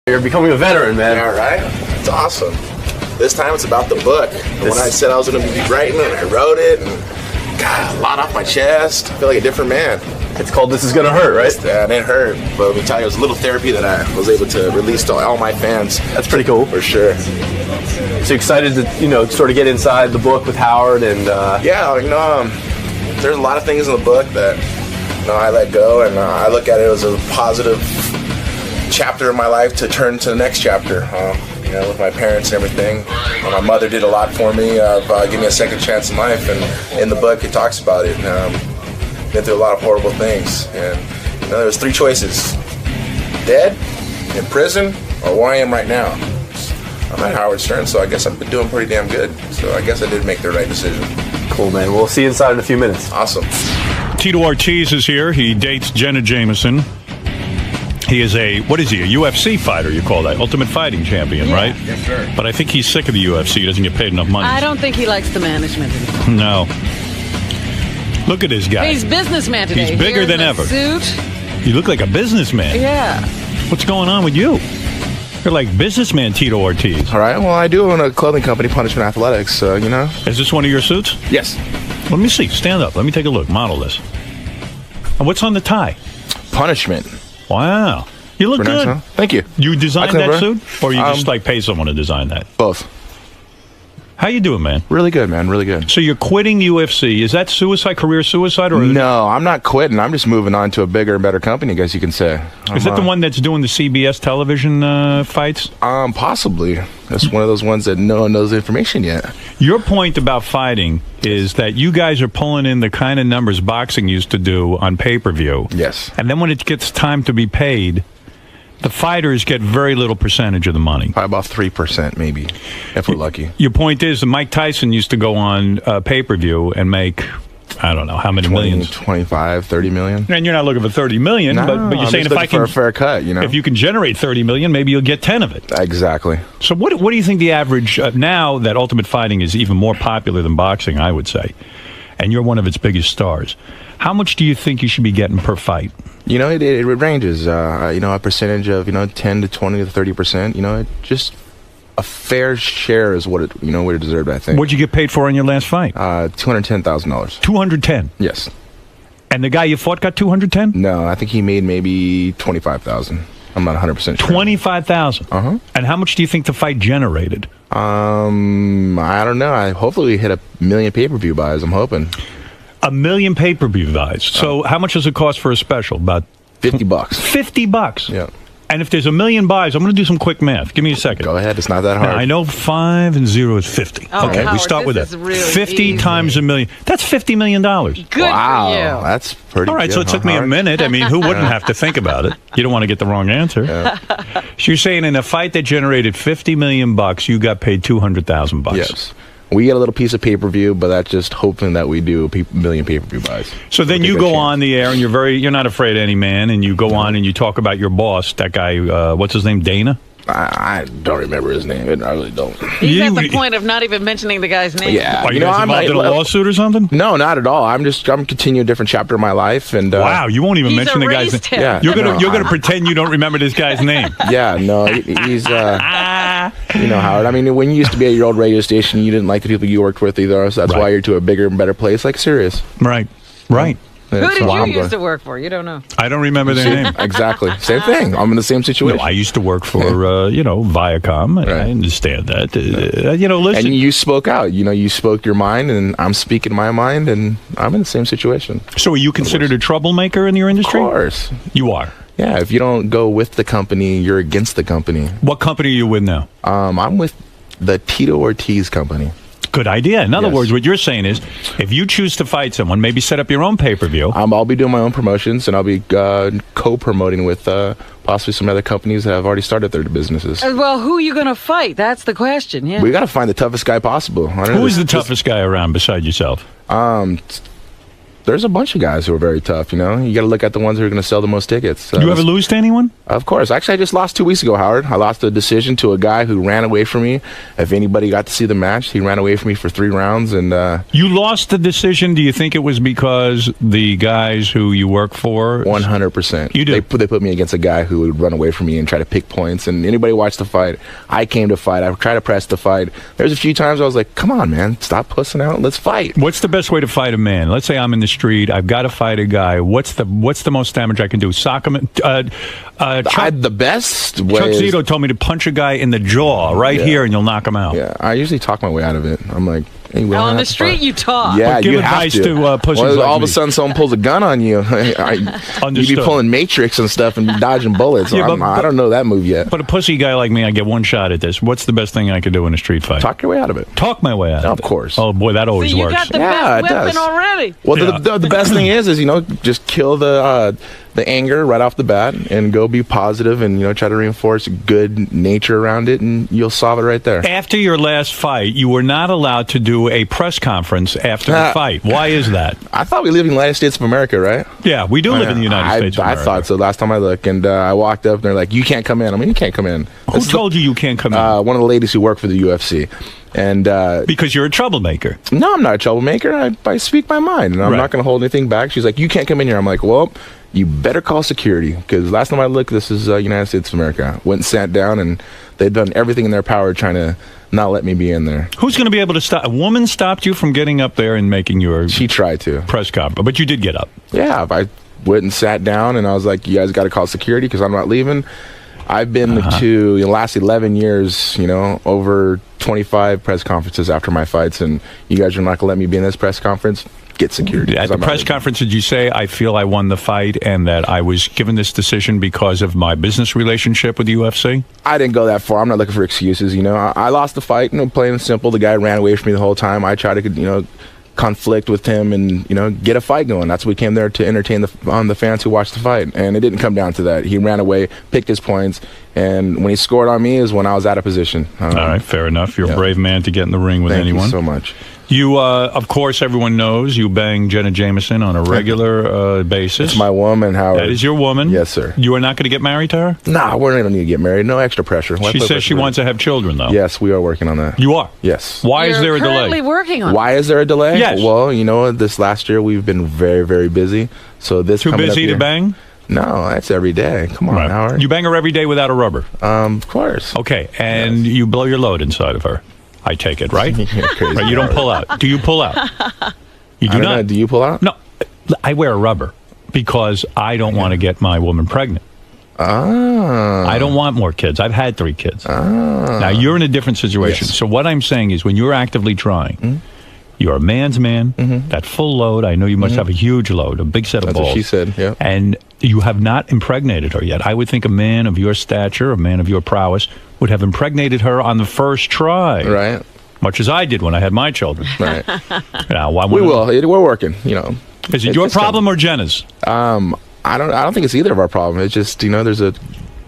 You're becoming a veteran, man. Yeah, right? It's awesome. This time it's about the book. When I said I was going to be writing it, I wrote it, and got a lot off my chest. I feel like a different man. It's called This Is Gonna Hurt, right? Yeah, it hurt. But let me tell you, it was a little therapy that I was able to release to all my fans. That's pretty cool. For sure. So excited to, sort of get inside the book with Howard and... Yeah, there's a lot of things in the book that, I let go, and I look at it as a positive chapter in my life to turn to the next chapter. With my parents and everything. My mother did a lot for me, gave me a second chance in life, and in the book it talks about it. Been through a lot of horrible things, and there was 3 choices: dead, in prison, or where I am right now. I'm at Howard Stern, so I guess I've been doing pretty damn good. So I guess I did make the right decision. Cool, man. We'll see you inside in a few minutes. Awesome. Tito Ortiz is here. He dates Jenna Jameson. He is a UFC fighter, you call that? Ultimate Fighting Champion, right? Yes, sir. But I think he's sick of the UFC. He doesn't get paid enough money. I don't think he likes the management anymore. No. Look at this guy. He's businessman today. He's bigger than ever. Suit. You look like a businessman. Yeah. What's going on with you? You're like businessman Tito Ortiz. All right, well, I do own a clothing company, Punishment Athletics, so, Is this one of your suits? Yes. Let me see. Stand up. Let me take a look. Model this. And what's on the tie? Punishment. Wow. You look good. Nice, huh? Thank you. You designed that suit? Or you just pay someone to design that? Both. How you doing, man? Really good, man. Really good. So you're quitting UFC. Is that suicide, career suicide? Or No, I'm not quitting. I'm just moving on to a bigger and better company, I guess you can say. Is that the one that's doing the CBS television fights? Possibly. That's one of those ones that no one knows the information yet. Your point about fighting is that you guys are pulling in the kind of numbers boxing used to do on pay-per-view. Yes. And then when it gets time to be paid, the fighters get very little percentage of the money. Probably about 3%, maybe, if we're lucky. Your point is that Mike Tyson used to go on pay-per-view and make, I don't know, how many millions? 25, 30 million. And you're not looking for 30 million, but you're I'm saying just if I can... for a fair cut, If you can generate 30 million, maybe you'll get 10 of it. Exactly. So what do you think the average... now that Ultimate Fighting is even more popular than boxing, I would say, and you're one of its biggest stars, how much do you think you should be getting per fight? It ranges. A percentage of 10 to 20 to 30%. Just a fair share is what it what it deserved. I think. What'd you get paid for in your last fight? $210,000. 210. Yes. And the guy you fought got 210? No, I think he made maybe 25,000. I'm not 100% sure. 25,000. And how much do you think the fight generated? I don't know. Hopefully we hit 1 million pay-per-view buys. I'm hoping. 1 million pay-per-view buys. So how much does it cost for a special? About $50. $50. Yeah. And if there's 1 million buys, I'm going to do some quick math. Give me a second. Go ahead. It's not that hard. Now, I know 5 and 0 is 50. Oh, okay, Howard, we start with that. really 50 easy. times 1 million. That's $50 million. Good wow, for you. That's pretty All right, good, so it took me a minute. I mean, who wouldn't have to think about it? You don't want to get the wrong answer. Yeah. So you're saying in a fight that generated $50 million, you got paid $200,000. Yes. We get a little piece of pay-per-view, but that's just hoping that we do 1 million pay-per-view buys. So then you go on the air and you're not afraid of any man, and you go on and you talk about your boss, that guy, what's his name, Dana? I don't remember his name. I really don't. He's at the point of not even mentioning the guy's name. Yeah. Are you guys involved in a lawsuit or something? No, not at all. I'm continuing a different chapter of my life. And wow, you won't even He's mention the guy's name. erased him. Yeah, You're gonna pretend you don't remember this guy's name. Yeah, no, he's Howard. I mean, when you used to be at your old radio station, you didn't like the people you worked with either, so that's why you're to a bigger and better place, like Sirius. Right. Who did you used to work for? You don't know. I don't remember their name. Exactly. Same thing. I'm in the same situation. No, I used to work for, Viacom. And I understand that. Listen. And you spoke out. You spoke your mind, and I'm speaking my mind, and I'm in the same situation. So are you considered a troublemaker in your industry? Of course. You are? Yeah, if you don't go with the company, you're against the company. What company are you with now? I'm with the Tito Ortiz company. Good idea. In other words, what you're saying is, if you choose to fight someone, maybe set up your own pay-per-view. I'll be doing my own promotions, and I'll be co-promoting with possibly some other companies that have already started their businesses. Well, who are you going to fight? That's the question, yeah. We got to find the toughest guy possible. Who is the toughest guy around beside yourself? There's a bunch of guys who are very tough, you know. You got to look at the ones who are going to sell the most tickets. You ever lose to anyone? Of course. Actually, I just lost 2 weeks ago, Howard. I lost a decision to a guy who ran away from me. If anybody got to see the match, he ran away from me for 3 rounds. And you lost the decision. Do you think it was because the guys who you work for? 100%. You do? They put me against a guy who would run away from me and try to pick points. And anybody watched the fight, I came to fight. I tried to press the fight. There's a few times I was like, come on, man. Stop pussing out. Let's fight. What's the best way to fight a man? Let's say I'm in the street. I've got to fight a guy. What's the most damage I can do? Sock him? The best way Chuck Zito told me to punch a guy in the jaw here, and you'll knock him out. Yeah, I usually talk my way out of it. I'm like, hey, on the street, you talk. Yeah, give you advice have to. pussies well, like all of me. a sudden, someone pulls a gun on you. You'd be pulling Matrix and stuff and dodging bullets. Yeah, I don't know that move yet. But a pussy guy like me, I get one shot at this. What's the best thing I can do in a street fight? Talk your way out of it. Talk my way out of it. Of course. Oh, boy, that always So you works. got the Yeah, best it weapon does. already. Well, Yeah. the best thing is just kill the anger right off the bat and go be positive and try to reinforce good nature around it, and you'll solve it right there. After your last fight, you were not allowed to do a press conference after the fight. Why is that? I thought we lived in the United States of America, right? Yeah, we do live in the United States of I America. thought so last time I looked, and I walked up and they're like, you can't come in. I mean, you can't come in. Who told you can't come in? One of the ladies who worked for the UFC. And because you're a troublemaker. no, I'm not a troublemaker. I speak my mind, and I'm Right. not going to hold anything back. She's like, you can't come in here. I'm like, well, you better call security, because last time I looked, this is United States of America. Went and sat down, and they'd done everything in their power trying to not let me be in there. Who's going to be able to stop? A woman stopped you from getting up there and making your She tried to. press conference, but you did get up. Yeah, I went and sat down, and I was like, you guys got to call security because I'm not leaving. I've been to, in the last 11 years, over 25 press conferences after my fights, and you guys are not going to let me be in this press conference? Get security. At the press conference, did you say, I feel I won the fight and that I was given this decision because of my business relationship with the UFC? I didn't go that far. I'm not looking for excuses, I lost the fight, plain and simple. The guy ran away from me the whole time. I tried to, conflict with him and get a fight going. That's what we came there to entertain the fans who watched the fight, and it didn't come down to that. He ran away, picked his points, and when he scored on me is when I was out of position. All right, fair enough. You're a brave man to get in the ring with anyone. Thank you so much. You, of course, everyone knows you bang Jenna Jameson on a regular basis. It's my woman, Howard. That is your woman? Yes, sir. You are not going to get married to her? Nah, we don't need to get married. No extra pressure. She says she wants to have children, though. Yes, we are working on that. You are? Yes. Why is there a You're delay? currently working on it. Why is there a delay? Yes. Well, this last year we've been very, very busy. So this Too coming up busy to year- bang? No, that's every day. Come on, Right. Howard. You bang her every day without a rubber? Of course. Okay, and you blow your load inside of her. I take it, right? You're crazy, Right, you don't Howard. pull out. Do you pull out? You I do don't not. know. Do you pull out? No, I wear a rubber because I don't want to get my woman pregnant. I don't want more kids. I've had 3 kids. Now, you're in a different situation. Yes. So what I'm saying is when you're actively trying, you're a man's man, that full load, I know you must have a huge load, a big set of That's balls. what she said, yeah. And you have not impregnated her yet. I would think a man of your stature, a man of your prowess, would have impregnated her on the first try. Right. Much as I did when I had my children. Right. Now, We will. We're working. Is it your problem or Jenna's? I don't think it's either of our problem. It's just there's a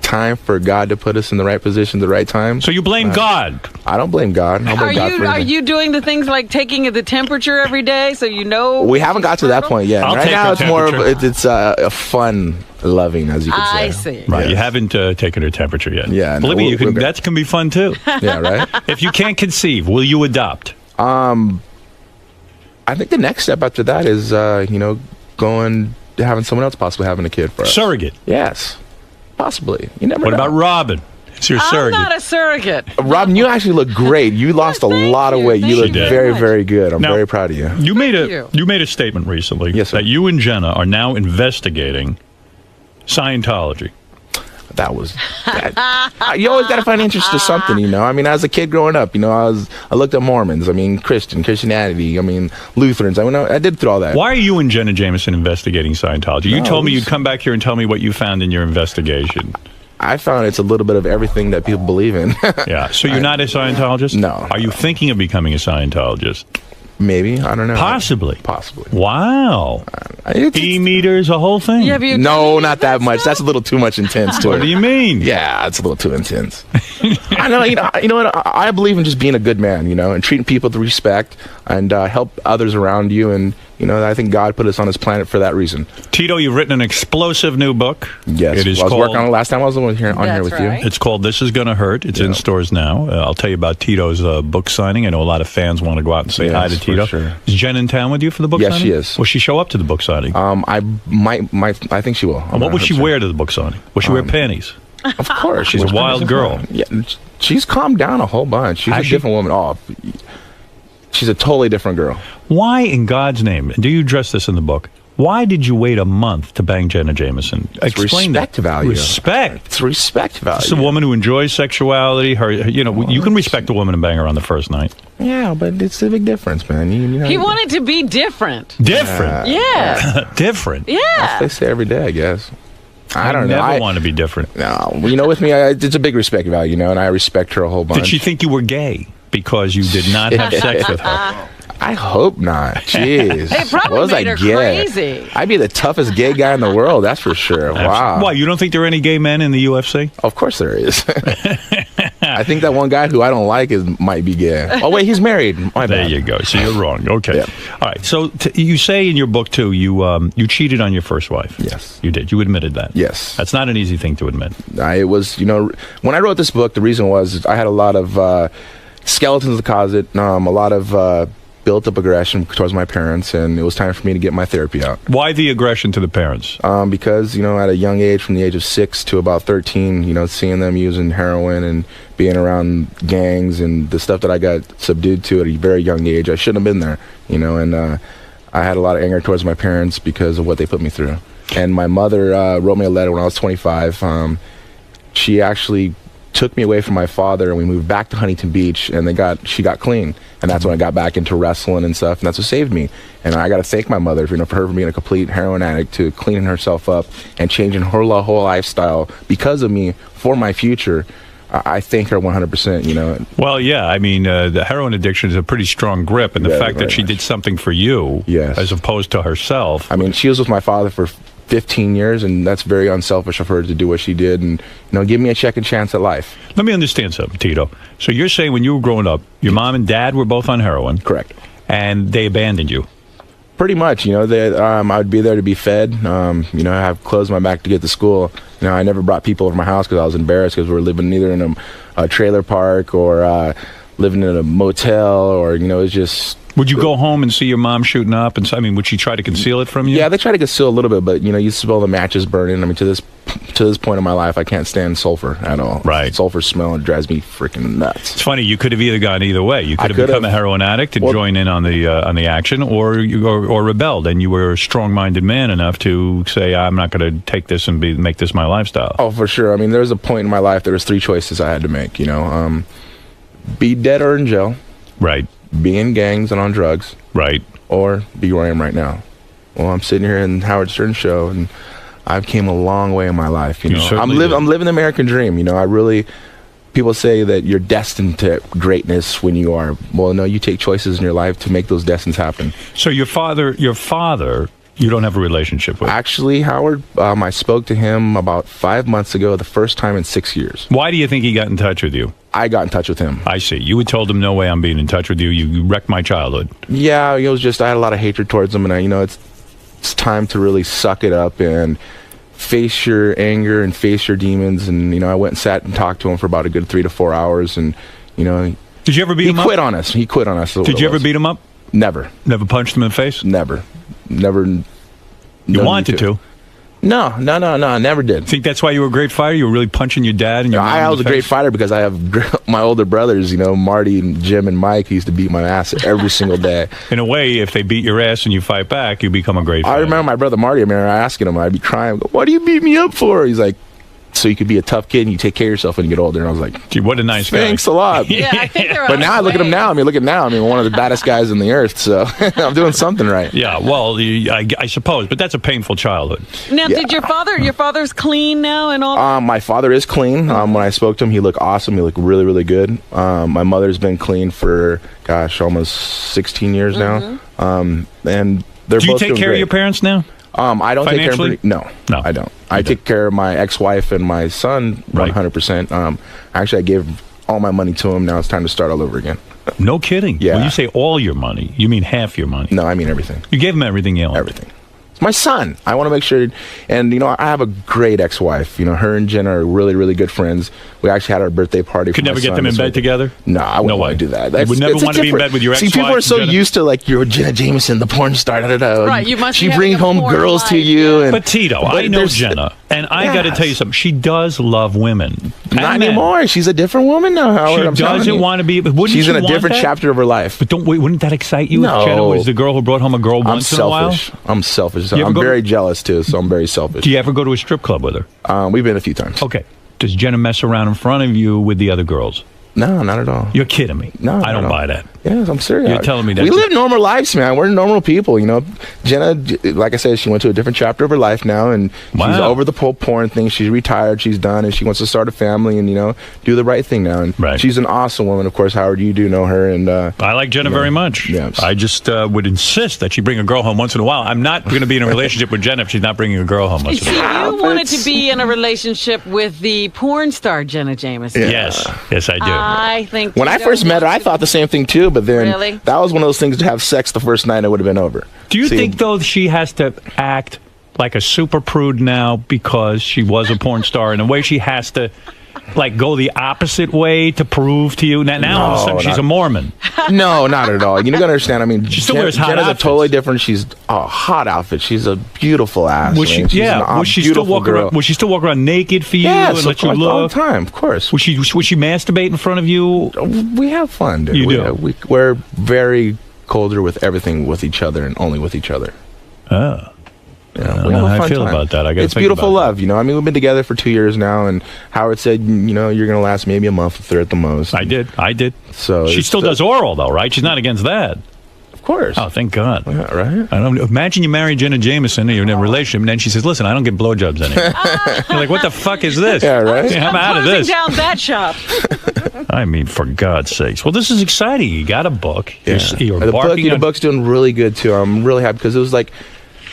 time for God to put us in the right position, the right time. So you blame God. I don't blame God. I don't blame God for Are anything. you doing the things like taking the temperature every day so you know? We haven't got to that point yet. I'll Right take now, her it's more of temperature. it's a fun loving, as you could say. I see. Right, Yes. you haven't taken her temperature yet. Yeah, no, Believe me, we're good. that can be fun too. Yeah, right. If you can't conceive, will you adopt? I think the next step after that is going having someone else possibly having a kid for us. Surrogate. Yes, possibly. You never What know. about Robin? It's your I'm surrogate. not a surrogate. Robin? You actually look great. You lost a thank lot of you. weight. Thank You look you very very, much. very good. I'm Now- very proud of you. You made you. a statement recently Yes, sir. that you and Jenna are now investigating Scientology. That was you always got to find interest to something, I mean, as a kid growing up, I looked at Mormons, Christianity, Lutherans. I did through all that. Why are you and Jenna Jameson investigating Scientology? You No, told me we you'd come back here and tell me what you found in your investigation. I found it's a little bit of everything that people believe in. Yeah. So you're not a Scientologist? No. Are you thinking of becoming a Scientologist? Maybe, I don't know. Possibly. Possibly. Know. It's- E-meters, a whole thing. Yeah, have you no, not that much. That's a little too much intense to What it. do you mean? Yeah, it's a little too intense. I know. You know what? I believe in just being a good man, and treating people with respect and help others around you, and I think God put us on this planet for that reason. Tito, you've written an explosive new book. Yes, it is I was called, working on it last time I was on here with right. you. It's called This Is Gonna Hurt. It's in stores now. I'll tell you about Tito's book signing. I know a lot of fans want to go out and say hi to Tito. Sure. Is Jen in town with you for the book signing? Yes, she is. Will she show up to the book signing? I think she will. What will she wear to the book signing? Will she wear panties? Of course, She's a wild girl. Yeah, she's calmed down a whole bunch. She's a different woman. Oh, she's a totally different girl. Why, in God's name, do you address this in the book? Why did you wait a month to bang Jenna Jameson? Explain respect that. Value. Respect. It's respect value. It's a woman who enjoys sexuality. You can respect a woman and bang her on the first night. Yeah, but it's a big difference, man. He wanted to be different. Different. Yeah. Different. Yeah. That's what they say every day, I guess. I don't know. I never want to be different. No, with me, it's a big respect value, and I respect her a whole bunch. Did she think you were gay because you did not have sex with her? I hope not. Jeez. It probably was made I her gay? crazy. I'd be the toughest gay guy in the world, that's for sure. Wow. Why, you don't think there are any gay men in the UFC? Of course there is. I think that one guy who I don't like might be gay. Oh, wait, he's married. My bad. There you go. So you're wrong. Okay. Yeah. All right. So you say in your book, too, you cheated on your first wife. Yes. You did. You admitted that. Yes. That's not an easy thing to admit. It was, when I wrote this book, the reason was I had a lot of skeletons in the closet, a lot of built up aggression towards my parents, and it was time for me to get my therapy out. Why the aggression to the parents? Because, at a young age, from the age of 6 to about 13, seeing them using heroin and being around gangs and the stuff that I got subdued to at a very young age, I shouldn't have been there, and I had a lot of anger towards my parents because of what they put me through. And my mother wrote me a letter when I was 25. She actually took me away from my father, and we moved back to Huntington Beach, and she got clean, and that's when I got back into wrestling and stuff, and that's what saved me. And I got to thank my mother for her being a complete heroin addict, to cleaning herself up and changing her whole lifestyle because of me for my future. I thank her 100%. Well, yeah. I mean, the heroin addiction is a pretty strong grip, and the fact that she did something for you, as opposed to herself. I mean, she was with my father for 15 years, and that's very unselfish of her to do what she did, and give me a second chance at life. Let me understand something, Tito. So you're saying when you were growing up, your mom and dad were both on heroin? Correct. And they abandoned you? Pretty much. I would be there to be fed, have clothes on my back to get to school. I never brought people over my house because I was embarrassed, because we were living either in a trailer park or living in a motel, or, it was just... Would you go home and see your mom shooting up? And would she try to conceal it from you? Yeah, they try to conceal a little bit, but you smell the matches burning. I mean, to this point in my life, I can't stand sulfur at all. Right. Sulfur smell, it drives me freaking nuts. It's funny. You could have either gone either way. You could have become a heroin addict and joined in on the action, or rebelled, and you were a strong-minded man enough to say, "I'm not going to take this and make this my lifestyle." Oh, for sure. I mean, there was a point in my life. There was 3 choices I had to make. Be dead or in jail. Right. Be in gangs and on drugs. Right. Or be where I am right now. Well, I'm sitting here in Howard Stern's show, and I've came a long way in my life. I'm living the American dream. People say that you're destined to greatness when you are. Well, no, you take choices in your life to make those destinies happen. So your father, you don't have a relationship with? Actually, Howard, I spoke to him about 5 months ago, the first time in 6 years. Why do you think he got in touch with you? I got in touch with him. I see. You had told him, "No way I'm being in touch with you. You wrecked my childhood." Yeah, it was just, I had a lot of hatred towards him, and it's time to really suck it up and face your anger and face your demons. And I went and sat and talked to him for about a good 3 to 4 hours, and Did you ever beat him up? He quit on us. Did you ever beat him up? Never. Never punched him in the face? Never. You wanted to? No, I never did. Think that's why you were a great fighter? You were really punching your dad and your mom I was a great fighter because I have my older brothers, Marty and Jim and Mike, who used to beat my ass every single day. In a way, if they beat your ass and you fight back, you become a great fighter. I remember my brother Marty, asking him, I'd be crying, "Why do you beat me up for?" He's like, "So you could be a tough kid and you take care of yourself when you get older." And I was like, "Gee, what a nice guy." Thanks a lot. Yeah, I think they're But now I look at him now. Look at now. One of the baddest guys on the earth. So I'm doing something right. Yeah, well, I suppose. But that's a painful childhood. Now, did your father's clean now and all? My father is clean. When I spoke to him, he looked awesome. He looked really, really good. My mother's been clean for, almost 16 years now. And they're both Do you take doing care great. of your parents now? I don't take care of them. No, I don't. I take care of my ex-wife and my son 100%. Actually, I gave all my money to him. Now it's time to start all over again. No kidding. Yeah. When you say all your money, you mean half your money. No, I mean everything. You gave him everything you owned. Everything. It's my son. I want to make sure, and I have a great ex-wife. Her and Jenna are really, really good friends. We actually had our birthday party. Could never get them in bed together? No, I wouldn't want to do that. You would never want to be in bed with your ex-wife? See, people are so Jenna? used to, like, you're Jenna Jameson, the porn star, Right, you must she be brings having a home porn girls life, to you. yeah. And, But Tito, I know Jenna, and I got to tell you something. She does love women. Not And men. anymore. She's a different woman now, Howard. She doesn't want to be. Wouldn't She's you in a want different that? chapter of her life. But wouldn't that excite you No. if Jenna was the girl who brought home a girl once in a while? I'm selfish. You ever I'm go very jealous, too, so I'm very selfish. Do you ever go to a strip club with her? We've been a few times. Okay. Does Jenna mess around in front of you with the other girls? No, not at all. You're kidding me. No, I don't buy that. Yes, I'm serious. You're telling me that we live normal lives, man. We're normal people, Jenna, like I said, she went to a different chapter of her life now, and she's over the whole porn thing. She's retired. She's done, and she wants to start a family and do the right thing now. And she's an awesome woman, of course. Howard, you do know her, and I like Jenna very much. Yes. I just would insist that she bring a girl home once in a while. I'm not going to be in a relationship with Jenna if she's not bringing a girl home once in a while. You wanted to be in a relationship with the porn star Jenna Jameson. Yeah. Yes, I do. I think when I first met her, I thought the same thing too. But then Really? that was one of those things to have sex the first night, it would have been over. Do you think, though, she has to act like a super prude now because she was a porn star? In a way, she has to, go the opposite way to prove to you? Now all of a sudden, she's a Mormon. No, not at all. You got to understand. I mean, She still wears hot Jenna's outfits. a totally different. She's a hot outfit. She's a beautiful ass. Would she, man. She's would she still walk around? Would she still walk around naked for you Yes, and let you all look? the time, of course. Would she masturbate in front of you? We have fun, dude. You do? We're very colder with everything with each other and only with each other. Oh. We I have don't know a how I fun feel time. about that. I gotta It's think beautiful about love, I mean, we've been together for 2 years now, and Howard said, you're going to last maybe a month if they're at the most. I did. So She it's still does oral, though, right? She's not against that. Of course. Oh, thank God. Yeah, right? I don't imagine you marry Jenna Jameson and you're in a relationship, and then she says, "Listen, I don't get blowjobs anymore." You're like, "What the fuck is this?" Yeah, right? I'm out of Closing this. down that shop. I mean, for God's sakes. Well, this is exciting. You got a book. Yeah. You're The on- book's doing really good, too. I'm really happy because it was like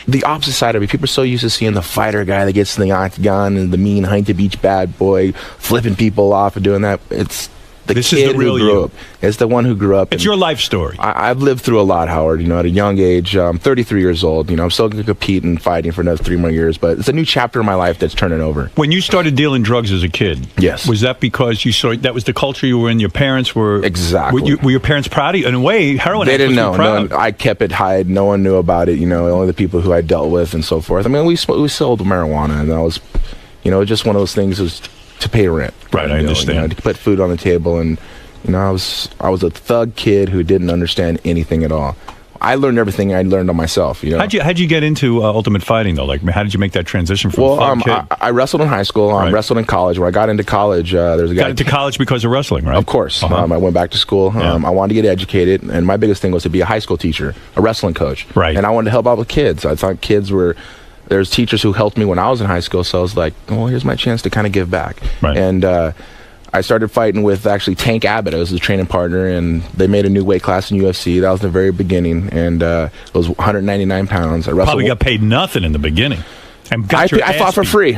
the opposite side of it. People are so used to seeing the fighter guy that gets in the octagon and the mean Huntington Beach bad boy flipping people off and doing that. It's This kid is the real who grew you. up. It's the one who grew up. It's your life story. I've lived through a lot, Howard. At a young age, I'm 33 years old. I'm still going to compete and fighting for another 3 more years. But it's a new chapter in my life that's turning over. When you started dealing drugs as a kid, Yes. was that because you saw that was the culture you were in? Your parents were Exactly. Were your parents proud of you? In a way, heroin. They didn't addicts know. were proud. I kept it hide. No one knew about it. Only the people who I dealt with and so forth. I mean, we sold marijuana, and that was, just one of those things was to pay rent. Right, I understand. To put food on the table, and I was a thug kid who didn't understand anything at all. I learned everything I learned on myself. How'd you get into ultimate fighting though? Like, how did you make that transition from thug kid? I wrestled in high school. Right. Wrestled in college. When I got into college, there's a guy. Got into college because of wrestling, right? Of course. Uh-huh. I went back to school. Yeah. I wanted to get educated, and my biggest thing was to be a high school teacher, a wrestling coach. Right. And I wanted to help out with kids. I thought kids were. There's teachers who helped me when I was in high school, so I was like, well, here's my chance to kind of give back. Right. And I started fighting with actually Tank Abbott. I was his training partner, and they made a new weight class in UFC. That was the very beginning, and it was 199 pounds. I wrestled. Probably got paid nothing in the beginning. And got your I ass fought for beat. free.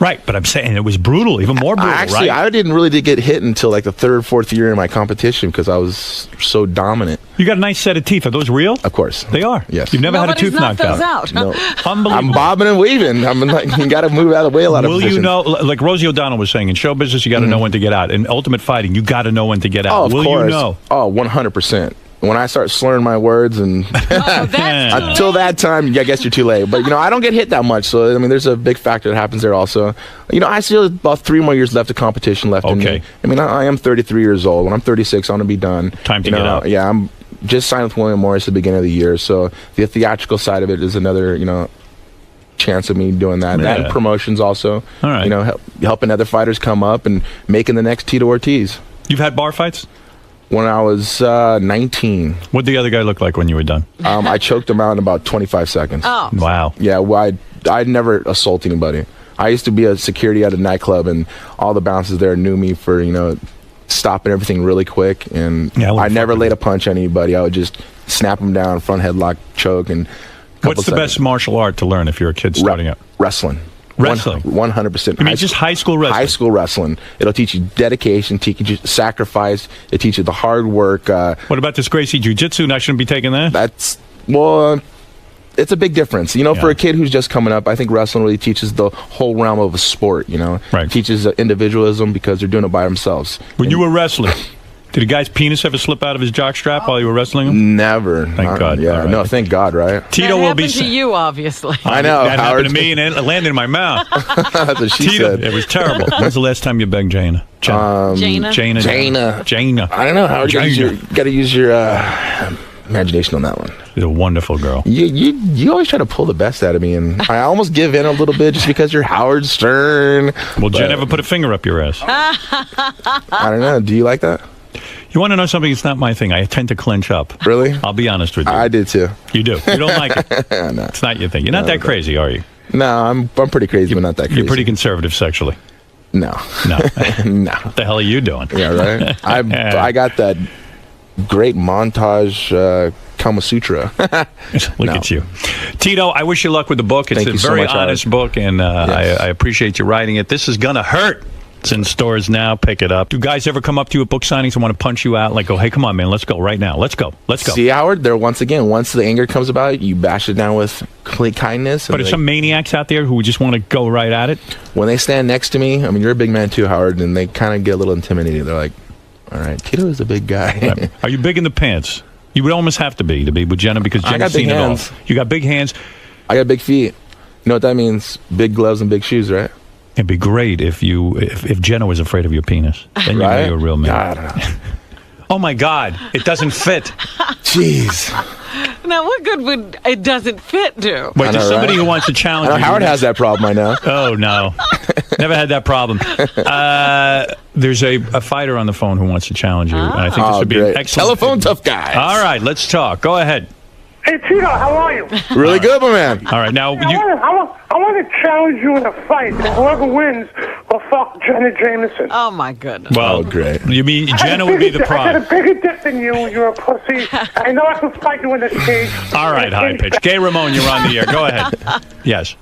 Right, but I'm saying it was brutal, even more brutal, Actually, right? I didn't really get hit until like the 3rd, 4th year in my competition because I was so dominant. You got a nice set of teeth. Are those real? Of course. They are. Yes. You've never had a Nobody's tooth knocked knocked those out. No. Unbelievable. I'm bobbing and weaving. I'm like, you got to move out of the way a lot of Will you positions. know, like Rosie O'Donnell was saying, in show business, you got to know when to get out. In ultimate fighting, you got to know when to get out. Oh, of Will course. you know? Oh, 100%. When I start slurring my words and until that time, I guess you're too late. But, I don't get hit that much. So, I mean, there's a big factor that happens there also. I still have about 3 more years left of competition left in me. I mean, I am 33 years old. When I'm 36, I'm going to be done. Time to get out. Yeah, I'm just signed with William Morris at the beginning of the year. So the theatrical side of it is another, chance of me doing that. Yeah. That and promotions also. All right. Helping other fighters come up and making the next Tito Ortiz. You've had bar fights? When I was 19, What'd the other guy look like when you were done? I choked him out in about 25 seconds. Oh. Wow. Yeah, well, I'd never assault anybody. I used to be a security at a nightclub, and all the bouncers there knew me for, stopping everything really quick. And Yeah, I never laid a punch on anybody. I would just snap them down, front headlock, choke, and What's the best martial art to learn if you're a kid starting out? Wrestling. Wrestling. 100%. You mean just high school wrestling? High school wrestling. It'll teach you dedication, teach you sacrifice. It teaches you the hard work. What about this Gracie Jiu-Jitsu? And I shouldn't be taking that? It's a big difference. For a kid who's just coming up, I think wrestling really teaches the whole realm of a sport, Right. It teaches individualism because they're doing it by themselves. When you were wrestling, did a guy's penis ever slip out of his jockstrap while you were wrestling him? Never. Thank God. Yeah, Right. no, thank God, right? Tito that will be... happened to you, obviously. I know. That Howard. happened to me, and it landed in my mouth. That's what she Tito, said. it was terrible. When's the last time you begged Jana? Jana? Jana. I don't know, Howard. You got to use your imagination on that one. She's a wonderful girl. You always try to pull the best out of me, and I almost give in a little bit just because you're Howard Stern. Well, Jen ever put a finger up your ass? I don't know. Do you like that? You want to know something? It's not my thing. I tend to clench up. Really? I'll be honest with you. I did too. You do. You don't like it. No. It's not your thing. You're not that crazy, are you? No, I'm pretty crazy, but not that crazy. You're pretty conservative sexually. No. No. No. What the hell are you doing? Yeah, right? I got that great montage Kama Sutra. Look at you. Tito, I wish you luck with the book. It's Thank a you so very much, honest Howard. book, and Yes. I appreciate you writing it. This is going to hurt. It's in stores now. Pick it up. Do guys ever come up to you at book signings and want to punch you out? Like, go, hey, come on, man, let's go right now. Let's go. Let's go. See, Howard, once the anger comes about, you bash it down with complete kindness. But there's some maniacs out there who just want to go right at it. When they stand next to me, I mean, you're a big man too, Howard, and they kind of get a little intimidated. They're like, all right, Tito is a big guy. Are you big in the pants? You would almost have to be with Jenna because I Jenna's got big seen it all. hands. You got big hands. I got big feet. You know what that means? Big gloves and big shoes, right? It'd be great if Jenna was afraid of your penis. Then you know Right? you're a real man. I don't know. Oh my God, it doesn't fit. Jeez. Now, what good would it doesn't fit do? Wait, I there's know, somebody right? who wants to challenge you. Howard has that problem, I know. Oh, no. Never had that problem. There's a fighter on the phone who wants to challenge you. And I think this would be great. an excellent... Telephone tough guy. All right, let's talk. Go ahead. Hey, Tito, how are you? Really good, my man. All right, now... I want to challenge you in a fight. Whoever wins will fuck Jenna Jameson. Oh, my goodness. Well, great. You mean Jenna would be the I got a prize? bigger dick than you. You're a pussy. I know I can fight you in the cage. All right, high pitch. Gay Ramon, you're on the air. Go ahead. Yes.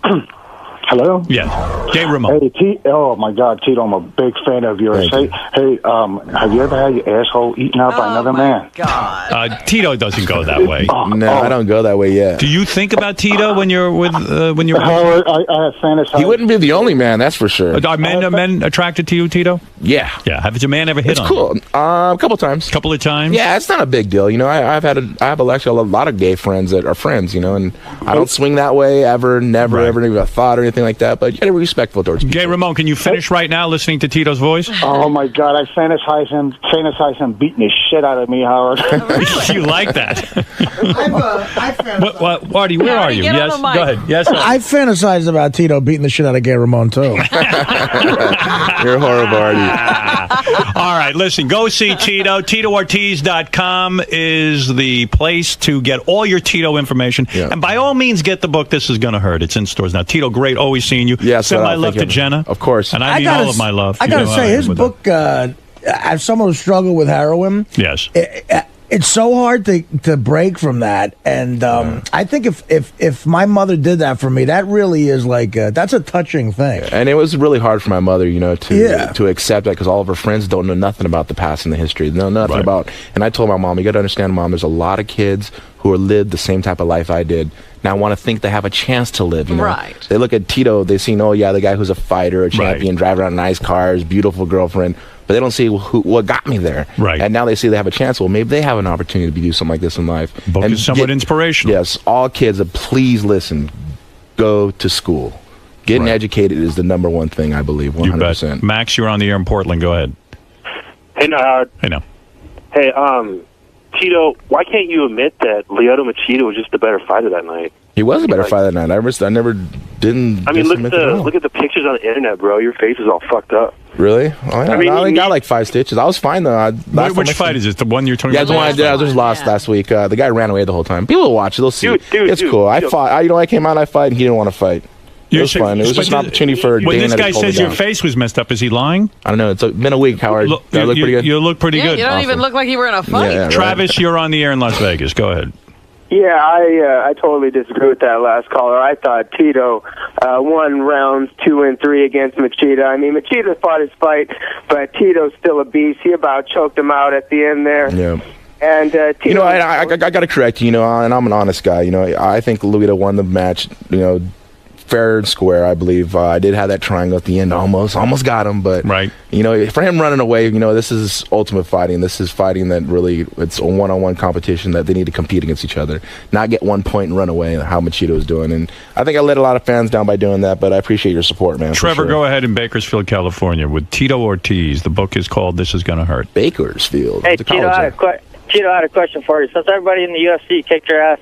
Hello? Yes. Gay Ramon. Hey, oh my God, Tito, I'm a big fan of yours. Thank Hey, have you ever had your asshole eaten out by another man? God. Tito doesn't go that way. No, I don't go that way yet. Do you think about Tito when you're with... when you're... Howard, I have fantasized. He wouldn't be the only man, that's for sure. Are men attracted to you, Tito? Yeah. Yeah. Has a man ever hit It's on cool. you? A couple times. A couple of times? Yeah, it's not a big deal. I have actually a lot of gay friends that are friends, and I don't swing that way ever, never, Right. ever even a thought or anything like that, but you gotta be respectful towards people. Gay Ramon, can you finish right now listening to Tito's voice? Oh my God, I fantasize him beating the shit out of me, Howard. You like that? I fantasize. What, Marty, where are you? get on Yes, the mic. go ahead. Yes, sir. I fantasize about Tito beating the shit out of Gay Ramon too. You're horrible, Artie. All right, listen, go see Tito. TitoOrtiz.com is the place to get all your Tito information. Yeah. And by all means, get the book. This is going to hurt. It's in stores now. Tito, great. Always seeing you. Yes, Send sir, my I'll love thank to you. Jenna. Of course. And I mean all of my love. I You gotta know, say, his with book, as someone who struggled with heroin, Yes. it's so hard to break from that. And I think if my mother did that for me, that really is that's a touching thing. And it was really hard for my mother, Yeah. to accept that because all of her friends don't know nothing about the past and the history. They know nothing Right. about. And I told my mom, you got to understand, Mom, there's a lot of kids who are lived the same type of life I did. Now I want to think they have a chance to live. Right. They look at Tito, they see, oh yeah, the guy who's a fighter, a champion, driving around nice cars, beautiful girlfriend. But they don't see what got me there. Right. And now they see they have a chance. Well, maybe they have an opportunity to do something like this in life. Book And is somewhat inspirational. Yes. All kids, please listen. Go to school. Getting Right. educated is the number one thing, I believe, 100%. You bet. Max, you're on the air in Portland. Go ahead. Hey, Howard. I know. Hey, Tito, why can't you admit that Lyoto Machida was just a better fighter that night? He was a better fighter that night. I never didn't. I mean, look admit at it at all. look at the pictures on the internet, bro. Your face is all fucked up. Really? Oh, yeah. I mean, I only he- got like 5 stitches. I was fine though. Which fight is it? The one you're talking Yeah, about? the one I did. I just lost Yeah. last week. The guy ran away the whole time. People will watch it. They'll see. Dude, It's cool. I dude. fought. I came out. I fight, and he didn't want to fight. It was fun. It was just an opportunity for When Dana this to guy pull me says your down. face was messed up, is he lying? I don't know. It's been a week, Howard. Look, Do I look pretty good? You look pretty Yeah, good. you don't even Awesome. look like you were in a fight. Yeah, right. Travis, you're on the air in Las Vegas. Go ahead. Yeah, I totally disagree with that last caller. I thought Tito won rounds 2 and 3 against Machida. I mean, Machida fought his fight, but Tito's still a beast. He about choked him out at the end there. Yeah. And Tito, you know, I got to correct you, and I'm an honest guy. You know, I think Luita won the match, fair and square, I believe. I did have that triangle at the end, almost got him, but right. For him running away, this is ultimate fighting. This is fighting that really, it's a one-on-one competition that they need to compete against each other, not get 1 point and run away. How Machida is doing, and I think I let a lot of fans down by doing that. But I appreciate your support, man. Trevor, go ahead in Bakersfield, California, with Tito Ortiz. The book is called "This Is Gonna Hurt." Bakersfield. Hey, Tito, I had a question for you. Since everybody in the UFC kicked your ass,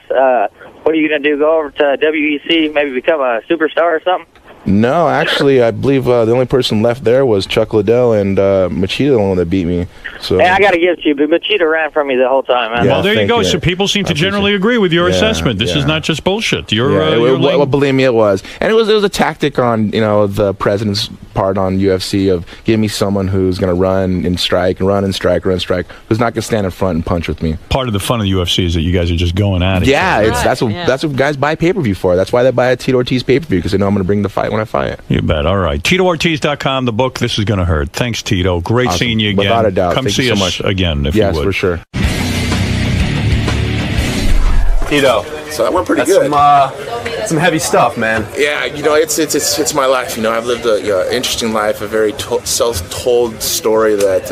what are you going to do? Go over to WEC, maybe become a superstar or something? No, actually, I believe the only person left there was Chuck Liddell, and Machida, the one that beat me. So, hey, I got to give it to you, but Machida ran from me the whole time, man. Yeah, well, there you go. So people seem to generally agree with your assessment. This is not just bullshit. Well, believe me, it was, and it was a tactic on the president's part on UFC of give me someone who's going to run and strike, who's not going to stand in front and punch with me. Part of the fun of the UFC is that you guys are just going at it. Yeah, that's what guys buy pay-per-view for. That's why they buy a Tito Ortiz pay-per-view, because they know I'm going to bring the fight when I fight. You bet. All right. TitoOrtiz.com, the book, This Is Gonna Hurt. Thanks, Tito. Great seeing you again. Without a doubt. Come see us again if you would. Yes, for sure. Tito. So that went pretty good. Some heavy stuff, man. Yeah, it's my life. I've lived an interesting life, a very self-told story that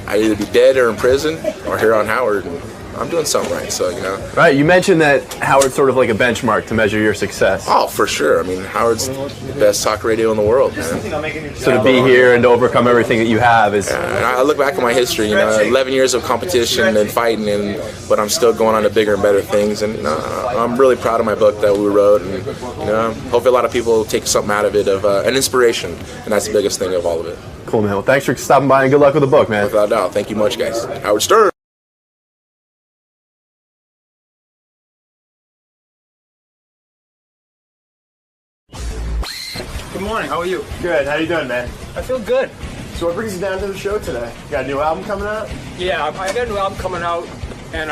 I either be dead or in prison or here on Howard. And I'm doing something right, so Right, you mentioned that Howard's sort of like a benchmark to measure your success. Oh, for sure. I mean, Howard's the best talk radio in the world, man. So to be here and to overcome everything that you have is... And I look back at my history, 11 years of competition and fighting, but I'm still going on to bigger and better things, and I'm really proud of my book that we wrote, and hopefully a lot of people take something out of it, of an inspiration, and that's the biggest thing of all of it. Cool, man. Well, thanks for stopping by, and good luck with the book, man. Without a doubt. Thank you much, guys. Howard Stern. Good morning. How are you? Good. How you doing, man? I feel good. So what brings you down to the show today? You got a new album coming out? Yeah, I got a new album coming out, and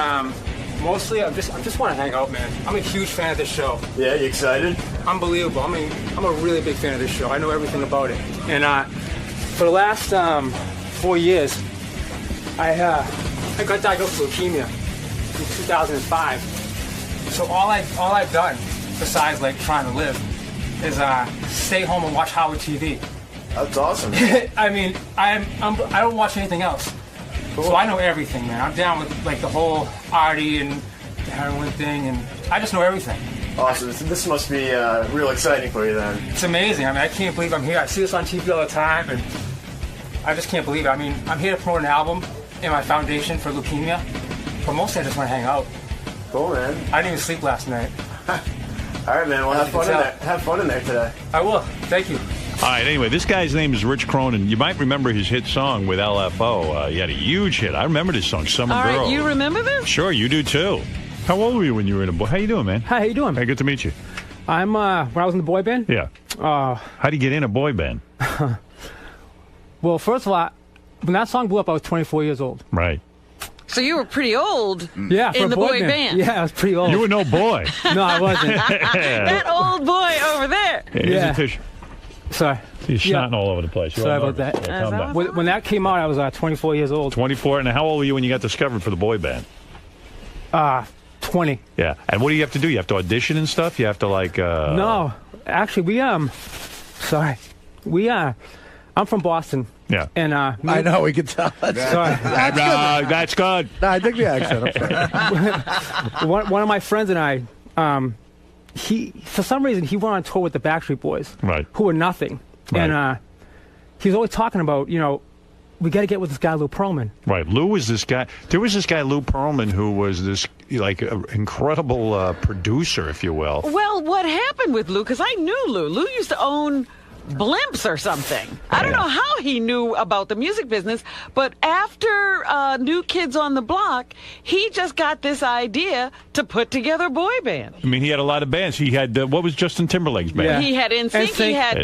mostly I just want to hang out, man. I'm a huge fan of this show. Yeah, you excited? Unbelievable. I'm a really big fan of this show. I know everything about it. And for the last 4 years, I got diagnosed with leukemia in 2005. So all I've done, besides trying to live, is stay home and watch Howard TV. That's awesome. I mean, I don't watch anything else. Cool. So I know everything, man. I'm down with the whole Artie and the heroin thing, and I just know everything. Awesome. This must be real exciting for you then. It's amazing. I mean, I can't believe I'm here. I see this on TV all the time, and I just can't believe it. I mean, I'm here to promote an album in my foundation for leukemia, but mostly I just want to hang out. Cool, man. I didn't even sleep last night. All right, man. Well, have fun in there. Have fun in there today. I will. Thank you. All right, anyway, this guy's name is Rich Cronin. You might remember his hit song with LFO. He had a huge hit. I remember this song, Summer Girl. All right, you remember this? Sure, you do too. How old were you when you were in a boy? How you doing, man? Hi, how you doing? Hey, good to meet you. I'm, when I was in the boy band? Yeah. How'd you get in a boy band? Well, first of all, when that song blew up, I was 24 years old. Right. So you were pretty old yeah, in the boy band. Yeah, I was pretty old. You were no boy. No, I wasn't. That old boy over there. Yeah. Fish. Sorry. He's snotting all over the place. Sorry about that. Yeah, when that came out, I was 24 years old. 24? And how old were you when you got discovered for the boy band? 20. Yeah. And what do you have to do? You have to audition and stuff? You have to No. Actually, I'm from Boston. Yeah. And I know, we can tell. Sorry. That's good. No, I think the accent. I'm sorry. one of my friends and I, he for some reason he went on tour with the Backstreet Boys, right? Who were nothing, right. And he was always talking about, we got to get with this guy Lou Pearlman. Right. Lou was this guy. There was this guy Lou Pearlman who was this incredible producer, if you will. Well, what happened with Lou? Because I knew Lou. Lou used to own Blimps or something. I don't know how he knew about the music business, but after New Kids on the Block, he just got this idea to put together a boy band. I mean, he had a lot of bands. He had, what was Justin Timberlake's band? Yeah. He had NSYNC, he had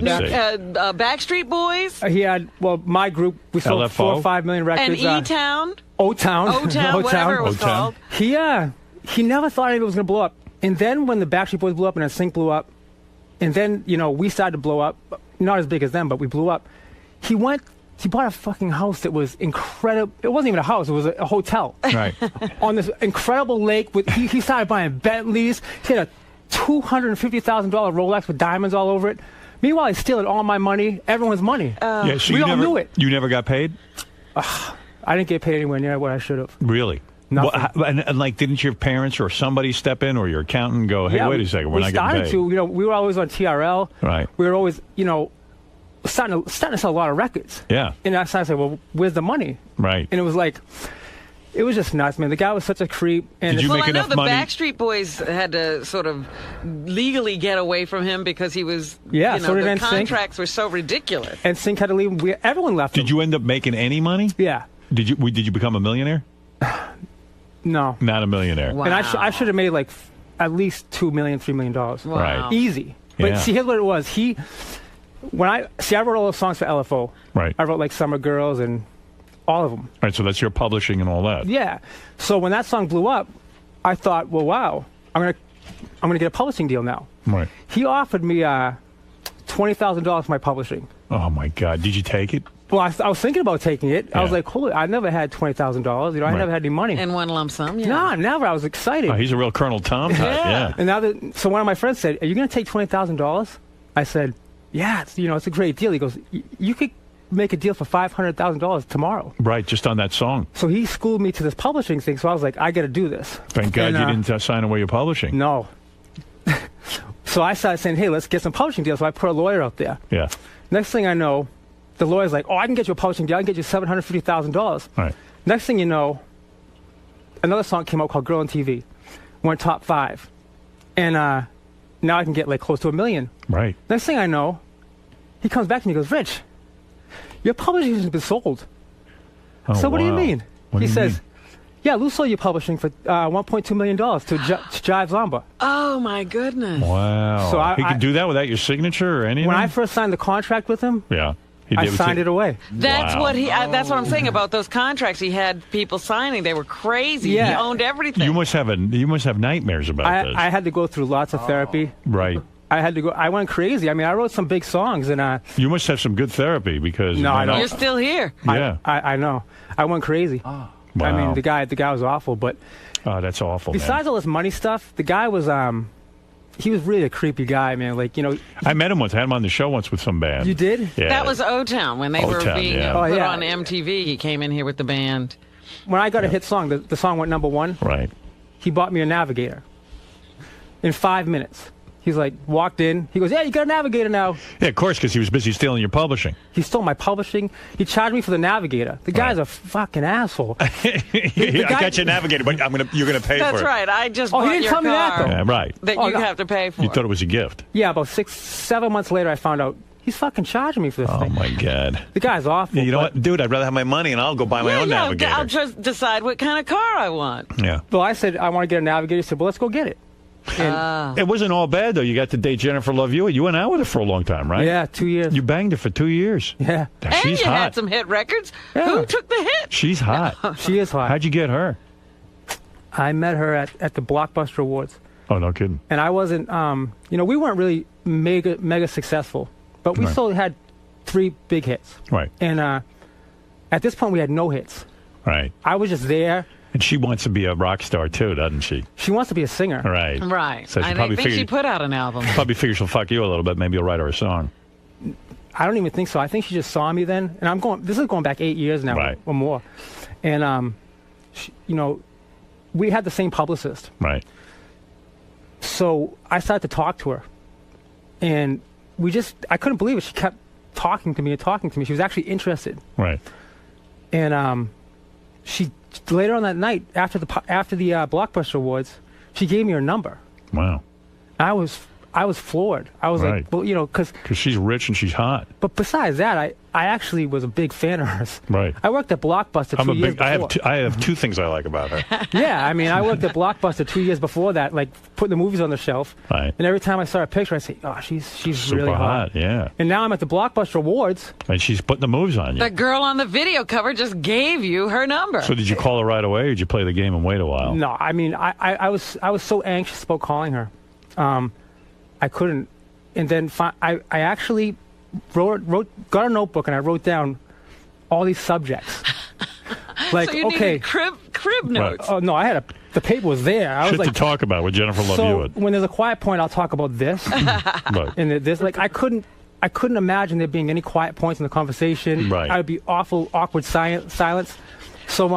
Backstreet Boys. He had, my group, we sold LFO. 4 or 5 million records. And E-Town. O-Town. O-Town, whatever it was called. He, he never thought anything was going to blow up. And then when the Backstreet Boys blew up and NSYNC blew up, and then, we started to blow up, not as big as them, but we blew up. He bought a fucking house that was incredible. It wasn't even a house, it was a hotel. Right. On this incredible lake. He started buying Bentleys. He had a $250,000 Rolex with diamonds all over it. Meanwhile, he's stealing all my money, everyone's money. So we all knew it. You never got paid? I didn't get paid anywhere near what I should have. Really? Nothing. Well, and like, didn't your parents or somebody step in, or your accountant go, hey, wait a second, we're not getting paid? We were always on TRL. Right. We were always, starting to sell a lot of records. Yeah. And I started to say, well, where's the money? Right. And it was like, it was just nuts, man. The guy was such a creep. And Did you make I know enough the money? Backstreet Boys had to sort of legally get away from him because he was, Yeah, so did the NSYNC. contracts were so ridiculous. And Sync had to leave. Everyone left him. Did you end up making any money? Yeah. Did you become a millionaire? No. Not a millionaire. Wow. And I should have made like at least $2 million, $3 million. Wow. Right. Easy. But Yeah. see, here's what it was. I wrote all those songs for LFO. Right. I wrote like Summer Girls and all of them. Right, so that's your publishing and all that. Yeah. So when that song blew up, I thought, well, wow, I'm gonna get a publishing deal now. Right. He offered me $20,000 for my publishing. Oh, my God. Did you take it? Well, I was thinking about taking it. Yeah. I was like, holy, I never had $20,000. I Right. never had any money. In one lump sum, yeah. No, never. I was excited. Oh, he's a real Colonel Tom type, yeah. And so one of my friends said, are you going to take $20,000? I said, yeah, it's a great deal. He goes, you could make a deal for $500,000 tomorrow. Right, just on that song. So he schooled me to this publishing thing. So I was like, I got to do this. Thank God And, you didn't sign away your publishing. No. So I started saying, hey, let's get some publishing deals. So I put a lawyer out there. Yeah. Next thing I know, the lawyer's like, oh, I can get you a publishing deal. I can get you $750,000. Right. Next thing you know, another song came out called Girl on TV. Went top 5. And now I can get like close to $1 million. Right. Next thing I know, he comes back to me and goes, Rich, your publishing has been sold. Oh, So what do you wow. mean? What do He you says, mean? yeah, Lou sold your publishing for $1.2 million to Jive Zomba. Oh, my goodness. Wow. So he could do that without your signature or anything? When I first signed the contract with him, yeah. He I did signed it away. That's Wow. what that's what I'm saying about those contracts. He had people signing. They were crazy. Yeah. He owned everything. You must have nightmares about this. I had to go through lots of therapy. Right. I went crazy. I mean, I wrote some big songs, and You must have some good therapy because No, I don't. You're still here. Yeah. I know. I went crazy. Wow. I mean, the guy was awful. But Oh, that's awful. besides man. all this money stuff, the guy was he was really a creepy guy, man. Like, I met him once. I had him on the show once with some band. You did? Yeah. That was O-Town when they were O-Town, being yeah. Oh, put yeah. on MTV. He came in here with the band. When I got a hit song, the song went #1. Right. He bought me a Navigator in 5 minutes. He's like, walked in. He goes, yeah, you got a Navigator now. Yeah, of course, because he was busy stealing your publishing. He stole my publishing. He charged me for the Navigator. The guy's a fucking asshole. I got your Navigator, but you're gonna pay for it. That's right. I just Oh, he bought didn't your tell me that, car though. Yeah, right. that Oh, you no. have to pay for. You thought it was a gift. Yeah, about 6-7 months later, I found out he's fucking charging me for this Oh thing. my God. The guy's awful. Yeah, you know but- what, dude? I'd rather have my money and I'll go buy my own Navigator. I'll just decide what kind of car I want. Yeah. Well, I said, I want to get a Navigator. He said, well, let's go get it. And It wasn't all bad though. You got to date Jennifer Love Hewitt. You went out with her for a long time, right? yeah, 2 years. You banged her for 2 years. Yeah. And She's you hot. had some hit records. Yeah. Who took the hit? She's hot. She is hot. How'd you get her? I met her at the Blockbuster Awards. Oh, no kidding. And I wasn't, we weren't really mega successful, but we Right. still had 3 big hits. Right. And at this point, we had no hits. Right. I was just there. And she wants to be a rock star too, doesn't she? She wants to be a singer. Right. Right. So she I probably think she figured- put out an album. Probably figures she'll fuck you a little bit. Maybe you'll write her a song. I don't even think so. I think she just saw me then. And this is going back 8 years now Right. or more. And, we had the same publicist. Right. So I started to talk to her. And I couldn't believe it. She kept talking to me. She was actually interested. Right. And she later on that night, after the Blockbuster Awards, she gave me her number. Wow. I was I was floored. I was Right. like, well, because she's rich and she's hot. But besides that, I actually was a big fan of hers. Right. I worked at Blockbuster 2 years before. I have two things I like about her. Yeah, I mean, I worked at Blockbuster 2 years before that, like putting the movies on the shelf. Right. And every time I saw a picture, I say, oh, she's Super really hot. Yeah. And now I'm at the Blockbuster Awards. And she's putting the moves on you. The girl on the video cover just gave you her number. So did you call her right away, or did you play the game and wait a while? No, I mean, I was so anxious about calling her. I couldn't. And then I actually got a notebook and I wrote down all these subjects. Like, so you needed crib notes. Oh no, I had the paper was there. I was Shit like to talk about with Jennifer Love so Hewitt. when there's a quiet point, I'll talk about this. Right. And this, like, I couldn't imagine there being any quiet points in the conversation. Right. I would be awkward silence. So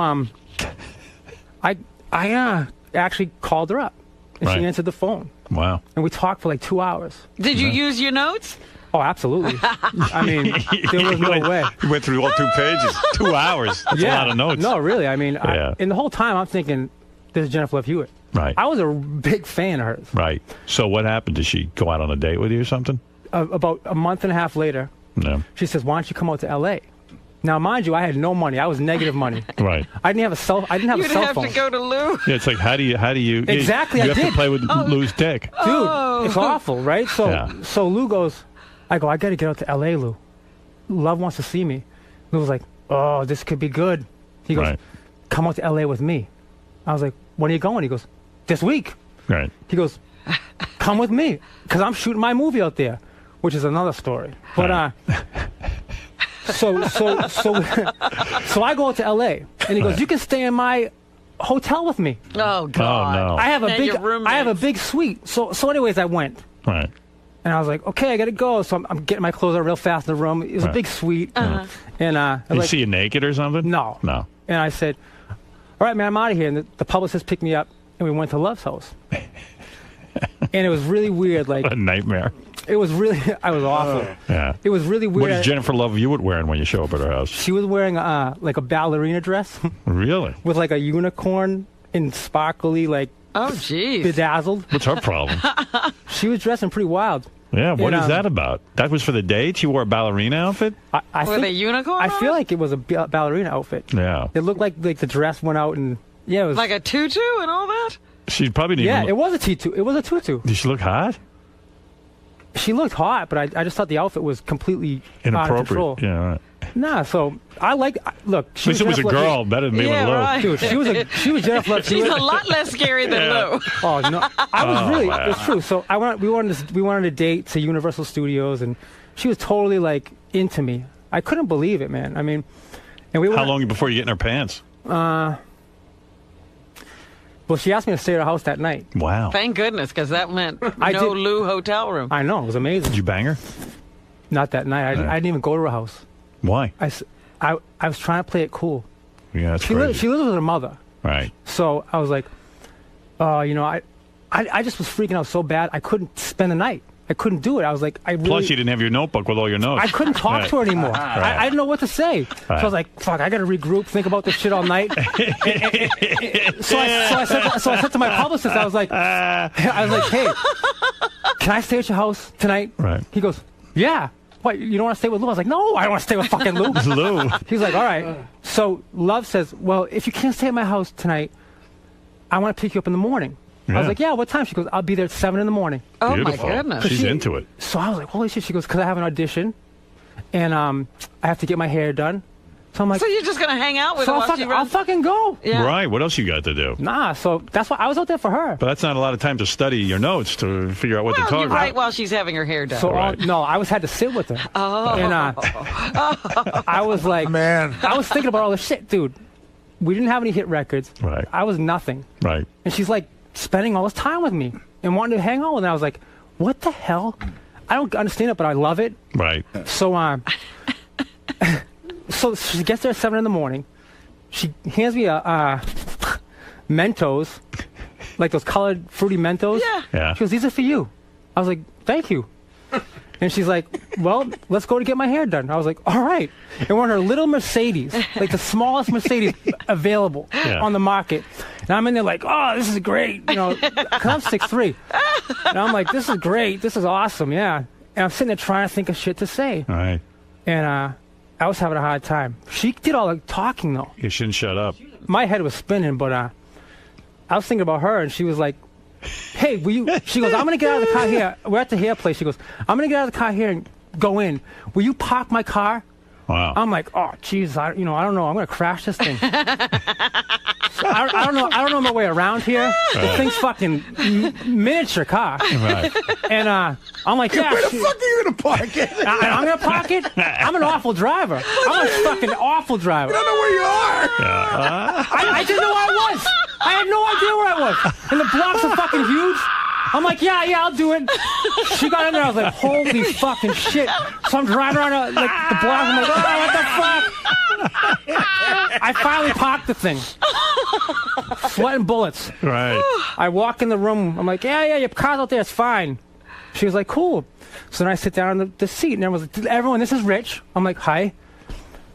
I actually called her up, and Right. she answered the phone. Wow. And we talked for like 2 hours. Did you use your notes? Oh, absolutely. I mean, there was no way. You went through all 2 pages. 2 hours. That's a lot of notes. No, really. I mean, Yeah. and the whole time I'm thinking, this is Jennifer Love Hewitt. Right. I was a big fan of hers. Right. So what happened? Did she go out on a date with you or something? About a month and a half later, No. she says, why don't you come out to L.A.? Now, mind you, I had no money. I was negative money. Right. I didn't have a cell You'd phone. have to go to Lou. Yeah, it's like how do you Exactly, You I have to did. play with Lou's dick. Dude, it's awful, right? So Yeah. so Lou goes, I got to get out to L.A., Lou. Love wants to see me. Lou was like, oh, this could be good. He goes, Right. come out to L.A. with me. I was like, when are you going? He goes, this week. Right. He goes, come with me, because I'm shooting my movie out there, which is another story. But so I go out to L.A. and he goes, you can stay in my hotel with me. Oh God! Oh, no. I have a And big your roommates. I have a big suite. So anyways, I went. Right. And I was like, okay, I got to go. So I'm getting my clothes out real fast in the room. It was a Right. big suite. Uh-huh. And I Did was you see you naked or something? No. No. And I said, all right, man, I'm out of here. And the publicist picked me up, and we went to Love's house. And it was really weird. Like, A nightmare. it was really, I was awful. Yeah. It was really weird. What is Jennifer Love Hewitt wearing when you show up at her house? She was wearing like a ballerina dress Really? with like a unicorn and sparkly, like Oh jeez. bedazzled. What's her problem? She was dressing pretty wild. Yeah, what And, is that about? That was for the date? She wore a ballerina outfit? I With think, a unicorn? I on feel it? like it was a ballerina outfit. Yeah. It looked like the dress went out and yeah, it was like a tutu and all that. She probably didn't yeah, even it was a tutu. It was a tutu. Did she look hot? She looked hot, but I just thought the outfit was completely out of control. Inappropriate. Yeah, right. Nah, so I like. Look, At least it was a Jennifer Love girl, better than me Yeah, with Lou. right. Hewitt. Dude, she was Jennifer Love She's Hewitt. a lot less scary than Lou. Oh no, I was Oh, really. wow. It's true. So we wanted a date to Universal Studios, and she was totally like into me. I couldn't believe it, man. I mean, and we were. How long before you get in her pants? Well, she asked me to stay at her house that night. Wow. Thank goodness, because that meant I no did- Lou hotel room. I know, it was amazing. Did you bang her? Not that night. I didn't even go to her house. Why? I was trying to play it cool. Yeah, that's She crazy. lives with her mother. Right. So I was like, I just was freaking out so bad I couldn't spend the night. I couldn't do it. I was like, Plus, you didn't have your notebook with all your notes. I couldn't talk Right. to her anymore. Right. I didn't know what to say. So I was like, fuck, I got to regroup, think about this shit all night. So I said to my publicist, I was like, hey, can I stay at your house tonight? Right. He goes, yeah. What, you don't want to stay with Lou? I was like, no, I don't want to stay with fucking Lou. Lou. He's like, all right. So Love says, well, if you can't stay at my house tonight, I want to pick you up in the morning. I was Yeah. like, yeah, what time? She goes, I'll be there at 7 in the morning. Oh Beautiful. my goodness. She's into it. So I was like, holy shit. She goes, because I have an audition, and I have to get my hair done. So I'm like, So you're just gonna hang out with so her I'll while she runs? fucking go. Yeah. Right. What else you got to do? Nah, so that's why I was out there for her. But that's not a lot of time to study your notes to figure out what to Well, talk you about. write while she's having her hair done. So Right. no, I had to sit with her. Oh. And I was like, Man. I was thinking about all this shit, dude. We didn't have any hit records. Right. I was nothing. Right. And she's like spending all this time with me and wanting to hang out with me. And I was like, what the hell? I don't understand it, but I love it. Right. So so she gets there at 7 in the morning. She hands me a Mentos, like those colored fruity Mentos. Yeah. Yeah. She goes, these are for you. I was like, thank you. And she's like, well, let's go to get my hair done. I was like, all right. And we're in her little Mercedes, like the smallest Mercedes available Yeah. on the market. And I'm in there like, oh, this is great. You know, 'cause I'm 6'3". And I'm like, this is great. This is awesome. Yeah. And I'm sitting there trying to think of shit to say. All right. And I was having a hard time. She did all the talking, though. You shouldn't shut up. My head was spinning, but I was thinking about her, and she was like, hey, will you? She goes, I'm going to get out of the car here. We're at the hair place. She goes, I'm going to get out of the car here and go in. Will you park my car? Wow. I'm like, oh, jeez, I don't know. I'm going to crash this thing. So I don't know my way around here. The thing's fucking miniature car. Right. And I'm like, yeah. Where the fuck are you going to park it? I'm going to park it? I'm an awful driver. I'm a fucking awful driver. I don't know where you are. I didn't know where I was. I had no idea where I was. And the blocks are fucking huge. I'm like, yeah, I'll do it. She got in there. I was like, holy fucking shit. So I'm driving around like the block. I'm like, oh, what the fuck? I finally parked the thing. Sweating bullets. Right. I walk in the room. I'm like, yeah, your car's out there. It's fine. She was like, cool. So then I sit down on the seat, and everyone's like, everyone, this is Rich. I'm like, hi.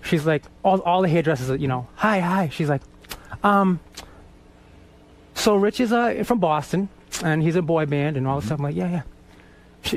She's like, all the hairdressers, you know, hi. She's like, so Rich is from Boston, and he's a boy band and all this stuff. I'm like, yeah.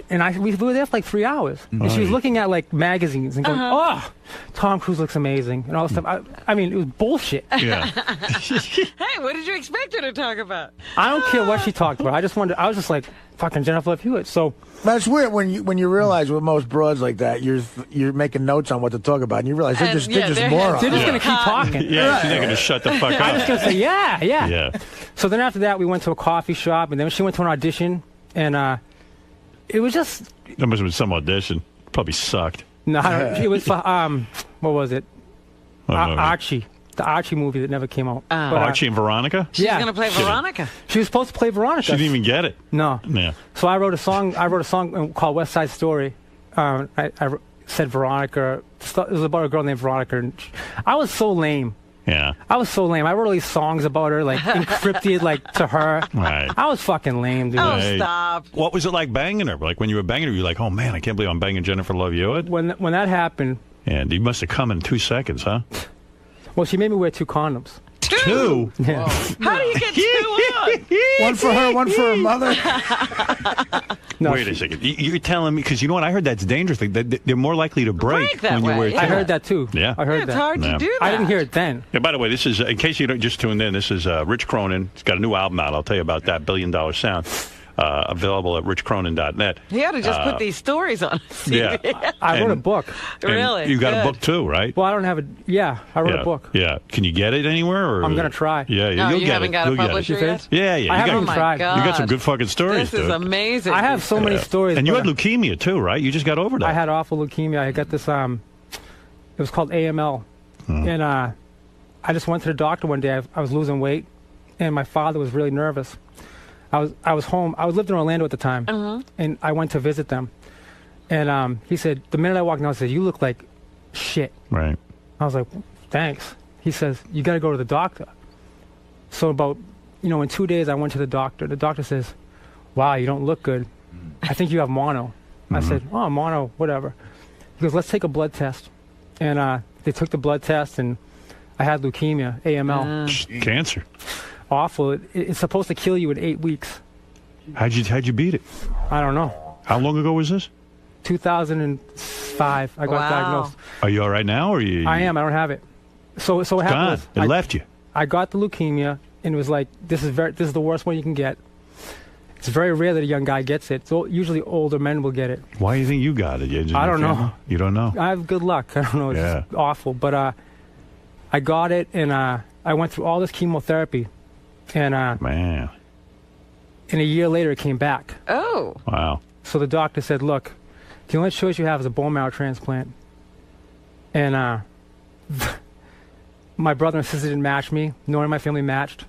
We were there for like 3 hours. And she was looking at like magazines and going, oh, Tom Cruise looks amazing and all this stuff. I mean, it was bullshit. Yeah. Hey, what did you expect her to talk about? I don't care what she talked about. I was just like, fucking Jennifer Love Hewitt. So That's weird when you realize with most broads like that, you're making notes on what to talk about, and you realize they're just morons. They're just gonna keep talking. Yeah, she's not gonna shut the fuck up. I'm just gonna say yeah. So then after that, we went to a coffee shop, and then she went to an audition, and it was just. That must have been some audition. Probably sucked. No, it was for what was it? Archie. The Archie movie that never came out. Archie and Veronica? She's going to play Veronica. She was supposed to play Veronica. She didn't even get it. No. Yeah. So I wrote a song called West Side Story. I said Veronica. It was about a girl named Veronica. And I was so lame. Yeah. I was so lame. I wrote all these songs about her, like encrypted, like to her. Right. I was fucking lame, dude. Oh, stop. What was it like banging her? Like when you were banging her, you were like, oh man, I can't believe I'm banging Jennifer Love Hewitt. When that happened. And you must have come in 2 seconds, huh? Well, she made me wear 2 condoms. 2? Yeah. How do you get 2 on? One for her, one for her mother. No, Wait a second. You're telling me, because you know what? I heard that's dangerous. They're more likely to break that when you way, wear yeah. two. I heard that too. Yeah. I heard It's that. hard to do that. I didn't hear it then. Yeah, by the way, this is, in case you don't just tuned in, this is Rich Cronin. He's got a new album out. I'll tell you about that, $1 Billion Sound. Available at richcronin.net. He ought to just put these stories on. Yeah. I wrote a book. Really? You got Good. a book too, right? Well, I don't have a. Yeah, I wrote a book. Yeah. Can you get it anywhere? Or I'm gonna try. Yeah, No, you'll you get haven't it. got a You'll get publisher it. yet? Yeah. I haven't You even got, tried. God. you got some good fucking stories, This is dude. amazing. I have so many stories. And you but had leukemia too, right? You just got over that. I had awful leukemia. I got this. It was called AML, and I just went to the doctor one day. I was losing weight, and my father was really nervous. I was home. I was living in Orlando at the time, and I went to visit them. And he said, the minute I walked in, he said, "You look like shit." Right. I was like, "Thanks." He says, "You got to go to the doctor." So about, in 2 days, I went to the doctor. The doctor says, "Wow, you don't look good. I think you have mono." I said, "Oh, mono, whatever." He goes, "Let's take a blood test." And they took the blood test, and I had leukemia, AML. Cancer. Awful. It's supposed to kill you in 8 weeks. How'd you beat it? I don't know. How long ago was this? 2005. I got diagnosed. Are you all right now, or you? I am. I don't have it. So what happened Gone. was It left you. I got the leukemia, and it was like, this is the worst one you can get. It's very rare that a young guy gets it. So usually older men will get it. Why do you think you got it? I don't know. You don't know? I have good luck. I don't know. It's just awful. But I got it, and I went through all this chemotherapy. And man, and a year later it came back. Oh. Wow. So the doctor said, "Look, the only choice you have is a bone marrow transplant." And my brother and sister didn't match me, nor my family matched.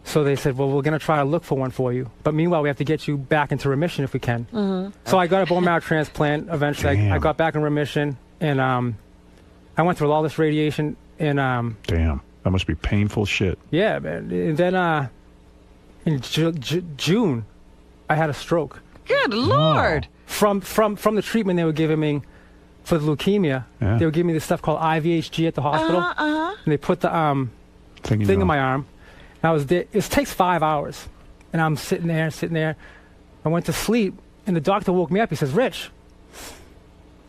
So they said, "Well, we're going to try to look for one for you. But meanwhile, we have to get you back into remission if we can." So I got a bone marrow transplant. Eventually, I got back in remission, and I went through all this radiation. And damn. That must be painful shit. Yeah, man. And then in June, I had a stroke. Good Lord. From the treatment they were giving me for the leukemia, they were giving me this stuff called IVHG at the hospital. And they put the thing in my arm. I was there. It takes 5 hours. And I'm sitting there. I went to sleep, and the doctor woke me up. He says, Rich,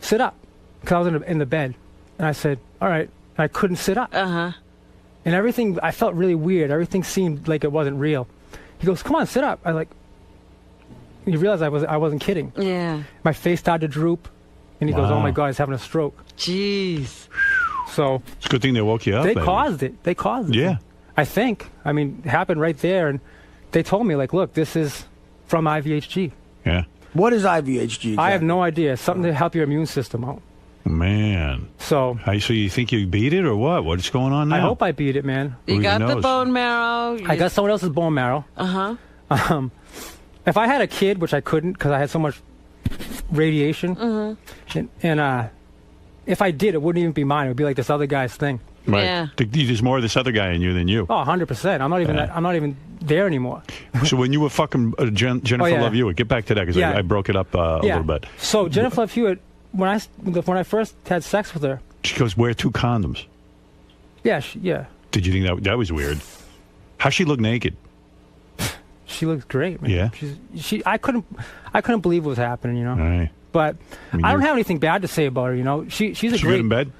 sit up. Because I was in the bed. And I said, all right. And I couldn't sit up. Uh-huh. And everything, I felt really weird. Everything seemed like it wasn't real. He goes, come on, sit up. You realize I wasn't kidding. Yeah. My face started to droop. And he goes, oh, my God, he's having a stroke. Jeez. So. It's a good thing they woke you up. They baby. caused it. Yeah. I think. I mean, it happened right there. And they told me, look, this is from IVHG. Yeah. What is IVHG? Exactly? I have no idea. Something to help your immune system out. Man. So you think you beat it or what? What's going on now? I hope I beat it, man. You got the bone marrow. I got someone else's bone marrow. Uh-huh. If I had a kid, which I couldn't because I had so much radiation, and if I did, it wouldn't even be mine. It would be like this other guy's thing. Right. Yeah. There's more of this other guy in you than you. Oh, 100%. I'm not even there anymore. So when you were fucking Jennifer Love Hewitt, get back to that because I broke it up a little bit. So Jennifer Love Hewitt, when I first had sex with her, she goes, wear 2 condoms. Yeah. Did you think that was weird? How'd she look naked? She looks great, man. Yeah. I couldn't believe what was happening, you know. Right. But I don't have anything bad to say about her, you know. She's a great. Good in bed?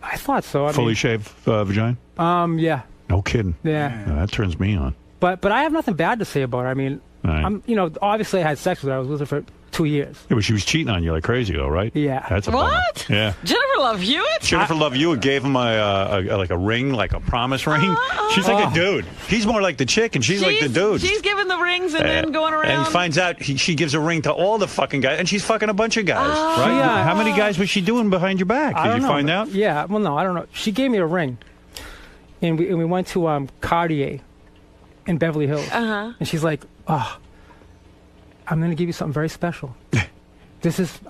I thought so. Fully shaved vagina? Yeah. No kidding. Yeah. No, that turns me on. But I have nothing bad to say about her. I mean, right. Obviously I had sex with her. I was with her for 2 years. Yeah, but she was cheating on you like crazy, though, right? Yeah. That's a What? bummer. Yeah. Jennifer Love Hewitt? Jennifer Love Hewitt gave him a ring, like a promise ring. She's like a dude. He's more like the chick, and she's like the dude. She's giving the rings and then going around. And he finds out she gives a ring to all the fucking guys, and she's fucking a bunch of guys, right? Yeah. How many guys was she doing behind your back? Did you find out? Yeah. Well, no, I don't know. She gave me a ring, and we went to Cartier in Beverly Hills, and she's like, "Oh, I'm going to give you something very special.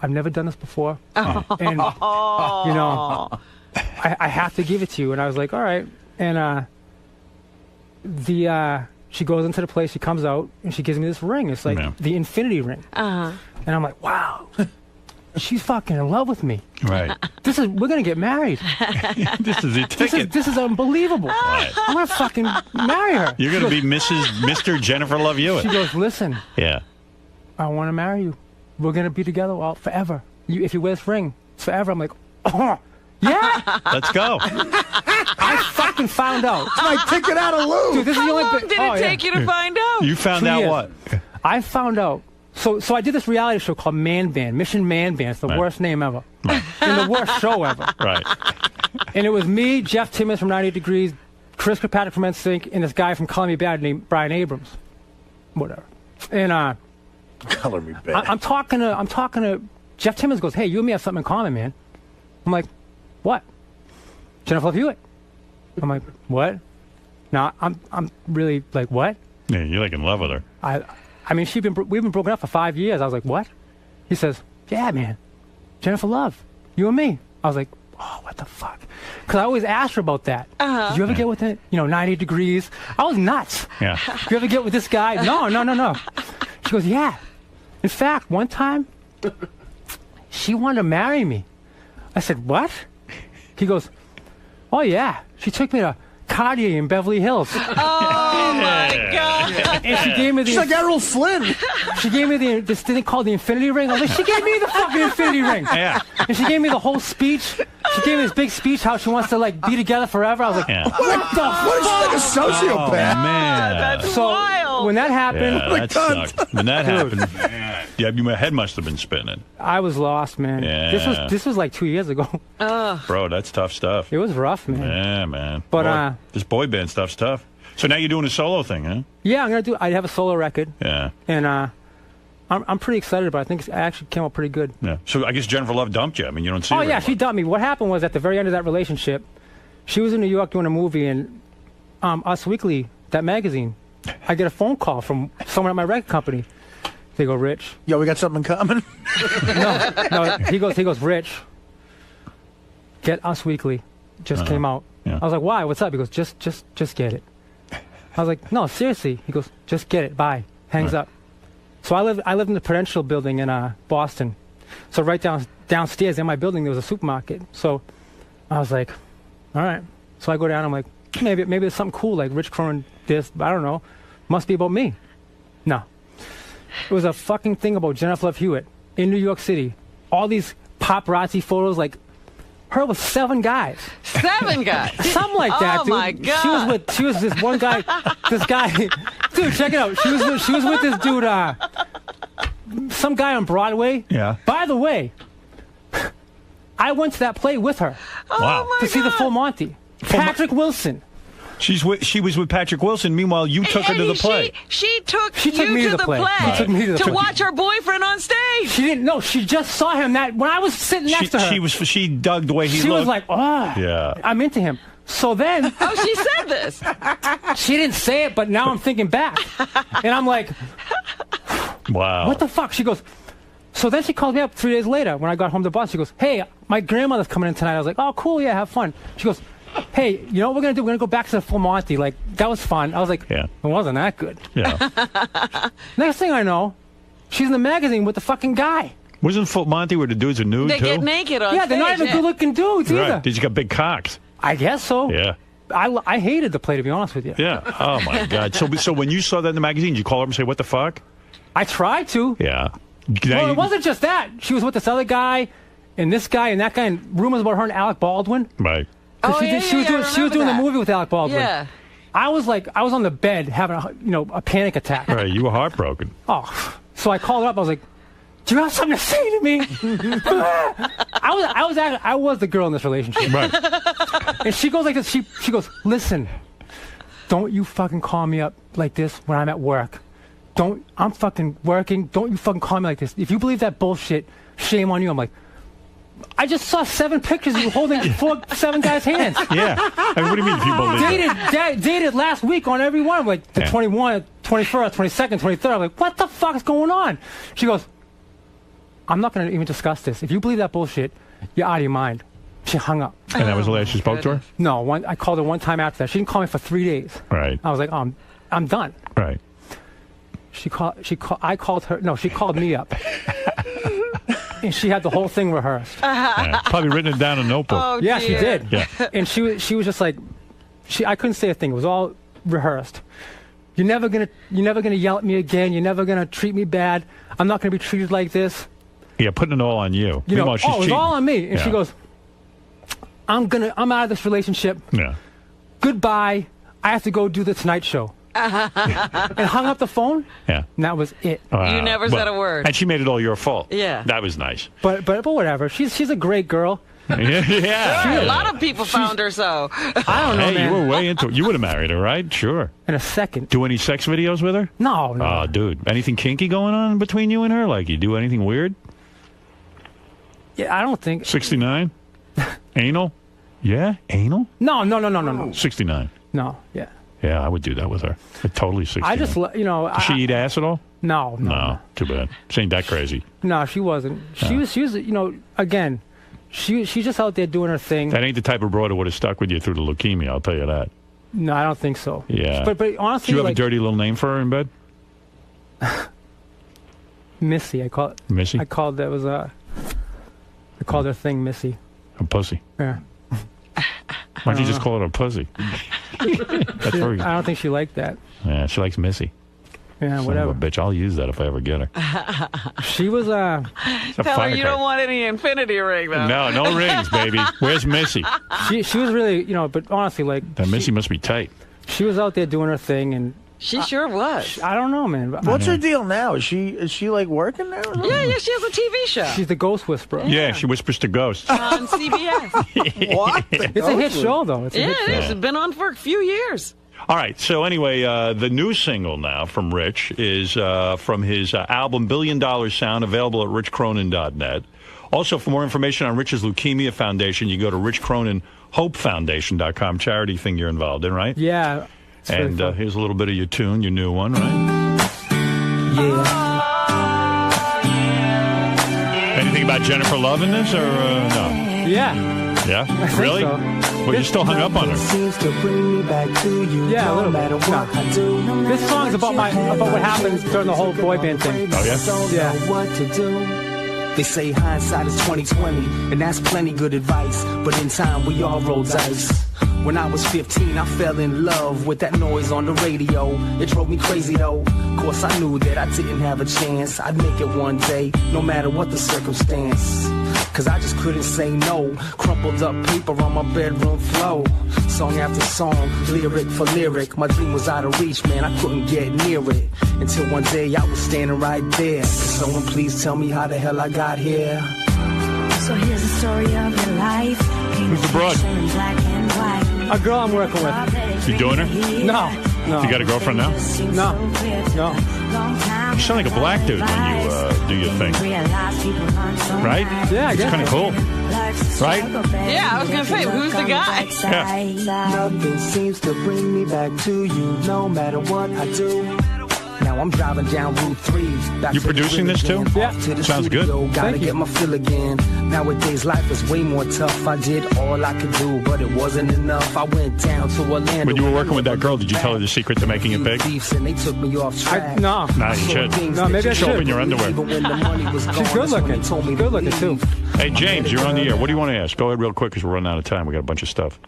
I've never done this before, and I have to give it to you." And I was like, "All right." And she goes into the place, she comes out, and she gives me this ring. It's like the infinity ring. And I'm like, wow, she's fucking in love with me. Right. We're going to get married. This is the ticket. This is unbelievable. Right. I'm going to fucking marry her. You're going to be Mr. Jennifer Love Hewitt. She goes, listen. Yeah. I want to marry you. We're going to be together forever. If you wear this ring, it's forever. I'm like, oh, yeah. Let's go. I fucking found out. It's my ticket out of Lou. Dude, this is the How only long bit- did it take you to find out? You found 2 out years. what? I found out. So I did this reality show called Man Band, Mission Man Band. It's the worst name ever. And the worst show ever. Right. And it was me, Jeff Timmons from 98 Degrees, Chris Kirkpatrick from NSYNC, and this guy from Color Me Bad named Brian Abrams. Whatever. And Color Me Bad. I'm talking to Jeff Timmons goes, hey, you and me have something in common, man. I'm like, what? Jennifer Love Hewitt. I'm like, what? No, I'm really like, what? Yeah, you're like in love with her. I mean, we've been broken up for 5 years. I was like, what? He says, yeah, man, Jennifer Love, you and me. I was like, oh, what the fuck? Because I always asked her about that. Did you ever get with it? 90 Degrees. I was nuts. Yeah. Did you ever get with this guy? No. She goes, yeah. In fact, one time, she wanted to marry me. I said, what? He goes, oh, yeah. She took me to Cartier in Beverly Hills. Oh, my God. And she gave me She's like Errol Flynn. She gave me this thing called the infinity ring. I was like, she gave me the fucking infinity ring. Yeah. And she gave me the whole speech. She gave me this big speech how she wants to be together forever. I was like, what the fuck? What is she, like a sociopath? Oh, man. That's So wild. when that happened, Yeah, that sucked. When that happened, your head must have been spinning. I was lost, man. Yeah. This was like 2 years ago. Bro, that's tough stuff. It was rough, man. Yeah, man. But this boy band stuff's tough. So now you're doing a solo thing, huh? Yeah, I have a solo record. Yeah. And I'm pretty excited about it. I think it actually came out pretty good. Yeah. So I guess Jennifer Love dumped you. I mean, you don't see her Oh, yeah, anymore. she dumped me. What happened was at the very end of that relationship, she was in New York doing a movie, and Us Weekly, that magazine, I get a phone call from someone at my record company. They go, Rich. Yo, we got something in common? No, he goes, Rich, get Us Weekly. Just came out. Yeah. I was like, why? What's up? He goes, just get it. I was like, no, seriously. He goes, just get it. Bye. Hangs up. So I lived in the Prudential building in Boston. So right downstairs in my building there was a supermarket. So I was like, all right. So I go down. I'm like, maybe there's something cool like Rich Cronin this. I don't know. Must be about me. No. It was a fucking thing about Jennifer Love Hewitt in New York City. All these paparazzi photos, like her with 7 guys. 7 guys? Something like that, dude. Oh, my God. She was this one guy, dude, check it out. She was with this dude, some guy on Broadway. Yeah. By the way, I went to that play with her. Wow. To see the Full Monty. Patrick Wilson. She was with Patrick Wilson. Meanwhile, you took her to the play. She took me you to the play. She took me to the play. watch her boyfriend on stage. She didn't know. She just saw him when I was sitting next to her. She dug the way he looked. She was like, yeah, I'm into him. So then... Oh, she said this. She didn't say it, but now I'm thinking back. And I'm like... Wow. What the fuck? She goes... So then she called me up 3 days later when I got home to Boston. She goes, hey, my grandmother's coming in tonight. I was like, oh, cool, yeah, have fun. She goes... Hey, you know what we're going to do? We're going to go back to the Full Monty. Like, that was fun. I was like, it wasn't that good. Yeah. Next thing I know, she's in the magazine with the fucking guy. Wasn't Full Monty where the dudes are nude, They too? get naked on stage. They're not even good-looking dudes either. Right. They just got big cocks. I guess so. Yeah. I hated the play, to be honest with you. Yeah. Oh, my God. So when you saw that in the magazine, did you call her and say, what the fuck? I tried to. Yeah. Well, it wasn't just that. She was with this other guy, and this guy, and that guy, and rumors about her and Alec Baldwin. Right. She was doing the movie with Alec Baldwin. Yeah. I was on the bed having a panic attack. Right, you were heartbroken. Oh, so I called her up. I was like, "Do you have something to say to me?" I was the girl in this relationship. Right. And she goes like this. She goes, "Listen, don't you fucking call me up like this when I'm at work. I'm fucking working. Don't you fucking call me like this. If you believe that bullshit, shame on you." I'm like, I just saw 7 pictures of you holding 7 guys' hands. Yeah. I mean, what do you mean people believe Dated last week on every one. Like the 21, 21st, 22nd, 23rd. I'm like, what the fuck is going on? She goes, I'm not going to even discuss this. If you believe that bullshit, you're out of your mind. She hung up. And that was the last you spoke to her? No, I called her one time after that. She didn't call me for 3 days. Right. I was like, I'm done. Right. I called her. No, she called me up. And she had the whole thing rehearsed. Yeah, probably written it down in a notebook. Oh, yeah, she did. Yeah. And she was just like, I couldn't say a thing. It was all rehearsed. You're never gonna yell at me again. You're never gonna treat me bad. I'm not gonna be treated like this. Yeah, putting it all on you. You know, she's it was cheating. all on me. And she goes, I'm out of this relationship. Yeah. Goodbye. I have to go do the Tonight Show. And hung up the phone. Yeah. And that was it. You never said a word. And she made it all your fault. Yeah. That was nice. But whatever. She's a great girl. Yeah. A lot of people found her so. I don't know, man. You were way into it. You would have married her, right? Sure. In a second. Do any sex videos with her? No. Oh, dude. Anything kinky going on between you and her? Like, you do anything weird? Yeah, I don't think. 69? Anal? Yeah? Anal? No. 69. No, yeah. Yeah, I would do that with her. Totally 69. I just, Does she eat ass at all? No. Too bad. She ain't that crazy. No, she wasn't. She was, again, she's just out there doing her thing. That ain't the type of broad that would have stuck with you through the leukemia, I'll tell you that. No, I don't think so. Yeah. But honestly, do you have a dirty little name for her in bed? Missy, I call it. Missy? I called her thing Missy. A pussy. Yeah. Why don't you just call it a pussy? That's very... I don't think she liked that. Yeah, she likes Missy. Yeah, Son whatever. of a bitch. I'll use that if I ever get her. She was Tell her you don't want any infinity ring though. No rings, baby. Where's Missy? She was really, but honestly, like That Missy must be tight. She was out there doing her thing, and she sure was. I don't know, man. What's her deal now? Is she like working there? Or yeah, she has a TV show. She's the ghost whisperer. Yeah, she whispers to ghosts. On CBS. What? It's a hit show, though. It's a hit show. It's been on for a few years. All right, so anyway, the new single now from Rich is from his album $1 Billion Sound, available at richcronin.net. Also, for more information on Rich's Leukemia Foundation, you go to richcroninhopefoundation.com, charity thing you're involved in, right? Yeah. And here's a little bit of your tune, your new one, right? Yeah. Anything about Jennifer Love in this, or no? Yeah. Yeah? I think Really? so. Well, you still hung up on her. Yeah, a little bit. No. This song's about what happened during the whole boy band thing. Oh, yeah? Yeah. They say hindsight is 20/20, and that's plenty good advice. But in time, we all roll dice. When I was 15, I fell in love with that noise on the radio. It drove me crazy though. Of course, I knew that I didn't have a chance. I'd make it one day, no matter what the circumstance. Cause I just couldn't say no. Crumpled up paper on my bedroom floor. Song after song, lyric for lyric. My dream was out of reach, man, I couldn't get near it. Until one day I was standing right there. Could someone please tell me how the hell I got here? So here's the story of your life. Who's the broad? Black and white. A girl I'm working with. You doing her? No. You got a girlfriend now? No. You sound like a black dude when you do your thing. Right? Yeah, I guess. It's kind of cool. Right? Yeah, I was going to say, who's the guy? Yeah. Nothing seems to bring me back to you, no matter what I do. Now I'm driving down Route 3. You producing this too? Yeah. Sounds good. Gotta get my fill again. Nowadays life is way more tough. I did all I could do, but it wasn't enough. I went down to Orlando. When you were working with that girl, did you tell her the secret to making it big? And they took me off track. No. Nah, you should. No, maybe I Show up should. in your underwear. She's good looking. Good looking too. Hey, James, you're on the air. What do you want to ask? Go ahead real quick because we're running out of time. We got a bunch of stuff.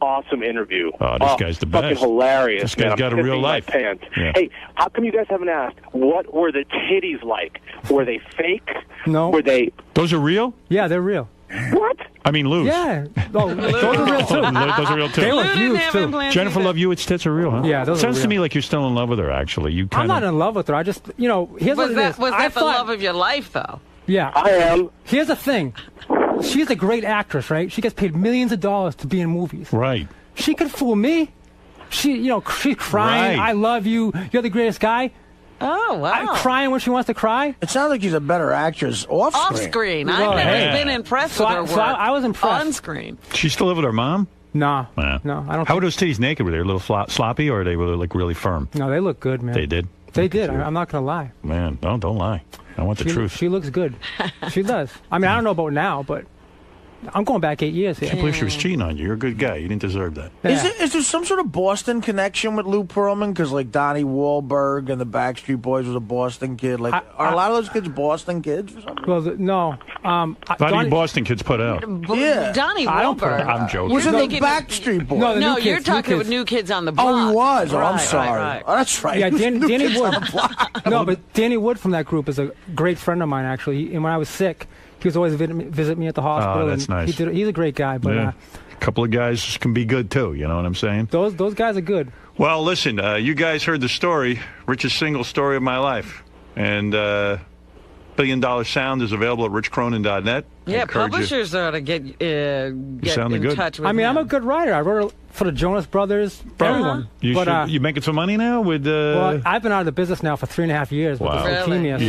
Awesome interview. Oh, this guy's the best. Fucking hilarious. This guy's man. got I'm a real pissing my life. Pants. Yeah. Hey, how come you guys haven't asked what were the titties like? Were they fake? No. Were they? Those are real? Yeah, they're real. What? I mean, Lou's. Yeah. Oh, those are real too. Those are real too. They look huge too. Jennifer Love Hewitt's tits are real, huh? Yeah, those Sounds are to me real. like you're still in love with her. Actually, you. I'm not in love with her. I just, here's what it is. Was I that the thought- love of your life, though? Yeah. I am. Here's the thing. She's a great actress, right? She gets paid millions of dollars to be in movies. Right. She could fool me. She's crying. Right. I love you. You're the greatest guy. Oh, wow. I'm crying when she wants to cry. It sounds like she's a better actress off screen. Off screen. Well, I've never yeah. been impressed So with I- her work. so I was impressed. On screen. She still live with her mom? No. Yeah. No, I don't. How were those titties naked? Were they a little sloppy, or they were like really firm? No, they look good, man. They did. They did. I'm not gonna lie. Man, don't lie. I want the truth. She looks good. She does. I mean, I don't know about now, but I'm going back 8 years here. I can't believe she was cheating on you. You're a good guy. You didn't deserve that. Yeah. Is there some sort of Boston connection with Lou Pearlman? Because like Donnie Wahlberg and the Backstreet Boys was a Boston kid. Like, are a lot of those kids Boston kids or something? Well, no. A lot of you Boston kids put out. Yeah. Donnie I don't put Wahlberg. out. I'm joking. Was it You're the thinking- Backstreet Boys? No, the No, new you're kids, talking new with kids. New Kids on the Block. Oh, he was. Oh, I'm Right, sorry. right. Oh, that's right. Yeah, New Danny Kids Wood. on the Block. No, but Danny Wood from that group is a great friend of mine, actually. And when I was sick, he was always visit me at the hospital. Oh, that's and nice. He's a great guy, but Yeah. A couple of guys can be good too. You know what I'm saying? those guys are good. Well, listen, you guys heard the story, richest single story of my life, and $1 Billion Sound is available at richcronin.net. Yeah, Encourage you- publishers ought to get sounding in good. touch with I mean, him. I'm a good writer. I wrote for the Jonas Brothers, everyone. You But you making some money now with? well, I've been out of the business now for 3.5 years with Wow. this leukemia. So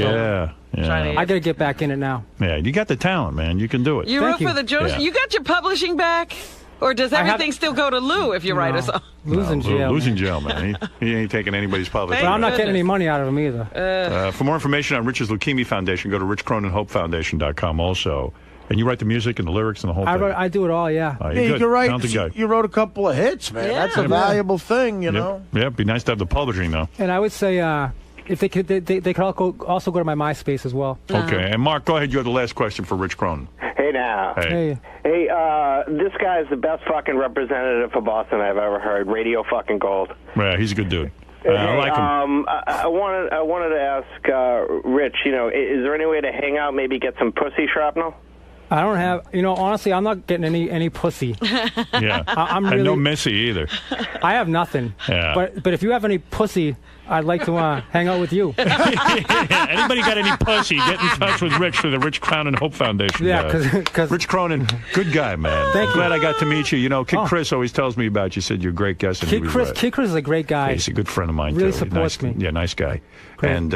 Yeah. I got to get back in it now. Yeah, you got the talent, man. You can do it. You wrote for the Jonas. Yeah. You got your publishing back? Or does I have- everything still go to Lou if you write a song? Lou's in jail. Lou's in jail, man. He ain't taking anybody's publishing. But I'm not getting any money out of him either. For more information on Rich's Leukemia Foundation, go to richcroninhopefoundation.com also. And you write the music and the lyrics and the whole thing. I do it all, yeah. You're Yeah, you good. can write. Talented guy. You wrote a couple of hits, man. Yeah. That's a Yeah. valuable thing, you Yep. know. Yeah, it'd be nice to have the publishing, though. And I would say if they could, they could also go to my MySpace as well. Okay. And Mark, go ahead. You have the last question for Rich Cronin. Hey now. Hey. Hey, this guy is the best fucking representative for Boston I've ever heard. Radio fucking gold. Yeah, he's a good dude. I Hey, like him. I wanted to ask Rich, is there any way to hang out, maybe get some pussy shrapnel? I don't have, honestly, I'm not getting any pussy. Yeah. I'm and really, no Missy either. I have nothing. Yeah. But if you have any pussy, I'd like to hang out with you. Anybody got any pussy, get in touch with Rich for the Rich Cronin Hope Foundation. Yeah, because Rich Cronin, good guy, man. Thank you. Glad I got to meet you. Kid Chris always tells me about you. Said you're a great guest. And he Kid was Chris, right. Kid Chris is a great guy. Yeah, he's a good friend of mine, Really too. supports me. Yeah, nice guy. Great. And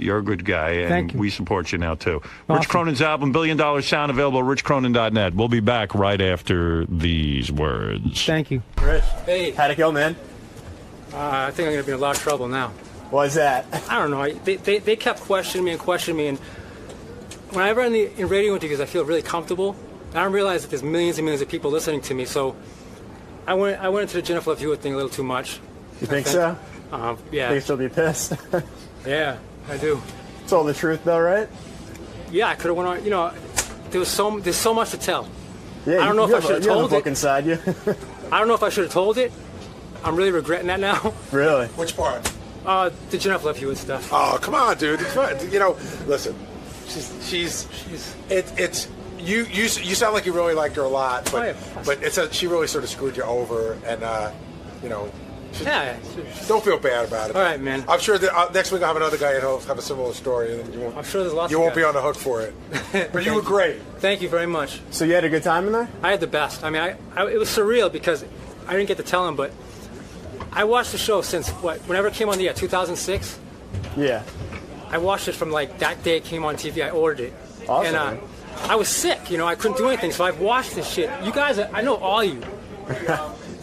you're a good guy, and Thank you. we support you now, too. Awesome. Rich Cronin's album, $1 Billion Sound, available at richcronin.net. We'll be back right after these words. Thank you. Rich, Hey. how'd it go, man? I think I'm going to be in a lot of trouble now. Why's that? I don't know. They kept questioning me, and whenever I'm in radio interviews, I feel really comfortable. I don't realize that there's millions and millions of people listening to me, so I went into the Jennifer Love Hewitt thing a little too much. You think so? Yeah. Think she'll be pissed? Yeah, I do. Told the truth, though, right? Yeah, I could have went on. There's so much to tell. Yeah, I don't know if I should have you have a told book it. inside you. I don't know if I should have told it. I'm really regretting that now. Really? Which part? The Jennifer Love Hewitt stuff. Oh, come on, dude. It's fine. You know, listen. She's you sound like you really liked her a lot, but she really sort of screwed you over, and you know. Don't feel bad about it. All right, man. I'm sure that next week I'll have another guy and he'll have a similar story, and I'm sure there's lots. You won't be on the hook for it. But you were great. Thank you very much. So you had a good time in there? I had the best. I mean, it was surreal because I didn't get to tell him, but I watched the show since whenever it came on the air, 2006. Yeah. I watched it from like that day it came on TV. I ordered it. Awesome. And I was sick, you know, I couldn't do anything, so I've watched this shit. You guys, I know all you.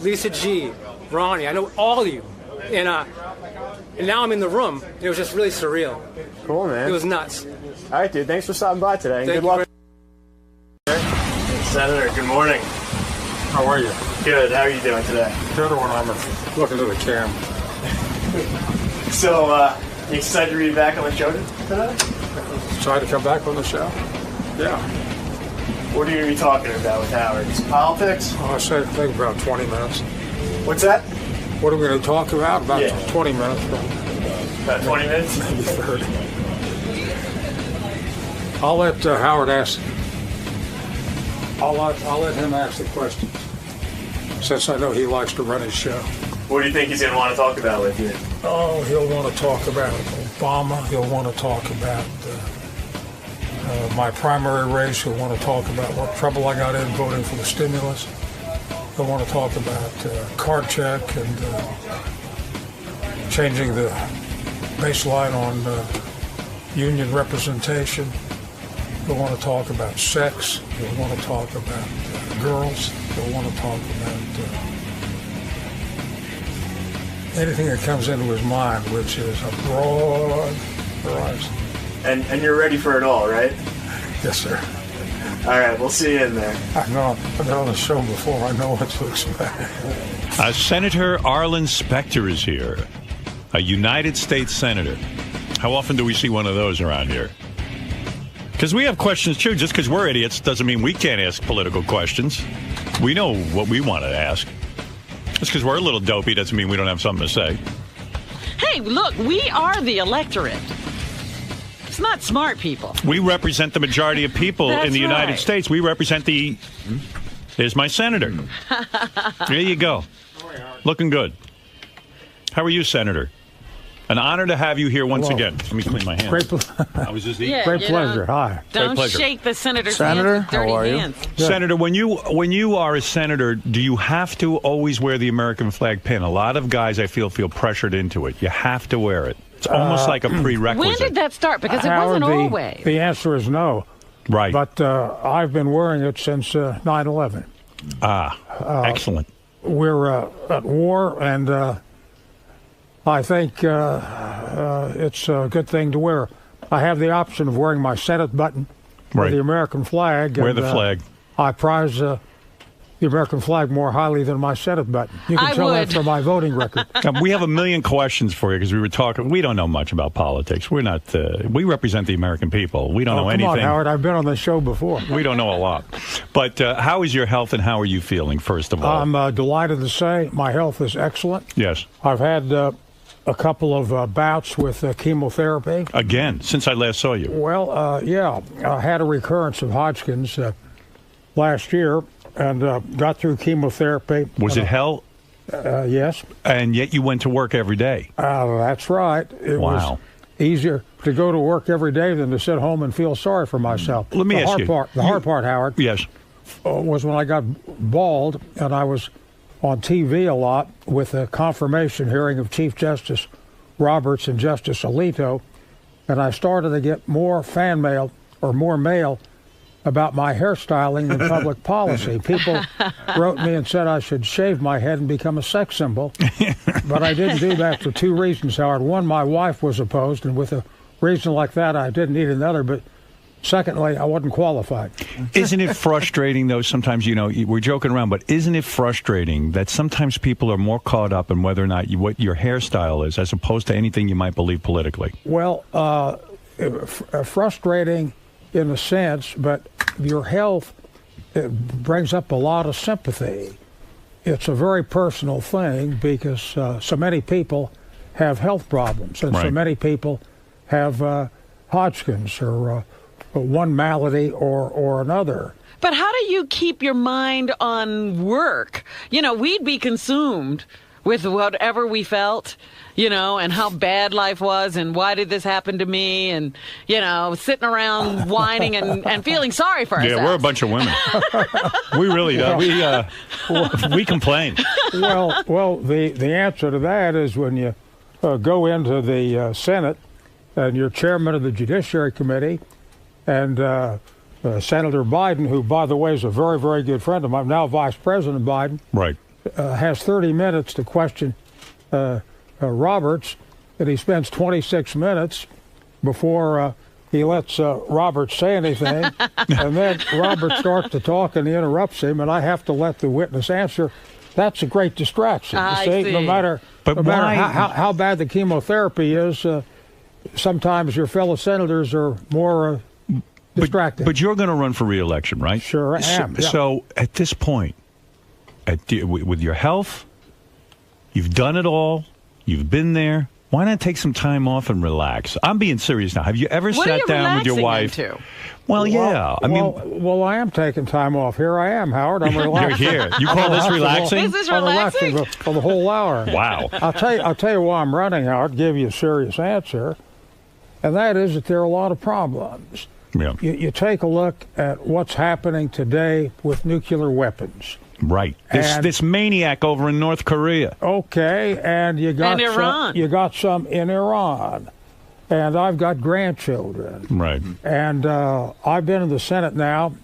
Lisa G, Ronnie, I know all of you. And now I'm in the room. It was just really surreal. Cool, man. It was nuts. All right, dude. Thanks for stopping by today. Thank Good luck. Senator, good morning. How are you? Good. How are you doing today? Better when I'm looking to the camera. So, you excited to be back on the show today? Try to come back on the show? Yeah. What are you going to be talking about with Howard? Just politics? Oh, I think about 20 minutes. What's that? What are we going to talk about? About 20 minutes. About 20 minutes? Maybe 30. I'll let Howard ask. I'll let him ask the questions, since I know he likes to run his show. What do you think he's going to want to talk about with you? Oh, he'll want to talk about Obama. He'll want to talk about my primary race. He'll want to talk about what trouble I got in voting for the stimulus. He'll want to talk about card check and changing the baseline on union representation. He'll want to talk about sex. He'll want to talk about girls. He'll want to talk about anything that comes into his mind, which is a broad horizon. And you're ready for it all, right? Yes, sir. All right, we'll see you in there. I know. I've been on the show before. I know what to expect. Senator Arlen Specter is here, a United States Senator. How often do we see one of those around here? Because we have questions, too. Just because we're idiots doesn't mean we can't ask political questions. We know what we want to ask. Just because we're a little dopey doesn't mean we don't have something to say. Hey, look, we are the electorate. It's not smart people. We represent the majority of people in the United States. We represent There's my senator. There you go. Looking good. How are you, Senator? An honor to have you here once again. Let me clean my hands. Great pleasure. Hi. Don't shake the senator's hands with dirty hands. Yeah. Senator, when you are a senator, do you have to always wear the American flag pin? A lot of guys, I feel pressured into it. You have to wear it. It's almost like a prerequisite. When did that start? Because it wasn't always. The answer is no. Right. But I've been wearing it since 9/11. Excellent. We're at war, and I think it's a good thing to wear. I have the option of wearing my Senate button or the American flag. Wear the flag. I prize the American flag more highly than my Senate button. You can tell that from my voting record. We have a million questions for you because we were talking. We don't know much about politics. We're not. We represent the American people. We don't know anything. Come on, Howard. I've been on the show before. We don't know a lot. But how is your health and how are you feeling, first of all? I'm delighted to say my health is excellent. Yes. I've had a couple of bouts with chemotherapy. Again, since I last saw you? Well, yeah. I had a recurrence of Hodgkin's last year and got through chemotherapy. Was it hell? Yes. And yet you went to work every day? That's right. It was easier to go to work every day than to sit home and feel sorry for myself. Let me ask you. The hard part, Howard, yes, was when I got bald and I was on TV a lot with a confirmation hearing of Chief Justice Roberts and Justice Alito, and I started to get more fan mail or more mail about my hairstyling than public policy. People wrote me and said I should shave my head and become a sex symbol, but I didn't do that for two reasons, Howard. One, my wife was opposed, and with a reason like that, I didn't need another, but secondly, I wasn't qualified. Isn't it frustrating, though, sometimes, you know, we're joking around, but isn't it frustrating that sometimes people are more caught up in whether or not what your hairstyle is as opposed to anything you might believe politically? Well, frustrating in a sense, but your health brings up a lot of sympathy. it's a very personal thing because so many people have health problems, and so many people have Hodgkin's or one malady or another. But how do you keep your mind on work? You know, we'd be consumed with whatever we felt, you know, and how bad life was and why did this happen to me, and, you know, sitting around whining and feeling sorry for ourselves. Yeah, we're a bunch of women. We really do. We complain. Well, the answer to that is when you go into the Senate and you're chairman of the Judiciary Committee, and Senator Biden, who, by the way, is a very, very good friend of mine, now Vice President Biden, has 30 minutes to question Roberts, and he spends 26 minutes before he lets Roberts say anything, and then Roberts starts to talk and he interrupts him, and I have to let the witness answer. That's a great distraction. You see? No matter how bad the chemotherapy is, sometimes your fellow senators are more distracted. But you're going to run for re-election, right? Sure I am. So at this point, with your health, you've done it all, you've been there. Why not take some time off and relax? I'm being serious now. Have you ever sat down with your wife? Well, yeah. Well, I am taking time off. Here I am, Howard. I'm relaxing. You're here. You call this relaxing? Is this relaxing? I'm relaxing for the whole hour. Wow. I'll tell you why I'm running, Howard. Give you a serious answer, and that is that there are a lot of problems. Yeah. You take a look at what's happening today with nuclear weapons. Right. This maniac over in North Korea. Okay, and you got Iran. You got some in Iran, and I've got grandchildren. Right. And I've been in the Senate now.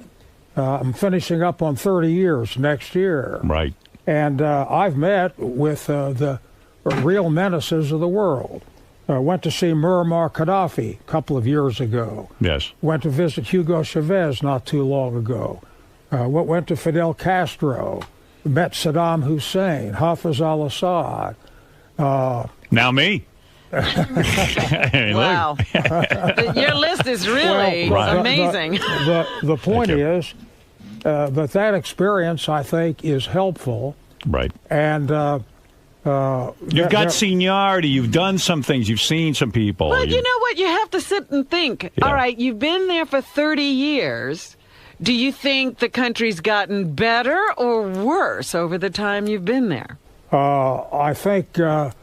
I'm finishing up on 30 years next year. Right. And I've met with the real menaces of the world. Went to see Muammar Gaddafi a couple of years ago. Yes. Went to visit Hugo Chavez not too long ago. Went to Fidel Castro. Met Saddam Hussein, Hafez al-Assad. Now me. Wow. Your list is really amazing. The point is that experience, I think, is helpful. Right. And you've got seniority. You've done some things. You've seen some people. Well, you know what? You have to sit and think. Yeah. All right, you've been there for 30 years. Do you think the country's gotten better or worse over the time you've been there? I think that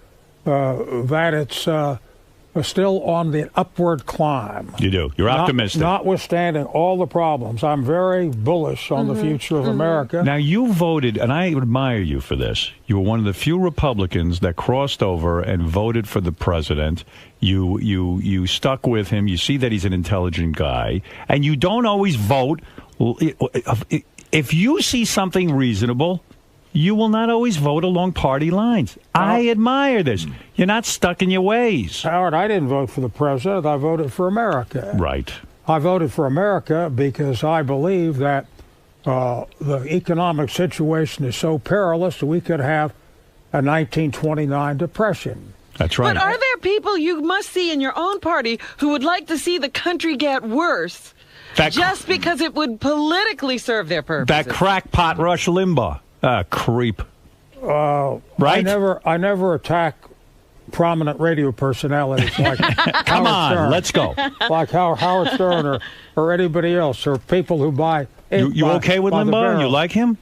it's still on the upward climb. You do. You're optimistic. Notwithstanding all the problems, I'm very bullish on the future of America. Now, you voted, and I admire you for this. You were one of the few Republicans that crossed over and voted for the president. You stuck with him. You see that he's an intelligent guy. And you don't always vote. If you see something reasonable, you will not always vote along party lines. I admire this. You're not stuck in your ways. Howard, I didn't vote for the president. I voted for America. Right. I voted for America because I believe that the economic situation is so perilous that we could have a 1929 depression. That's right. But are there people you must see in your own party who would like to see the country get worse just because it would politically serve their purposes? That crackpot Rush Limbaugh. Creep. Right? I never attack prominent radio personalities like Come on, Stern. let's go. Like Howard Stern or anybody else, or people who buy. You okay with Limbaugh? You like him?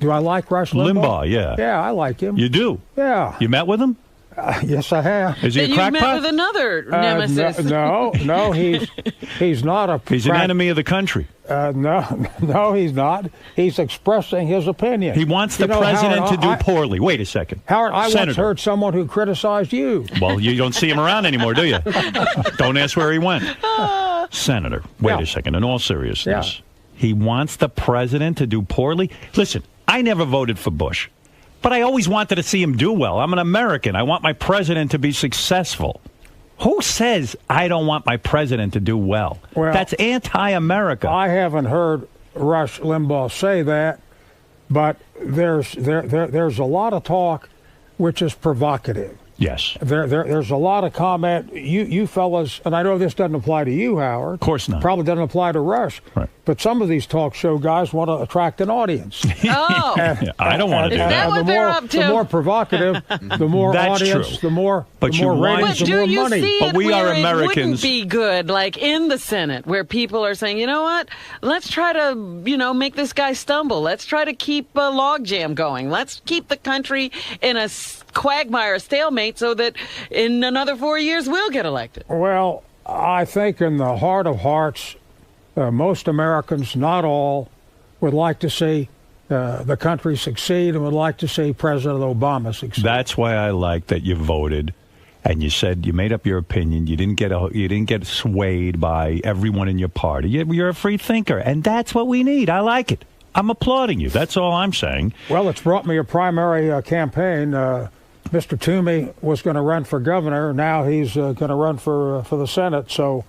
Do I like Rush Limbaugh? Limbaugh, yeah. Yeah, I like him. You do? Yeah. You met with him? Yes, I have. Is he a crackpot? You met with another nemesis. No, he's not a. He's an enemy of the country. No, he's not. He's expressing his opinion. He wants the president to do poorly. Wait a second. Howard, I Senator. once heard someone who criticized you. Well, you don't see him around anymore, do you? Don't ask where he went. Senator, wait a second. In all seriousness, he wants the president to do poorly? Listen, I never voted for Bush. But I always wanted to see him do well. I'm an American. I want my president to be successful. Who says I don't want my president to do well? That's anti-America. I haven't heard Rush Limbaugh say that, but there's a lot of talk which is provocative. Yes. There's a lot of comment. You fellas, and I know this doesn't apply to you, Howard. Of course not. Probably doesn't apply to Rush. Right. But some of these talk show guys want to attract an audience. Oh. Yeah, I don't want to do Is that what they're up to? The more provocative, the more That's audience, true. the more ratings, But the do more you money. see But it we are where Americans. it wouldn't be good, like in the Senate, where people are saying, you know what, let's try to, make this guy stumble. Let's try to keep a logjam going. Let's keep the country in a quagmire, stalemate, so that in another 4 years we'll get elected. Well, I think in the heart of hearts, most Americans, not all, would like to see the country succeed and would like to see President Obama succeed. That's why I like that you voted, and you said you made up your opinion. You didn't get swayed by everyone in your party. You're a free thinker, and that's what we need. I like it. I'm applauding you. That's all I'm saying. Well, it's brought me a primary campaign. Mr. Toomey was going to run for governor. Now he's going to run for the Senate. So,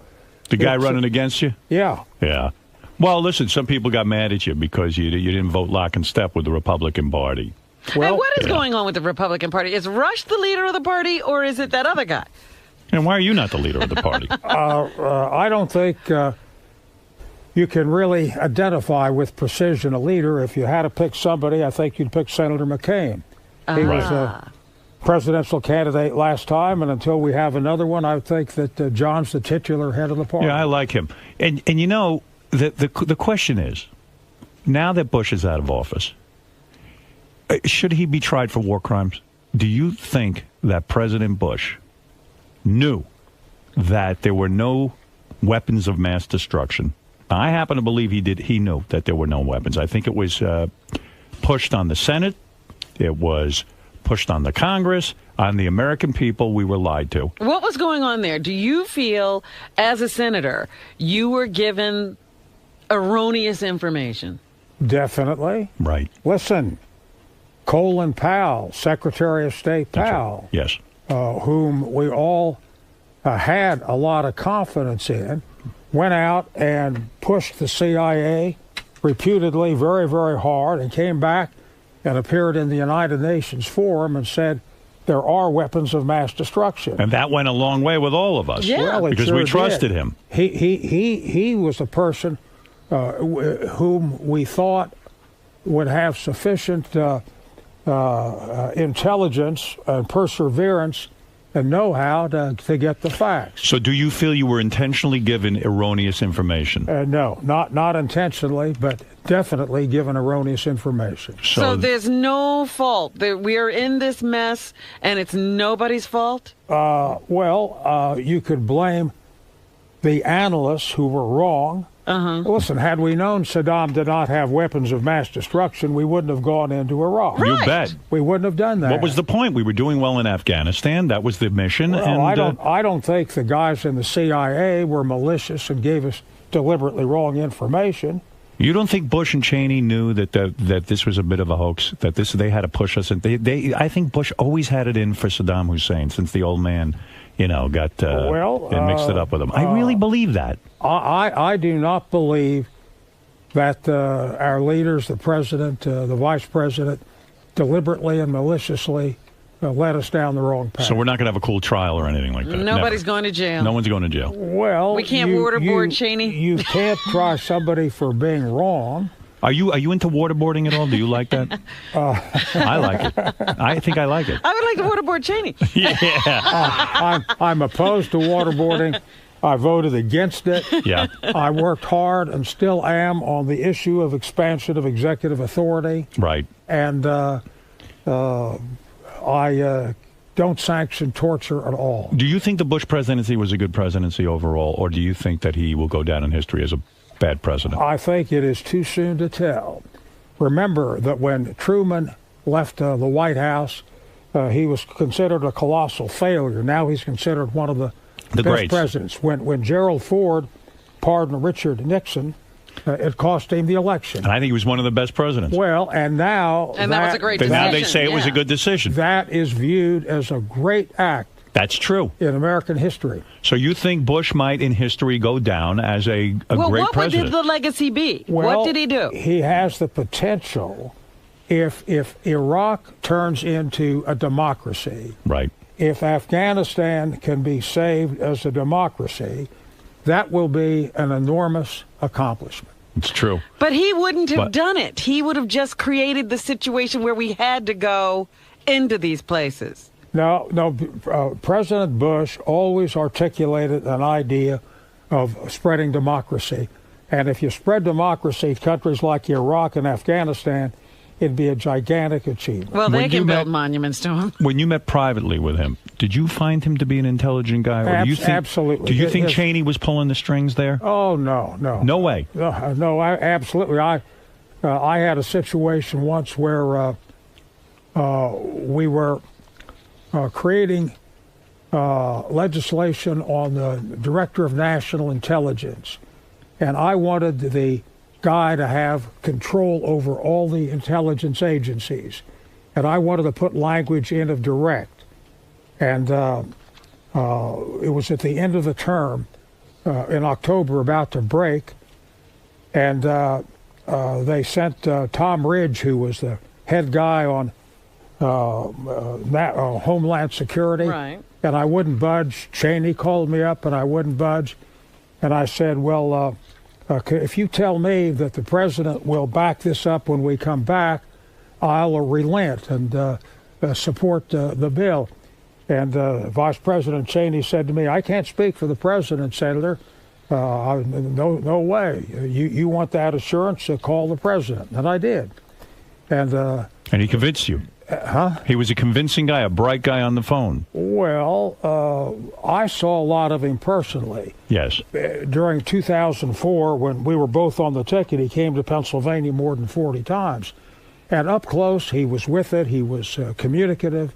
the guy running against you? Yeah. Yeah. Well, listen, some people got mad at you because you didn't vote lock and step with the Republican Party. Well, and what is going on with the Republican Party? Is Rush the leader of the party, or is it that other guy? And why are you not the leader of the party? I don't think you can really identify with precision a leader. If you had to pick somebody, I think you'd pick Senator McCain. He was a presidential candidate last time, and until we have another one, I think that John's the titular head of the party. Yeah, I like him. And the question is, now that Bush is out of office, should he be tried for war crimes? Do you think that President Bush knew that there were no weapons of mass destruction? I happen to believe he did. He knew that there were no weapons. I think it was pushed on the Senate. It was pushed on the Congress, on the American people. We were lied to. What was going on there? Do you feel, as a senator, you were given erroneous information? Definitely. Right. Listen, Colin Powell, Secretary of State Powell, yes, whom we all had a lot of confidence in, went out and pushed the CIA reputedly very, very hard, and came back and appeared in the United Nations Forum and said there are weapons of mass destruction. And that went a long way with all of us. Yeah. Well, because sure we trusted did. him. He was a person whom we thought would have sufficient intelligence and perseverance and know-how to get the facts. So do you feel you were intentionally given erroneous information? No, not intentionally, but definitely given erroneous information. So there's no fault. We are in this mess, and it's nobody's fault? You could blame the analysts who were wrong. Listen, had we known Saddam did not have weapons of mass destruction, we wouldn't have gone into Iraq. You bet. We wouldn't have done that. What was the point? We were doing well in Afghanistan. That was the mission. Well, and, I don't think the guys in the CIA were malicious and gave us deliberately wrong information. You don't think Bush and Cheney knew that this was a bit of a hoax? That they had to push us? And I think Bush always had it in for Saddam Hussein since the old man, got and mixed it up with him. I really believe that. I do not believe that our leaders, the president, the vice president, deliberately and maliciously led us down the wrong path. So we're not going to have a cool trial or anything like that? Nobody's Never. going to jail. No one's going to jail. Well, we can't waterboard Cheney. You can't try somebody for being wrong. Are you into waterboarding at all? Do you like that? I like it. I think I like it. I would like to waterboard Cheney. Yeah. I'm opposed to waterboarding. I voted against it. Yeah. I worked hard and still am on the issue of expansion of executive authority. Right. And I don't sanction torture at all. Do you think the Bush presidency was a good presidency overall, or do you think that he will go down in history as a bad president? I think it is too soon to tell. Remember that when Truman left the White House, he was considered a colossal failure. Now he's considered one of the best greats. presidents. When Gerald Ford pardoned Richard Nixon, it cost him the election. And I think he was one of the best presidents. Well, and now... And that was a great decision. Now they say it was a good decision. That is viewed as a great act. That's true. In American history. So you think Bush might in history go down as a great president? Well, what would the legacy be? Well, what did he do? He has the potential, if Iraq turns into a democracy, right, if Afghanistan can be saved as a democracy, that will be an enormous accomplishment. It's true. But he wouldn't have done it. He would have just created the situation where we had to go into these places. No, President Bush always articulated an idea of spreading democracy. And if you spread democracy to countries like Iraq and Afghanistan, it'd be a gigantic achievement. Well, they can build monuments to him. When you met privately with him, did you find him to be an intelligent guy? Or do you think, absolutely. Do you think Cheney was pulling the strings there? Oh, no. No way. No, absolutely. I had a situation once where we were creating legislation on the Director of National Intelligence, and I wanted the guy to have control over all the intelligence agencies, and I wanted to put language in of direct, and it was at the end of the term in October, about to break, and they sent Tom Ridge, who was the head guy on Homeland Security, right. And I wouldn't budge. Cheney called me up, and I wouldn't budge, and I said, well, if you tell me that the president will back this up when we come back, I'll relent and support the bill. And Vice President Cheney said to me, I can't speak for the president, Senator. No way. You want that assurance? Call the president. And I did. And he convinced you? Huh? He was a convincing guy, a bright guy on the phone. Well, I saw a lot of him personally. Yes. During 2004, when we were both on the ticket, he came to Pennsylvania more than 40 times. And up close, he was with it. He was communicative.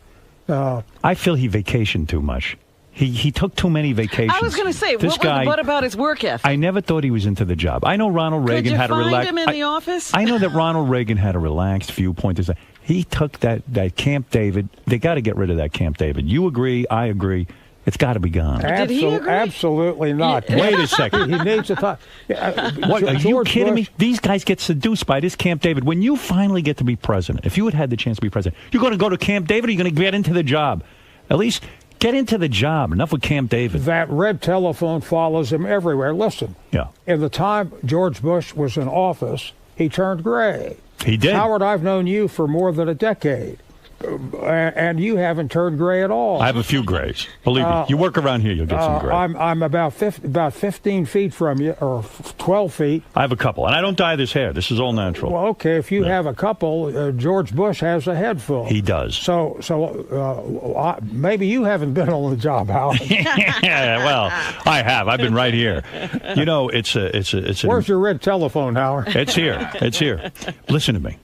I feel he vacationed too much. He took too many vacations. I was going to say, what about his work ethic? I never thought he was into the job. I know Ronald Reagan had a relaxed. Could you find him in the office? I know that Ronald Reagan had a relaxed viewpoint. He took that Camp David. They got to get rid of that Camp David. You agree? I agree. It's got to be gone. Did he agree? Absolutely not. Wait a second. He needs to talk. What, are you kidding me? These guys get seduced by this Camp David. When you finally get to be president, if you had the chance to be president, you're going to go to Camp David, or you're going to get into the job? At least get into the job. Enough with Camp David. That red telephone follows him everywhere. Listen. Yeah. In the time George Bush was in office, he turned gray. He did. Howard, I've known you for more than a decade, and you haven't turned gray at all. I have a few grays. Believe me. You work around here, you'll get some gray. I'm about 15 feet from you, or 12 feet. I have a couple, and I don't dye this hair. This is all natural. Well, okay, if you have a couple, George Bush has a head full. He does. So maybe you haven't been on the job, Howard. Yeah, well, I have. I've been right here. You know, it's Where's your red telephone, Howard? It's here. It's here. Listen to me.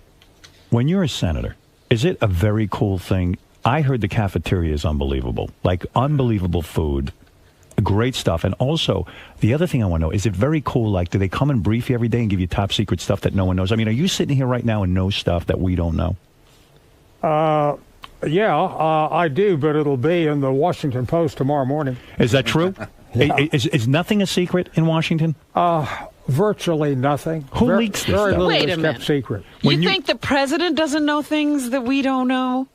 When you're a senator, is it a very cool thing? I heard the cafeteria is unbelievable. Like, unbelievable food. Great stuff. And also, the other thing I want to know, is it very cool? Like, do they come and brief you every day and give you top secret stuff that no one knows? I mean, are you sitting here right now and know stuff that we don't know? Yeah, I do, but it'll be in the Washington Post tomorrow morning. Is that true? Yeah. Is nothing a secret in Washington? Virtually nothing. Who leaks this very stuff? little Wait a is minute. kept secret. You think the president doesn't know things that we don't know?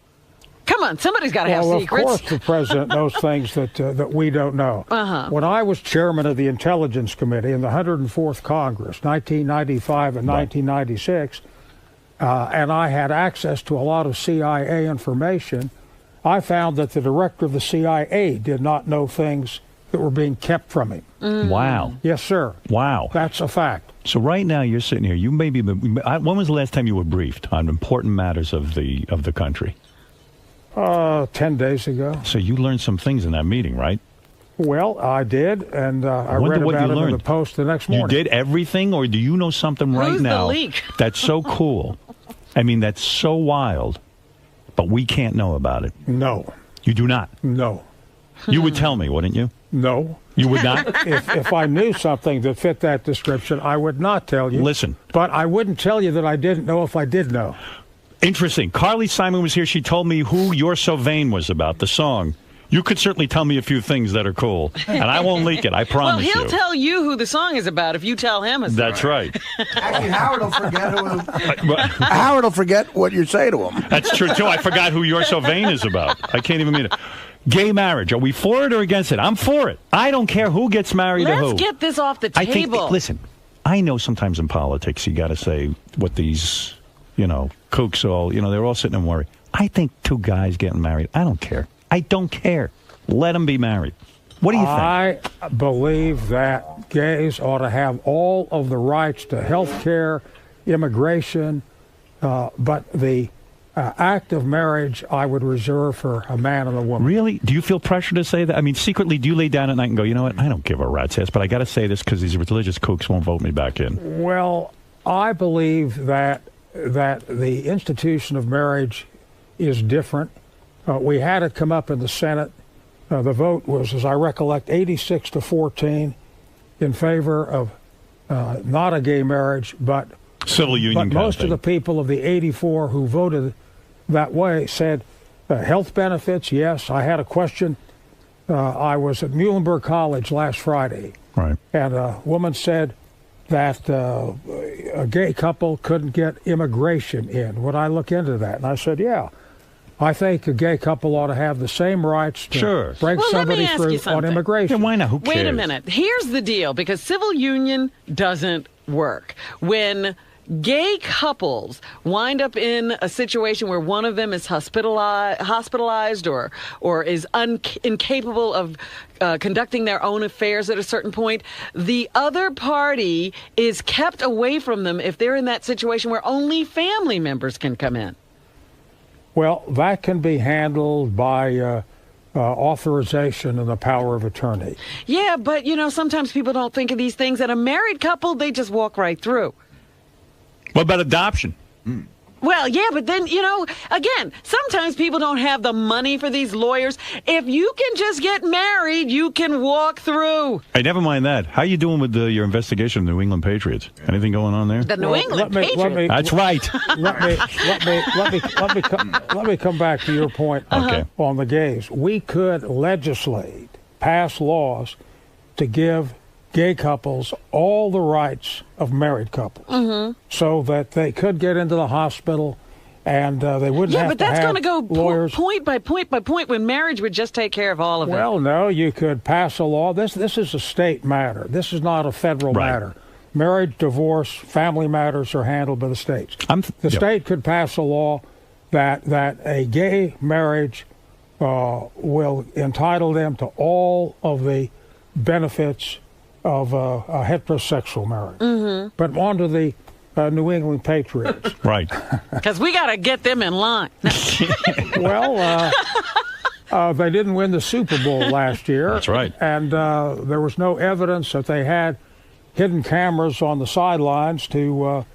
Come on, somebody's got to have secrets. Of course the president knows things that we don't know. Uh-huh. When I was chairman of the Intelligence Committee in the 104th Congress, 1995 and 1996, and I had access to a lot of CIA information, I found that the director of the CIA did not know things that were being kept from him. Wow. Yes, sir. Wow. That's a fact. So right now you're sitting here. You maybe. When was the last time you were briefed on important matters of the country? 10 days ago. So you learned some things in that meeting, right? Well, I did, and I read about it in the Post the next morning. You did everything, or do you know something right now the leak? that's so cool? I mean, that's so wild, but we can't know about it. No. You do not? No. You would tell me, wouldn't you? No. You would not? If I knew something that fit that description, I would not tell you. Listen. But I wouldn't tell you that I didn't know if I did know. Interesting. Carly Simon was here. She told me who You're So Vain was about, the song. You could certainly tell me a few things that are cool, and I won't leak it. I promise you. Well, he'll tell you who the song is about if you tell him. That's right. Actually, Howard will forget Howard will forget what you say to him. That's true too. I forgot who You're So Vain is about. I can't even mean it. Gay marriage. Are we for it or against it? I'm for it. I don't care who gets married to who. Let's get this off the table. I think, listen, I know sometimes in politics you got to say what these, kooks all, they're all sitting and worry. I think two guys getting married, I don't care. I don't care. Let them be married. What do you think? I believe that gays ought to have all of the rights to health care, immigration, but the act of marriage I would reserve for a man and a woman. Really? Do you feel pressure to say that? I mean, secretly, do you lay down at night and go, you know what, I don't give a rat's ass, but I got to say this because these religious kooks won't vote me back in? Well, I believe that the institution of marriage is different. We had it come up in the Senate. The vote was, as I recollect, 86-14 in favor of not a gay marriage, but civil union. But most of the people of the 84 who voted that way said health benefits, yes. I had a question. I was at Muhlenberg College last Friday, right, and a woman said that a gay couple couldn't get immigration in. Would I look into that? And I said, yeah. I think a gay couple ought to have the same rights to break somebody through on immigration. Yeah, why not? Who cares? Wait a minute. Here's the deal, because civil union doesn't work. When gay couples wind up in a situation where one of them is hospitalized or is incapable of conducting their own affairs at a certain point, the other party is kept away from them if they're in that situation where only family members can come in. Well, that can be handled by authorization and the power of attorney. Yeah, but, sometimes people don't think of these things. And a married couple, they just walk right through. What about adoption? Well, yeah, but then, again, sometimes people don't have the money for these lawyers. If you can just get married, you can walk through. Hey, never mind that. How you doing with your investigation of the New England Patriots? Anything going on there? The New England Patriots? That's right. Let me come back to your point on the gays. We could legislate, pass laws to give gay couples all the rights of married couples, so that they could get into the hospital and they wouldn't have to have lawyers. Yeah, but that's going to go point by point by point when marriage would just take care of all of it. Well, no, you could pass a law. This is a state matter. This is not a federal matter. Marriage, divorce, family matters are handled by the states. The state could pass a law that a gay marriage will entitle them to all of the benefits of a heterosexual marriage. But on to the New England Patriots. Right. Because we got to get them in line. Well, they didn't win the Super Bowl last year. That's right. And there was no evidence that they had hidden cameras on the sidelines to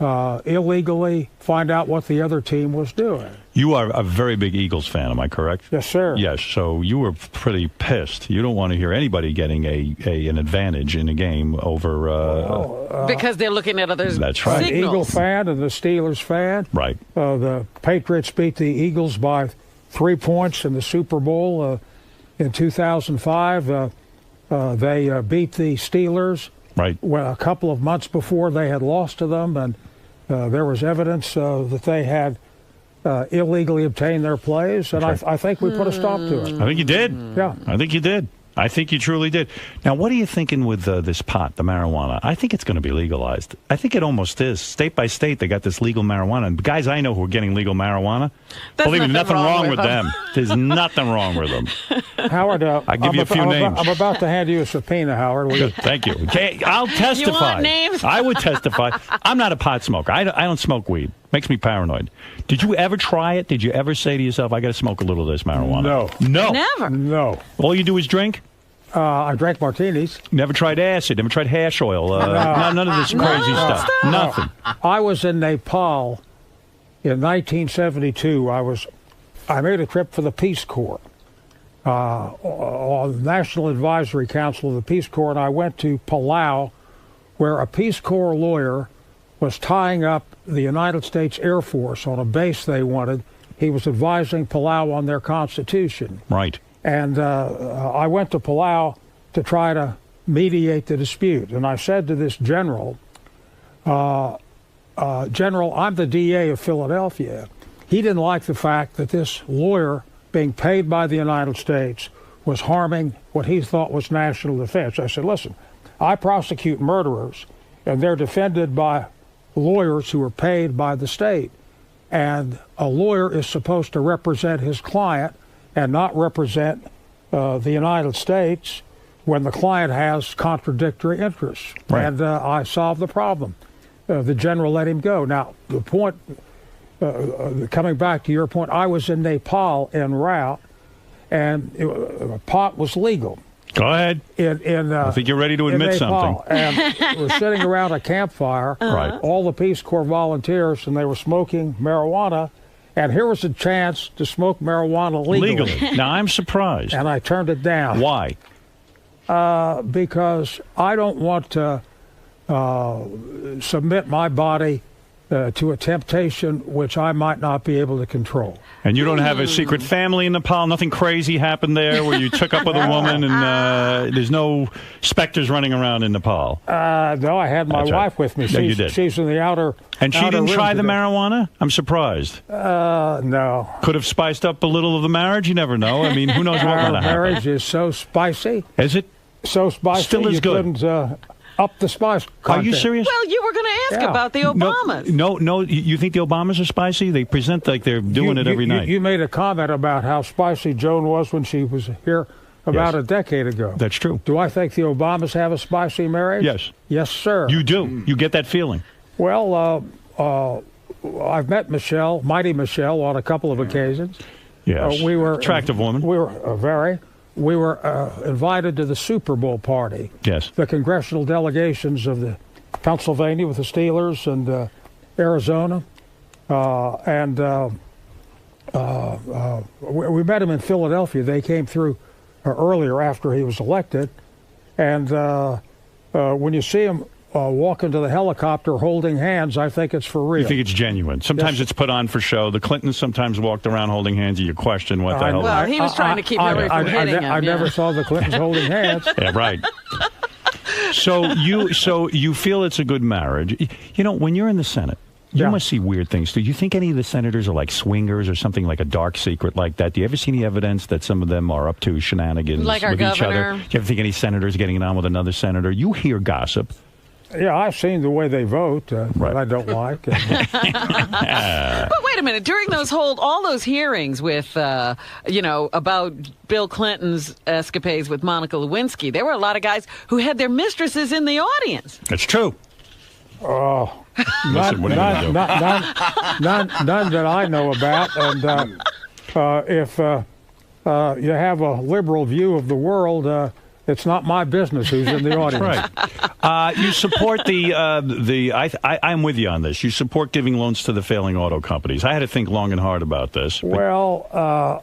illegally find out what the other team was doing. You are a very big Eagles fan, am I correct? Yes, sir. Yes, so you were pretty pissed. You don't want to hear anybody getting an advantage in a game over... because they're looking at others' That's right. An Eagle fan and the Steelers fan. Right. The Patriots beat the Eagles by 3 points in the Super Bowl in 2005. They beat the Steelers. Right. Well, a couple of months before they had lost to them, and there was evidence that they had illegally obtained their plays, and I think we put a stop to it. I think you did. Yeah. I think you did. I think you truly did. Now, what are you thinking with this pot, the marijuana? I think it's going to be legalized. I think it almost is. State by state, they got this legal marijuana. And guys I know who are getting legal marijuana, believe me, nothing wrong with them. There's nothing wrong with them. Howard, I'll give you a few names. I'm about to hand you a subpoena, Howard. Good, thank you. Okay, I'll testify. You want names? I would testify. I'm not a pot smoker. I don't smoke weed. Makes me paranoid. Did you ever try it? Did you ever say to yourself, I got to smoke a little of this marijuana? No. Never. No. All you do is drink? I drank martinis. Never tried acid? Never tried hash oil? None of this crazy stuff? Nothing. I was in Nepal in 1972. I made a trip for the Peace Corps on the National Advisory Council of the Peace Corps, and I went to Palau, where a Peace Corps lawyer was tying up the United States Air Force on a base they wanted. He was advising Palau on their constitution. Right. And I went to Palau to try to mediate the dispute. And I said to this general, General, I'm the DA of Philadelphia. He didn't like the fact that this lawyer being paid by the United States, was harming what he thought was national defense. I said, listen, I prosecute murderers, and they're defended by lawyers who are paid by the state. And a lawyer is supposed to represent his client and not represent the United States when the client has contradictory interests. Right. And I solved the problem. The general let him go. Now, the point, coming back to your point, I was in Nepal en route, and pot was legal. Go ahead. I think you're ready to admit something. And we're sitting around a campfire, Right. all the Peace Corps volunteers, and they were smoking marijuana. And here was a chance to smoke marijuana legally. Now, I'm surprised. And I turned it down. Why? Because I don't want to submit my body to a temptation which I might not be able to control. And you don't have a secret family in Nepal? Nothing crazy happened there where you took up with a woman and there's no specters running around in Nepal? No, I had my That's wife right. with me. Yeah, you did. She's in the outer. And she outer didn't rim try the today. marijuana? I'm surprised. No. Could have spiced up a little of the marriage? You never know. I mean, who knows what Our might have happened? marriage is so spicy. Is it? So spicy. Still is you good. couldn't up the spice Are content. you serious? Well, you were going to ask Yeah. about the Obamas. No. You think the Obamas are spicy? They present like they're doing it every night. You made a comment about how spicy Joan was when she was here about Yes. a decade ago. That's true. Do I think the Obamas have a spicy marriage? Yes. Yes, sir. You do. You get that feeling. Well, I've met Michelle, Mighty Michelle, on a couple of occasions. Yes. We were Attractive woman. We were We were invited to the Super Bowl party. Yes. The congressional delegations of the Pennsylvania with the Steelers and Arizona, we met him in Philadelphia. They came through earlier after he was elected, and when you see him walk into the helicopter holding hands, I think it's for real. You think it's genuine? Sometimes Yes. it's put on for show. The Clintons sometimes walked around holding hands, and you question what the hell. Well, he was trying to keep Hillary from hitting him. I never saw the Clintons holding hands. Yeah, right. So you feel it's a good marriage. You know, when you're in the Senate, you must see weird things. Do you think any of the senators are like swingers or something, like a dark secret like that? Do you ever see any evidence that some of them are up to shenanigans Like our with each governor? other? Do you ever think any senators getting it on with another senator? You hear gossip. Yeah, I've seen the way they vote, that I don't like. But wait a minute. During all those hearings with, about Bill Clinton's escapades with Monica Lewinsky, there were a lot of guys who had their mistresses in the audience. That's true. Oh, Listen, what are you gonna do? none that I know about. And if you have a liberal view of the world, it's not my business who's in the audience. Right. You support I'm with you on this. You support giving loans to the failing auto companies. I had to think long and hard about this. Well,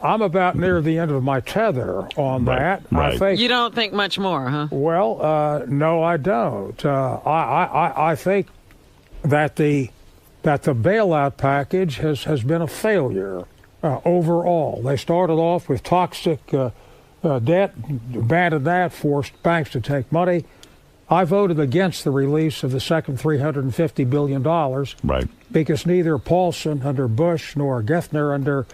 I'm about near the end of my tether on that. Right. I think. You don't think much more, huh? Well, no, I don't. I think that the bailout package has been a failure overall. They started off with toxic debt, abandoned that, forced banks to take money. I voted against the release of the second $350 billion. Right. Because neither Paulson under Bush nor Gethner under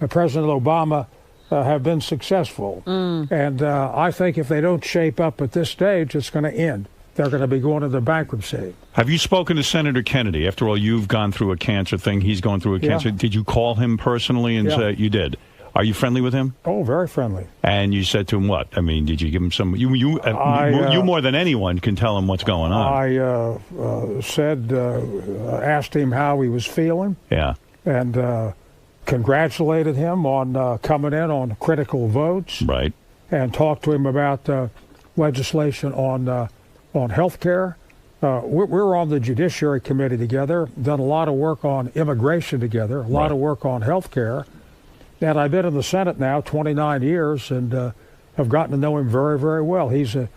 President Obama have been successful. And I think if they don't shape up at this stage, it's going to end. They're going to be going into bankruptcy. Have you spoken to Senator Kennedy? After all, you've gone through a cancer thing. He's going through a cancer. Did you call him personally and say you did? Are you friendly with him? Oh, very friendly. And you said to him what? I mean, did you give him some? You more than anyone can tell him what's going on. I asked him how he was feeling. Yeah. And congratulated him on coming in on critical votes. Right. And talked to him about legislation on health care. We're on the Judiciary Committee together, done a lot of work on immigration together, a lot of work on health care. And I've been in the Senate now 29 years and have gotten to know him very, very well. He's a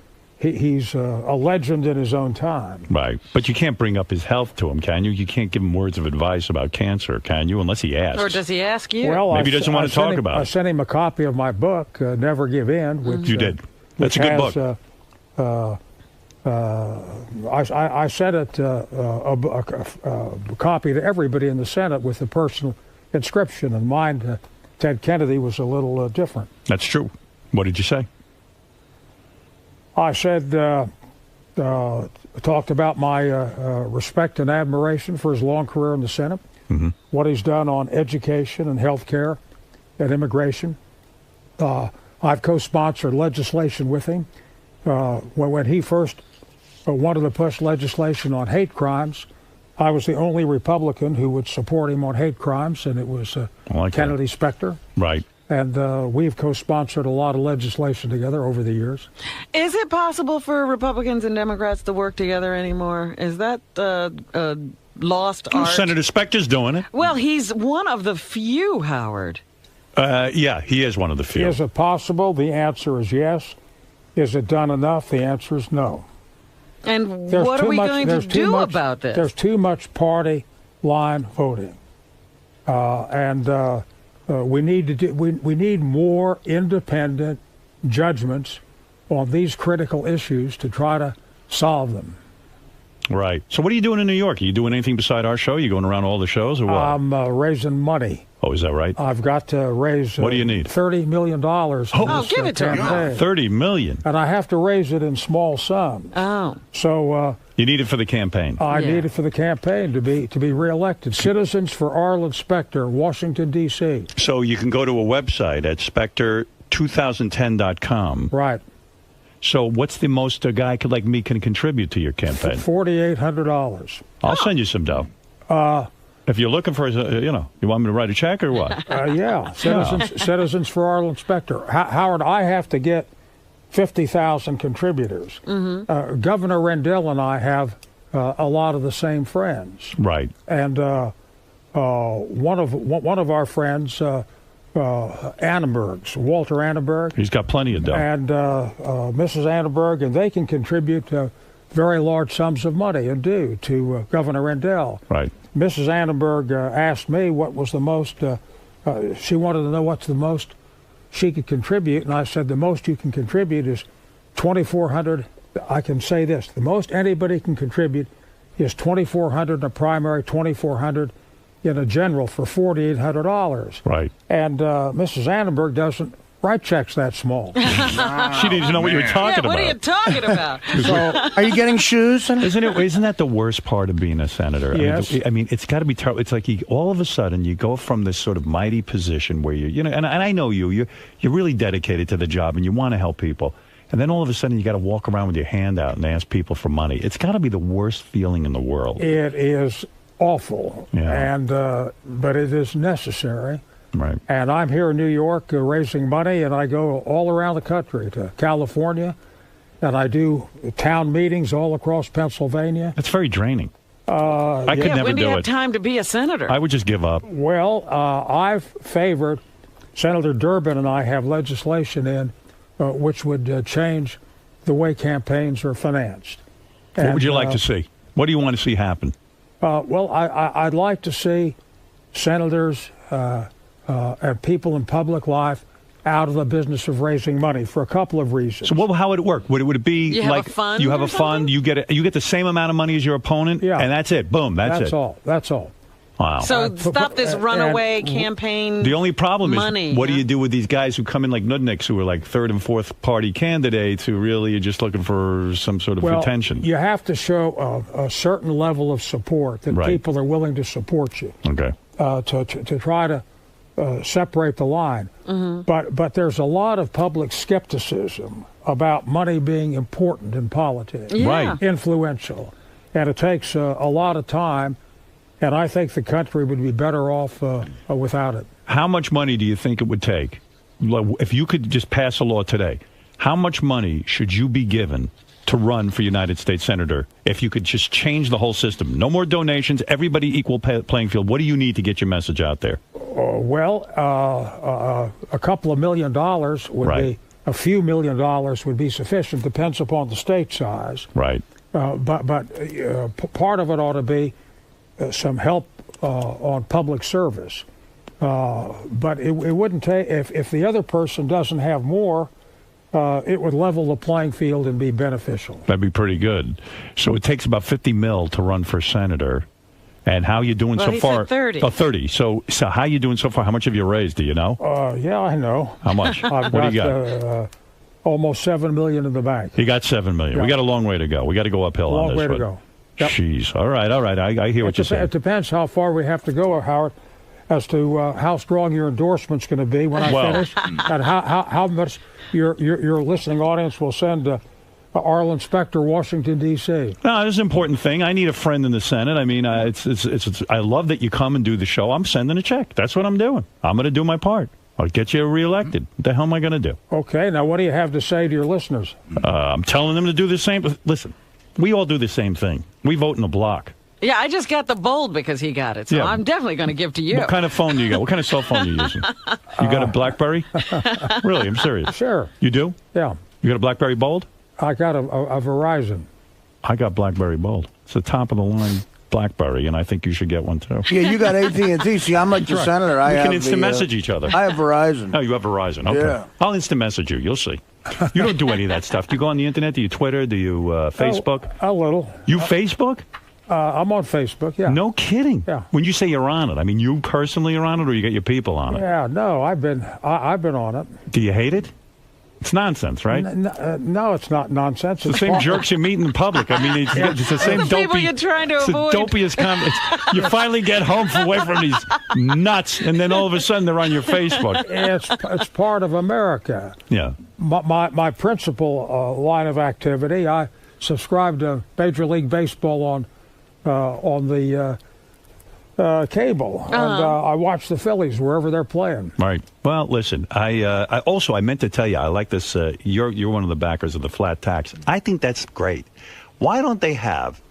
legend in his own time. Right. But you can't bring up his health to him, can you? You can't give him words of advice about cancer, can you? Unless he asks. Or does he ask you? Well, maybe he doesn't want to talk about it. I sent him a copy of my book, Never Give In. Which, you did. That's a good book. I sent it a copy to everybody in the Senate with a personal inscription, and mine Ted Kennedy was a little different. That's true. What did you say? I said, talked about my respect and admiration for his long career in the Senate, what he's done on education and health care and immigration. I've co-sponsored legislation with him. When he first wanted to push legislation on hate crimes, I was the only Republican who would support him on hate crimes, and it was Kennedy Specter. Right. And we've co-sponsored a lot of legislation together over the years. Is it possible for Republicans and Democrats to work together anymore? Is that lost art? Senator Specter's doing it. Well, he's one of the few, Howard. Yeah, he is one of the few. Is it possible? The answer is yes. Is it done enough? The answer is no. And what are we going to do about this? There's too much party line voting. We need more independent judgments on these critical issues to try to solve them. Right. So what are you doing in New York? Are you doing anything beside our show? Are you going around all the shows or what? I'm raising money. Oh, is that right? I've got to raise what do you need? $30 million. Give it to him. $30 million. And I have to raise it in small sums. Oh. So you need it for the campaign. I need it for the campaign to be reelected. Citizens for Arlen Specter, Washington, D.C. So you can go to a website at specter2010.com. Right. So what's the most a guy like me can contribute to your campaign? $4,800. I'll send you some dough. If you're looking for, you want me to write a check or what? Yeah. Citizens for Arlen Specter. Howard, I have to get 50,000 contributors. Governor Rendell and I have a lot of the same friends. Right. And one of our friends, Annenberg's, Walter Annenberg. He's got plenty of dough. And Mrs. Annenberg, and they can contribute very large sums of money and do to Governor Rendell. Right. Mrs. Annenberg asked me what was the most, she wanted to know what's the most she could contribute, and I said the most you can contribute is $2,400. I can say this, the most anybody can contribute is $2,400 in a primary, $2,400 in a general for $4,800. Right. And Mrs. Annenberg doesn't write checks that small. She didn't know what you were talking about. What are you talking about? So, are you getting shoes? Isn't that the worst part of being a senator? Yes. I mean it's got to be terrible. It's like all of a sudden you go from this sort of mighty position where and I know you're really dedicated to the job and you want to help people. And then all of a sudden you got to walk around with your hand out and ask people for money. It's got to be the worst feeling in the world. It is awful. Yeah. And but it is necessary. Right. And I'm here in New York raising money, and I go all around the country to California, and I do town meetings all across Pennsylvania. That's very draining. I could never when do you do have it. time to be a senator? I would just give up. Well, I've favored, Senator Durbin and I have legislation in which would change the way campaigns are financed. What would you like to see? What do you want to see happen? Well, I'd like to see senators and people in public life out of the business of raising money for a couple of reasons. So how would it work? Would it be you have like a fund you have or a fund, you get the same amount of money as your opponent, and that's it. Boom, that's it. That's all. Wow. So stop this runaway campaign. The only problem money, is, what do you do with these guys who come in like Nudniks, who are like third and fourth party candidates who really are just looking for some sort of attention? You have to show a certain level of support that people are willing to support you. Okay. To try to separate the line. But there's a lot of public skepticism about money being important in politics. Right. Influential. And it takes a lot of time. And I think the country would be better off without it. How much money do you think it would take? If you could just pass a law today, how much money should you be given to run for United States Senator if you could just change the whole system? No more donations, everybody equal playing field. What do you need to get your message out there? A couple of $1 million would be, a few $1 million would be sufficient, depends upon the state size. Right. But part of it ought to be some help on public service. But it wouldn't take, if the other person doesn't have more, it would level the playing field and be beneficial. That'd be pretty good. So it takes about $50 million to run for senator. And how you doing Well, so he far? said 30. Oh, 30. So how you doing so far? How much have you raised? Do you know? Yeah, I know. How much? I've What got, do you got? Almost $7 million in the bank. You got $7 million. Yeah. We got a long way to go. We got to go uphill on Long this. way to but- go. Yep. Jeez. All right. I hear what you're saying. It depends how far we have to go, Howard, as to how strong your endorsement's going to be when I finish, and how much your listening audience will send Arlen Specter, Washington, D.C. No, this is an important thing. I need a friend in the Senate. I mean, it's I love that you come and do the show. I'm sending a check. That's what I'm doing. I'm going to do my part. I'll get you reelected. What the hell am I going to do? Okay, now what do you have to say to your listeners? I'm telling them to do the same. Listen, we all do the same thing. We vote in a block. Yeah, I just got the bold because he got it, so Yeah. I'm definitely going to give to you. What kind of phone do you got? What kind of cell phone are you using? You got a BlackBerry? Really? I'm serious. Sure. You do? Yeah. You got a BlackBerry Bold? I got a Verizon. I got BlackBerry Bold. It's the top of the line BlackBerry, and I think you should get one too. Yeah, you got AT&T. See, I'm like the Right. senator. We can instant message each other. I have Verizon. Oh, you have Verizon. Okay. Yeah. I'll instant message you. You'll see. You don't do any of that stuff. Do you go on the internet? Do you Twitter? Do you Facebook? A little. You Facebook? I'm on Facebook, yeah. No kidding. Yeah. When you say you're on it, I mean you personally are on it, or you got your people on it? Yeah, no, I've been on it. Do you hate it? It's nonsense, right? No, it's not nonsense. It's the same jerks you meet in public. I mean, it's the same The people dopey. you're trying to it's avoid. the dopiest comments. You finally get home away from these nuts, and then all of a sudden they're on your Facebook. It's part of America. Yeah. My principal line of activity, I subscribe to Major League Baseball on the cable, and I watch the Phillies wherever they're playing. Right. Well, listen. I meant to tell you. I like this. You're one of the backers of the flat tax. I think that's great. Why don't they have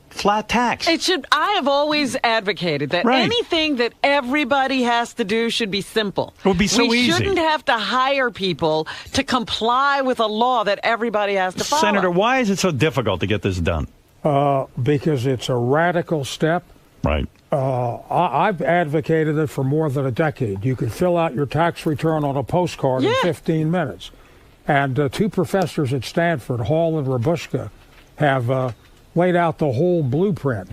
flat tax? It should. I have always advocated that Right. anything that everybody has to do should be simple. It would be so we easy. shouldn't have to hire people to comply with a law that everybody has to follow. Senator, why is it so difficult to get this done? Because it's a radical step. Right. I've advocated it for more than a decade. You could fill out your tax return on a postcard in 15 minutes. And two professors at Stanford, Hall and Rabushka, have laid out the whole blueprint.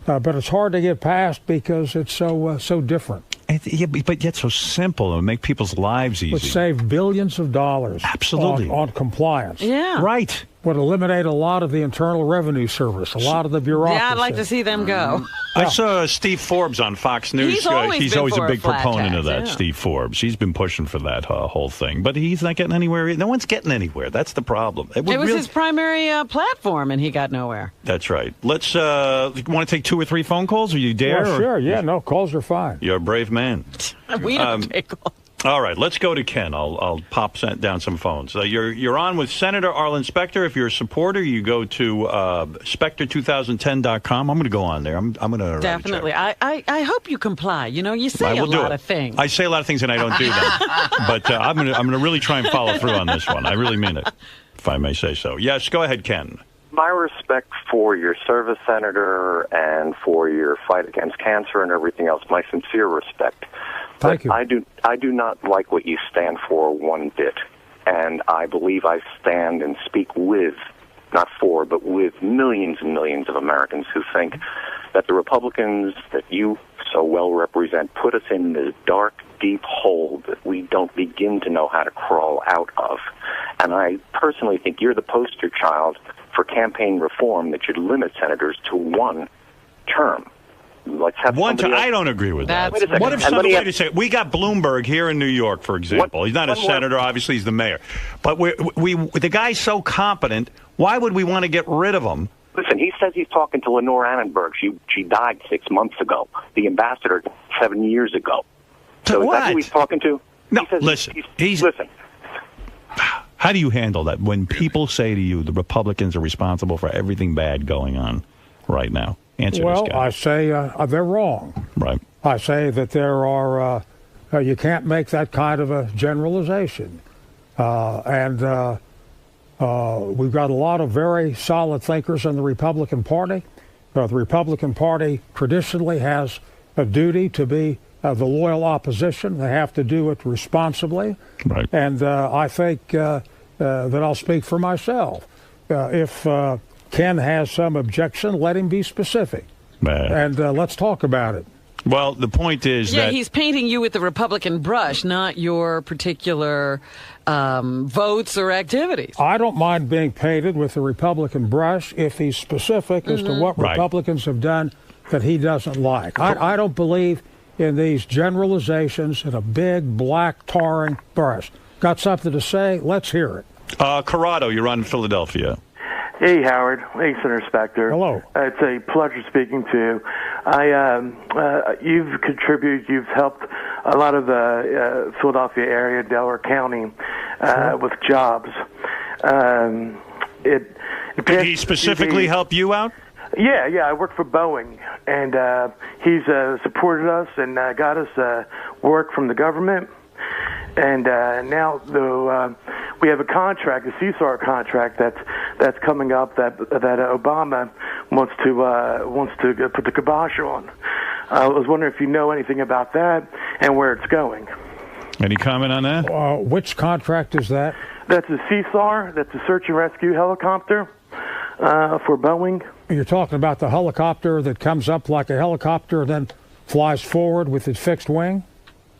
But it's hard to get past because it's so different. But yet so simple. It would make people's lives easy. Would save billions of dollars. Absolutely. On compliance. Yeah. Right. Would eliminate a lot of the Internal Revenue Service, a lot of the bureaucracy. Yeah, I'd like to see them go. I saw Steve Forbes on Fox News. He's always he's been always for a a big flat proponent tax, of that, yeah. Steve Forbes. He's been pushing for that whole thing. But he's not getting anywhere. No one's getting anywhere. That's the problem. It was his primary platform, and he got nowhere. That's right. Let's, want to take 2 or 3 phone calls? Or you dare? Well, or- sure, yeah, no, calls are fine. You're a brave man. We don't take calls. All right, let's go to Ken. I'll pop down some phones. You're on with Senator Arlen Specter. If you're a supporter, you go to Specter2010.com. I'm going to go on there. I'm going to Definitely. I hope you comply. You know, you say a will do lot it. of things. I say a lot of things and I don't do them. But I'm going to really try and follow through on this one. I really mean it, if I may say so. Yes, go ahead, Ken. My respect for your service, Senator, and for your fight against cancer and everything else, my sincere respect. Thank you. I do not like what you stand for one bit, and I believe I stand and speak with, not for, but with millions and millions of Americans who think that the Republicans that you so well represent put us in this dark, deep hole that we don't begin to know how to crawl out of. And I personally think you're the poster child for campaign reform that should limit senators to one term. Let's have One time, somebody else. I don't agree with that. Wait a second. What if And let me wait a second? We got Bloomberg here in New York, for example. He's not a senator, obviously he's the mayor. But the guy's so competent, why would we want to get rid of him? Listen, he says he's talking to Lenore Annenberg. She died 6 months ago. The ambassador 7 years ago. So is that who he's talking to? No, listen. Listen. How do you handle that when people say to you the Republicans are responsible for everything bad going on right now? Answer Well, this guy. I say they're wrong. Right. I say that there are, you can't make that kind of a generalization. And we've got a lot of very solid thinkers in the Republican Party. The Republican Party traditionally has a duty to be the loyal opposition. They have to do it responsibly. Right. And I think that I'll speak for myself. If Ken has some objection, let him be specific. and let's talk about it. Well, the point is Yeah, that he's painting you with the Republican brush, not your particular votes or activities. I don't mind being painted with the Republican brush if he's specific as to what Republicans have done that he doesn't like. I don't believe in these generalizations and a big black tarring brush. Got something to say? Let's hear it. Corrado, you're on Philadelphia. Hey, Howard. Hey, Senator Specter. Hello. It's a pleasure speaking to you. You've contributed, you've helped a lot of the Philadelphia area, Delaware County, with jobs. Did he specifically help you out? Yeah, I work for Boeing, and he's supported us and got us work from the government. And now we have a contract, a CSAR contract that's coming up that Obama wants to put the kibosh on. I was wondering if you know anything about that and where it's going. Any comment on that? Which contract is that? That's a CSAR. That's a search and rescue helicopter for Boeing. You're talking about the helicopter that comes up like a helicopter and then flies forward with its fixed wing?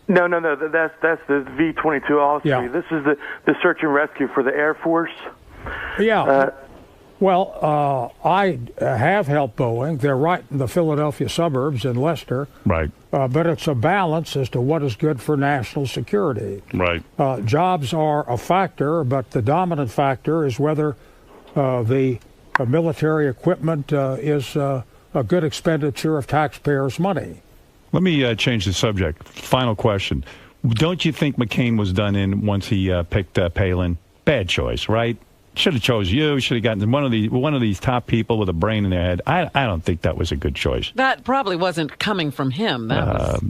No. That's the V-22 Osprey. Yeah. This is the search and rescue for the Air Force. Yeah. I have helped Boeing. They're right in the Philadelphia suburbs in Leicester. Right. But it's a balance as to what is good for national security. Right. Jobs are a factor, but the dominant factor is whether the military equipment is a good expenditure of taxpayers' money. Let me change the subject. Final question. Don't you think McCain was done in once he picked Palin? Bad choice, right? Should have chose you. Should have gotten one of these top people with a brain in their head. I don't think that was a good choice. That probably wasn't coming from him. That was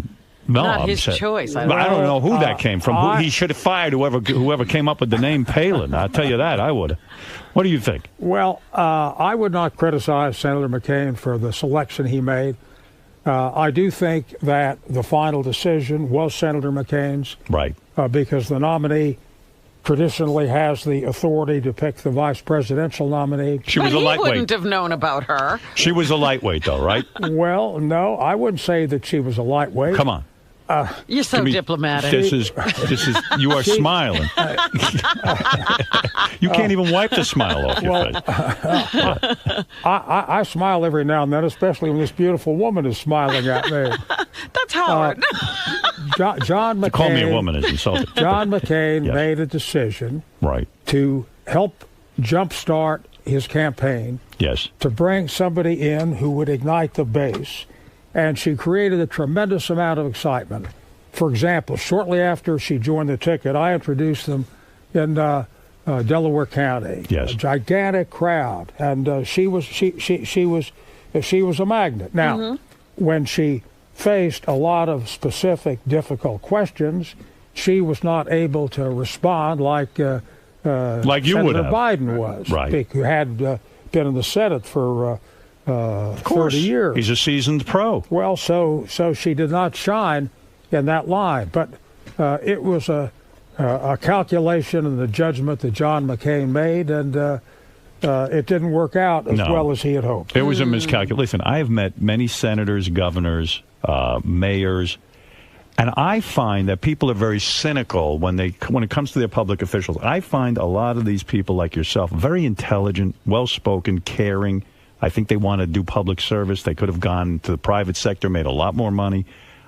not his choice. I don't know who that came from. He should have fired whoever came up with the name Palin. I'll tell you that. I would. What do you think? Well, I would not criticize Senator McCain for the selection he made. I do think that the final decision was Senator McCain's. Right. Because the nominee traditionally has the authority to pick the vice presidential nominee. She was a lightweight. He wouldn't have known about her. She was a lightweight, though, right? Well, no, I wouldn't say that she was a lightweight. Come on. You're so diplomatic. This is. You are smiling. You can't even wipe the smile off your face. I smile every now and then, especially when this beautiful woman is smiling at me. That's Howard. John McCain. To call me a woman is insulting. John McCain made a decision to help jumpstart his campaign. Yes. To bring somebody in who would ignite the base. And she created a tremendous amount of excitement. For example, shortly after she joined the ticket, I introduced them in Delaware County. Yes. A gigantic crowd, and she was a magnet. Now, when she faced a lot of specific, difficult questions, she was not able to respond like you Senator would have. Biden was, right? Who had been in the Senate for. Of course. 30 years. He's a seasoned pro. Well, so she did not shine in that line, but it was a calculation and the judgment that John McCain made, and it didn't work out as well as he had hoped. It was a miscalculation. Listen, I have met many senators, governors, mayors, and I find that people are very cynical when it comes to their public officials. I find a lot of these people like yourself very intelligent, well-spoken, caring. I think they want to do public service. They could have gone to the private sector, made a lot more money.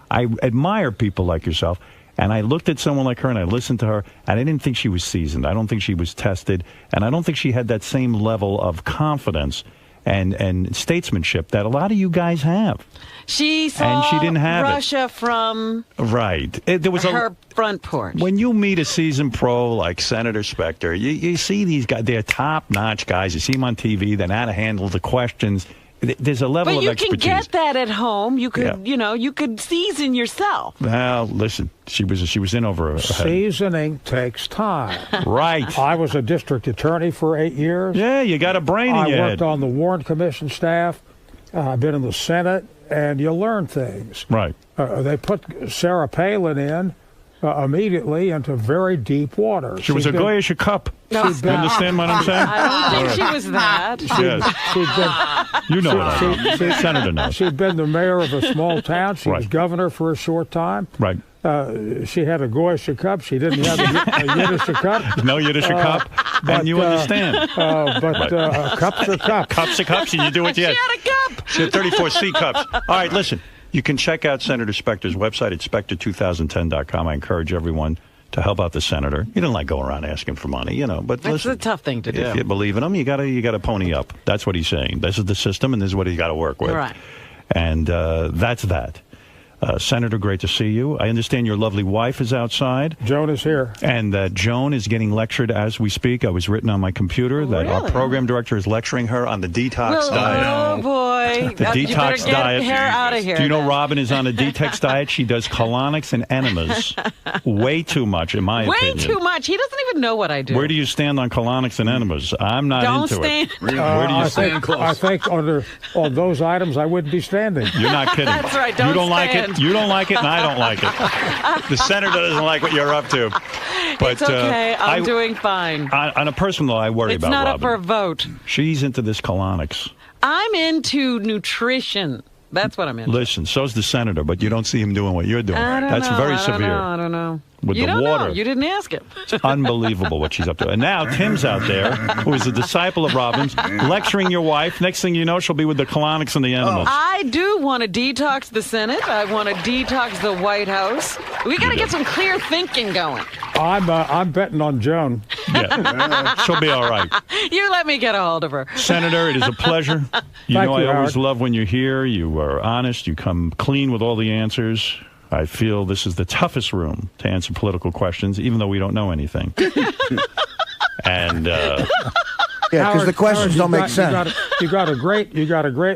I admire people like yourself. And I looked at someone like her and I listened to her, and I didn't think she was seasoned. I don't think she was tested. And I don't think she had that same level of confidence and statesmanship that a lot of you guys have. She saw and she didn't have Russia from there was her front porch. When you meet a seasoned pro like Senator Specter, you see these guys, they're top-notch guys. You see them on TV. They know how to handle the questions. There's a level of expertise. But you can get that at home. You could, you could season yourself. Well, listen, she was in over her head. Seasoning takes time. Right. I was a district attorney for 8 years. Yeah, you got a brain in your head. I worked on the Warren Commission staff. I've been in the Senate, and you learn things. Right. They put Sarah Palin in immediately into very deep water. She was a Goyish cup. You understand what I'm saying? I don't think she was that. Yes. You know what Senator knows. She'd been the mayor of a small town. She was Right. governor for a short time. Right. She had a Goyish cup. She didn't have a Yiddish cup. No Yiddish cup. And you understand. Cups are cups. Cups are cups, and you do what you had. She had a cup. She had 34C cups. All right, listen. You can check out Senator Specter's website at specter2010.com. I encourage everyone to help out the senator. He doesn't like going around asking for money, but That's listen, a tough thing to do. if you believe in him, you gotta pony up. That's what he's saying. This is the system, and this is what he's got to work with. Right. And that's that. Senator, great to see you. I understand your lovely wife is outside. Joan is here. And that Joan is getting lectured as we speak. I was written on my computer that our program director is lecturing her on the detox diet. Oh, boy. The You better detox get diet. her out of here. Do you know then. Robin is on a detox diet? She does colonics and enemas. Way too much, in my Way opinion. too much. He doesn't even know what I do. Where do you stand on colonics and enemas? I'm not Don't into stand. it. Where do you stand? I think on those items, I wouldn't be standing. You're not kidding. That's right. You Don't don't like stand. it. You don't like it, and I don't like it. The senator doesn't like what you're up to. But It's okay. I'm doing fine. on a personal level, I worry It's about not Robin. up for a vote. She's into this colonics. I'm into nutrition. That's what I'm into. Listen, so's the senator, but you don't see him doing what you're doing. I don't That's know. very I don't severe. know. I don't know. With You the don't water. know. You didn't ask him. It's unbelievable what she's up to. And now Tim's out there, who is a disciple of Robin's, lecturing your wife. Next thing you know, she'll be with the colonics and the enemas. I do want to detox the Senate. I want to detox the White House. We got to get some clear thinking going. I'm betting on Joan. Yeah, she'll be all right. You let me get a hold of her. Senator, it is a pleasure. You Thank know, you, I always Howard. love when you're here. You are honest. You come clean with all the answers. I feel this is the toughest room to answer political questions, even though we don't know anything. And Yeah, because the questions don't make sense. You got a great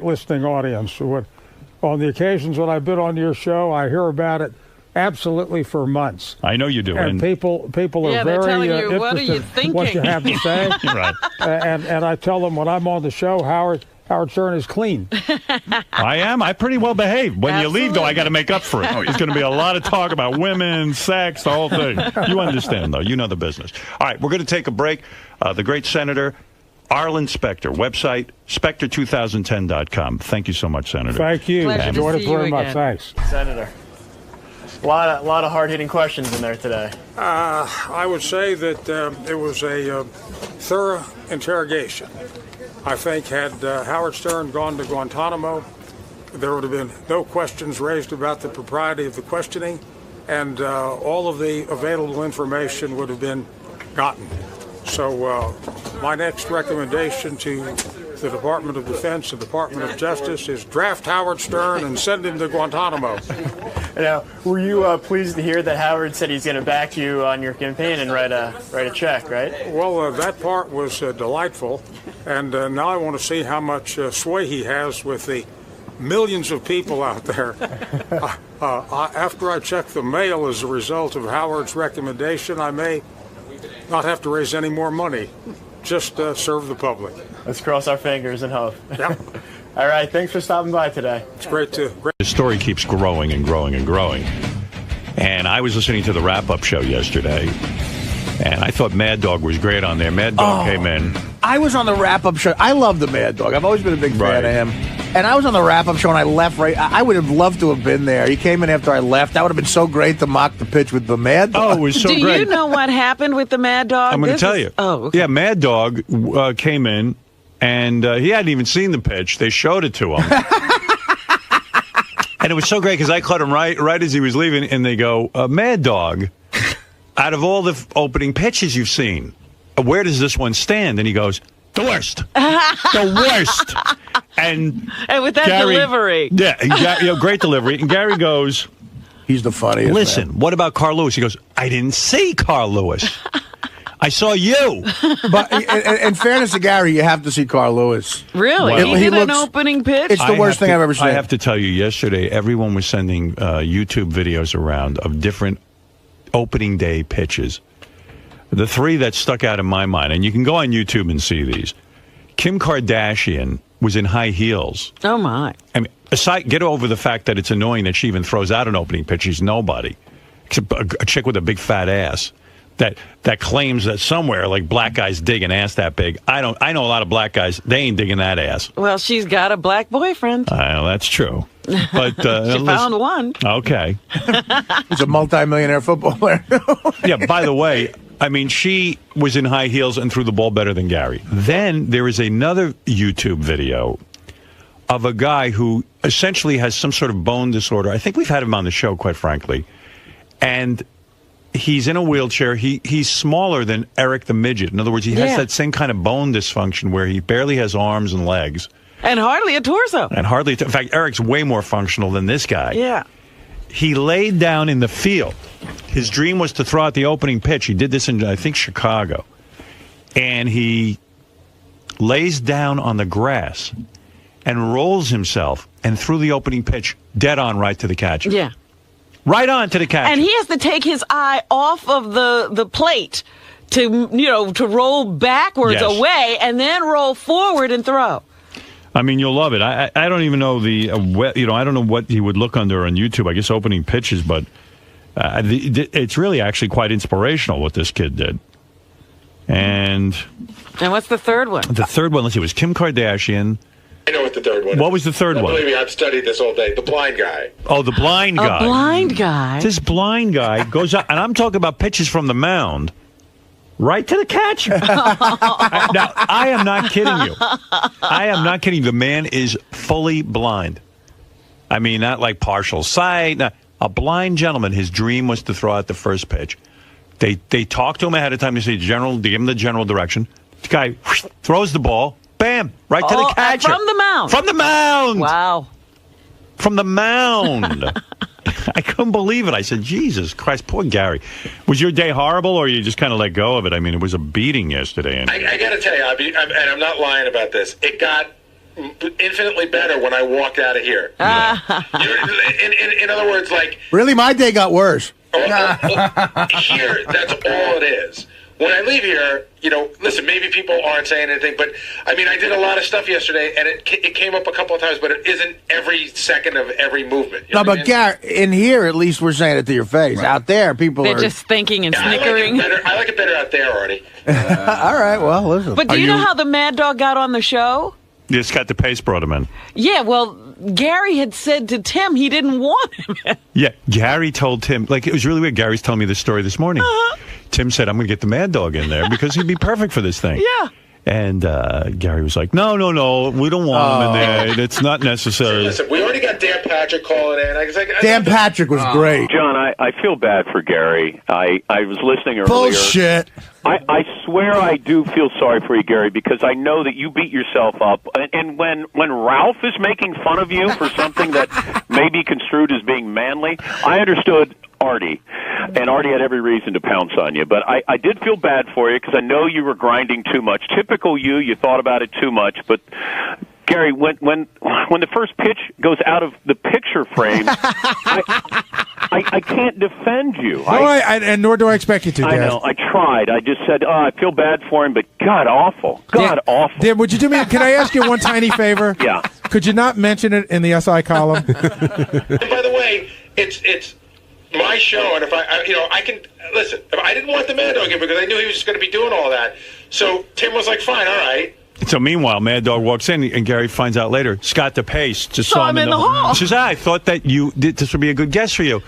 listening audience. On the occasions when I've been on your show, I hear about it absolutely for months. I know you do. And people are Yeah, they're very telling you, what are you interested in what you thinking? have to say. Right. And I tell them when I'm on the show, Howard Stern is clean. I am. I pretty well behave. When you leave, though, I got to make up for it. There's going to be a lot of talk about women, sex, the whole thing. You understand, though. You know the business. All right, we're going to take a break. The great Senator Arlen Specter, website, specter2010.com. Thank you so much, Senator. Thank you. Pleasure to Enjoyed it see you very much. again. Thanks. Senator. A lot of hard-hitting questions in there today. I would say that it was a thorough interrogation. I think had Howard Stern gone to Guantanamo, there would have been no questions raised about the propriety of the questioning, and all of the available information would have been gotten. So my next recommendation to the Department of Defense and Department of Justice is draft Howard Stern and send him to Guantanamo. Now, were you pleased to hear that Howard said he's going to back you on your campaign and write a check, right? Well, that part was delightful, and now I want to see how much sway he has with the millions of people out there. After I check the mail as a result of Howard's recommendation, I may not have to raise any more money. Just serve the public. Let's cross our fingers and hope. Yep. All right, thanks for stopping by today. It's great to... The story keeps growing and growing and growing. And I was listening to the wrap-up show yesterday, and I thought Mad Dog was great on there. Mad Dog came in. I was on the wrap-up show. I love the Mad Dog. I've always been a big fan of him. And I was on the wrap-up show, and I left I would have loved to have been there. He came in after I left. That would have been so great to mock the pitch with the Mad Dog. Oh, it was so Do great. you know what happened with the Mad Dog? I'm going to tell you. Oh, okay. Yeah, Mad Dog came in, and he hadn't even seen the pitch. They showed it to him. And it was so great because I caught him right as he was leaving, and they go, Mad Dog, out of all the opening pitches you've seen, where does this one stand? And he goes, the worst. The worst. And with that Gary, delivery. Yeah, great delivery. And Gary goes, he's the funniest. Listen, man. What about Carl Lewis? He goes, I didn't see Carl Lewis. I saw you. But in fairness to Gary, you have to see Carl Lewis. Really? Well, he did an opening pitch? It's the worst thing I've ever seen. I have to tell you, yesterday, everyone was sending YouTube videos around of different opening day pitches. The three that stuck out in my mind, and you can go on YouTube and see these. Kim Kardashian was in high heels. Oh, my. I mean, get over the fact that it's annoying that she even throws out an opening pitch. She's nobody. a chick with a big fat ass that claims that somewhere like black guys dig an ass that big. I know a lot of black guys. They ain't digging that ass. Well, she's got a black boyfriend. I know that's true. But she found one. Okay. He's a multimillionaire football player. Yeah. By the way, I mean she was in high heels and threw the ball better than Gary. Then there is another YouTube video of a guy who essentially has some sort of bone disorder. I think we've had him on the show, quite frankly, and he's in a wheelchair. He's smaller than Eric the Midget. In other words, he has that same kind of bone dysfunction where he barely has arms and legs. And hardly a torso. In fact, Eric's way more functional than this guy. Yeah. He laid down in the field. His dream was to throw out the opening pitch. He did this in, I think, Chicago. And he lays down on the grass and rolls himself and threw the opening pitch dead on right to the catcher. Yeah. Right on to the catcher. And he has to take his eye off of the plate to roll backwards away and then roll forward and throw. I mean, you'll love it. I don't even know I don't know what he would look under on YouTube. I guess opening pitches, but it's really actually quite inspirational what this kid did. And what's the third one? The third one, let's see, it was Kim Kardashian. I know what the third one is. What was the third one? Believe me, I've studied this all day. The blind guy. Oh, the blind guy. A blind guy. This blind guy goes out, and I'm talking about pitches from the mound right to the catcher. Now, I am not kidding you. I am not kidding you. The man is fully blind. I mean, not like partial sight. No, a blind gentleman. His dream was to throw out the first pitch. They talk to him ahead of time. They say they give him the general direction. The guy throws the ball. Bam! Right to the catcher. From the mound. From the mound. Wow. From the mound. I couldn't believe it. I said, Jesus Christ, poor Gary. Was your day horrible, or you just kind of let go of it? I mean, it was a beating yesterday. And I got to tell you, and I'm not lying about this, it got infinitely better when I walked out of here. In other words, like... Really? My day got worse. Here, that's all it is. When I leave here, listen, maybe people aren't saying anything, but, I mean, I did a lot of stuff yesterday, and it came up a couple of times, but it isn't every second of every movement. No, but Gary, in here, at least we're saying it to your face. Right. Out there, people They're just thinking and snickering. I like it better out there, Artie. All right, well, listen. But do you know how the Mad Dog got on the show? Yeah, Scott DePace brought him in. Yeah, well, Gary had said to Tim he didn't want him. Yeah, Gary told Tim, it was really weird. Gary's telling me this story this morning. Tim said, I'm going to get the Mad Dog in there because he'd be perfect for this thing. Yeah. And Gary was like, no, we don't want him in there. It's not necessary. Listen, we already got Dan Patrick calling in. Dan Patrick was great. John, I feel bad for Gary. I was listening earlier. Bullshit. I swear I do feel sorry for you, Gary, because I know that you beat yourself up. And when Ralph is making fun of you for something that may be construed as being manly, I understood Artie, and Artie had every reason to pounce on you. But I did feel bad for you because I know you were grinding too much. Typical you thought about it too much. But Gary, when the first pitch goes out of the picture frame, I can't defend you. And nor do I expect you to, Dan. I know. I tried. I just said, I feel bad for him, but God awful. Awful. Dan, would you do me? Can I ask you one tiny favor? Yeah. Could you not mention it in the SI column? And by the way, it's my show, and if I can listen. If I didn't want the Mad Dog in because I knew he was just going to be doing all that, so Tim was like, "Fine, all right." So meanwhile, Mad Dog walks in, and Gary finds out later, Scott DePace just saw him in the hall. She says, I thought that this would be a good guest for you.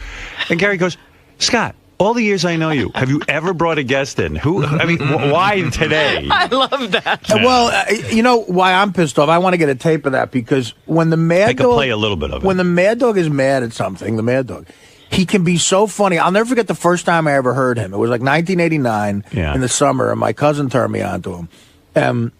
And Gary goes, Scott, all the years I know you, have you ever brought a guest in? Why today? I love that. Well, you know why I'm pissed off? I want to get a tape of that because when the Mad Dog... I could play a little bit of it. When the Mad Dog is mad at something, the Mad Dog, he can be so funny. I'll never forget the first time I ever heard him. It was like 1989 in the summer, and my cousin turned me on to him.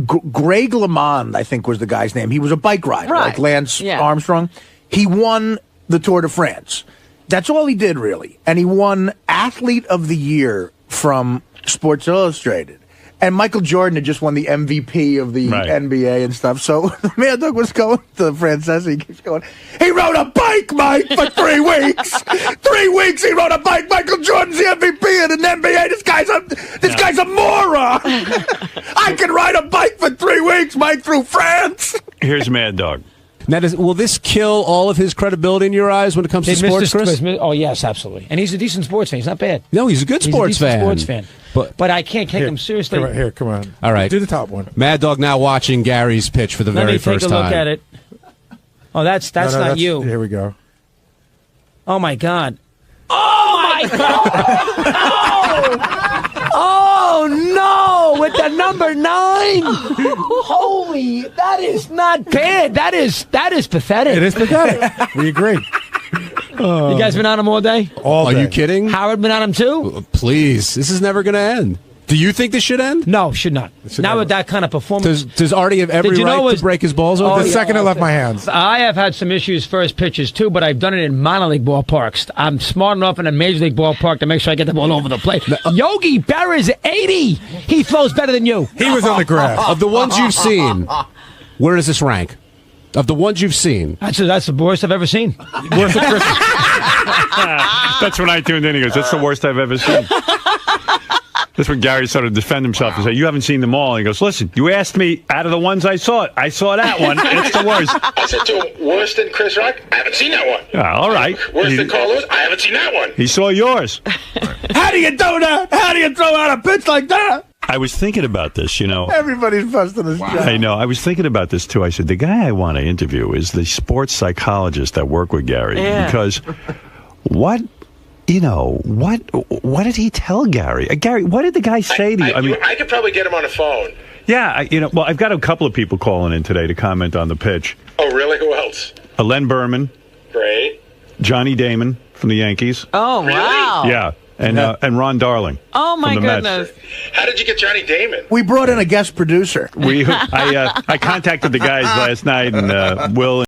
Greg LeMond, I think was the guy's name. He was a bike rider, like Lance Armstrong. He won the Tour de France. That's all he did, really. And he won Athlete of the Year from Sports Illustrated. And Michael Jordan had just won the MVP of the NBA and stuff. So Mad Dog was going to Francesi. He keeps going, he rode a bike, Mike, for 3 weeks. 3 weeks he rode a bike. Michael Jordan's the MVP of the NBA. This guy's a moron. I can ride a bike for 3 weeks, Mike, through France. Here's Mad Dog. Now, will this kill all of his credibility in your eyes when it comes to sports, Chris? Oh, yes, absolutely. And he's a decent sports fan. He's not bad. No, he's a good sports fan. Sports fan. But I can't take him seriously. Come on. All right. Do the top one. Mad Dog now watching Gary's pitch for the very first time. Let me take a look at it. Oh, that's not you. Here we go. Oh, my God. Oh, my God. Oh, no. With the number 9. Holy, that is not bad. That is pathetic. It is pathetic. We agree. You guys been on him all day? All day. Are you kidding? Howard been on him too? Please. This is never going to end. Do you think this should end? No, should not. Not with that kind of performance. Does Artie have every right to break his balls over? The second I left my hands. I have had some issues first pitches too, but I've done it in minor league ballparks. I'm smart enough in a major league ballpark to make sure I get the ball over the plate. Yogi Berra's 80. He throws better than you. He was on the grass. Of the ones you've seen, where does this rank? Of the ones you've seen. That's the worst I've ever seen. Worst of Christmas. That's when I tuned in. He goes, that's the worst I've ever seen. That's when Gary started to defend himself and say, you haven't seen them all. And he goes, listen, you asked me out of the ones I saw that one. It's the worst. I said to him, worse than Chris Rock? I haven't seen that one. All right. Worse than Carl Lewis? I haven't seen that one. He saw yours. How do you do that? How do you throw out a pitch like that? I was thinking about this, Everybody's busting his job. I know. I was thinking about this, too. I said, the guy I want to interview is the sports psychologist that worked with Gary. Yeah. Because what did he tell Gary? Gary, what did the guy say to you? I could probably get him on the phone. Yeah, well, I've got a couple of people calling in today to comment on the pitch. Oh, really? Who else? Len Berman. Great. Johnny Damon from the Yankees. Oh, wow. Yeah. And Ron Darling. Oh, my from the goodness. Mets. How did you get Johnny Damon? We brought in a guest producer. I contacted the guys last night, and Will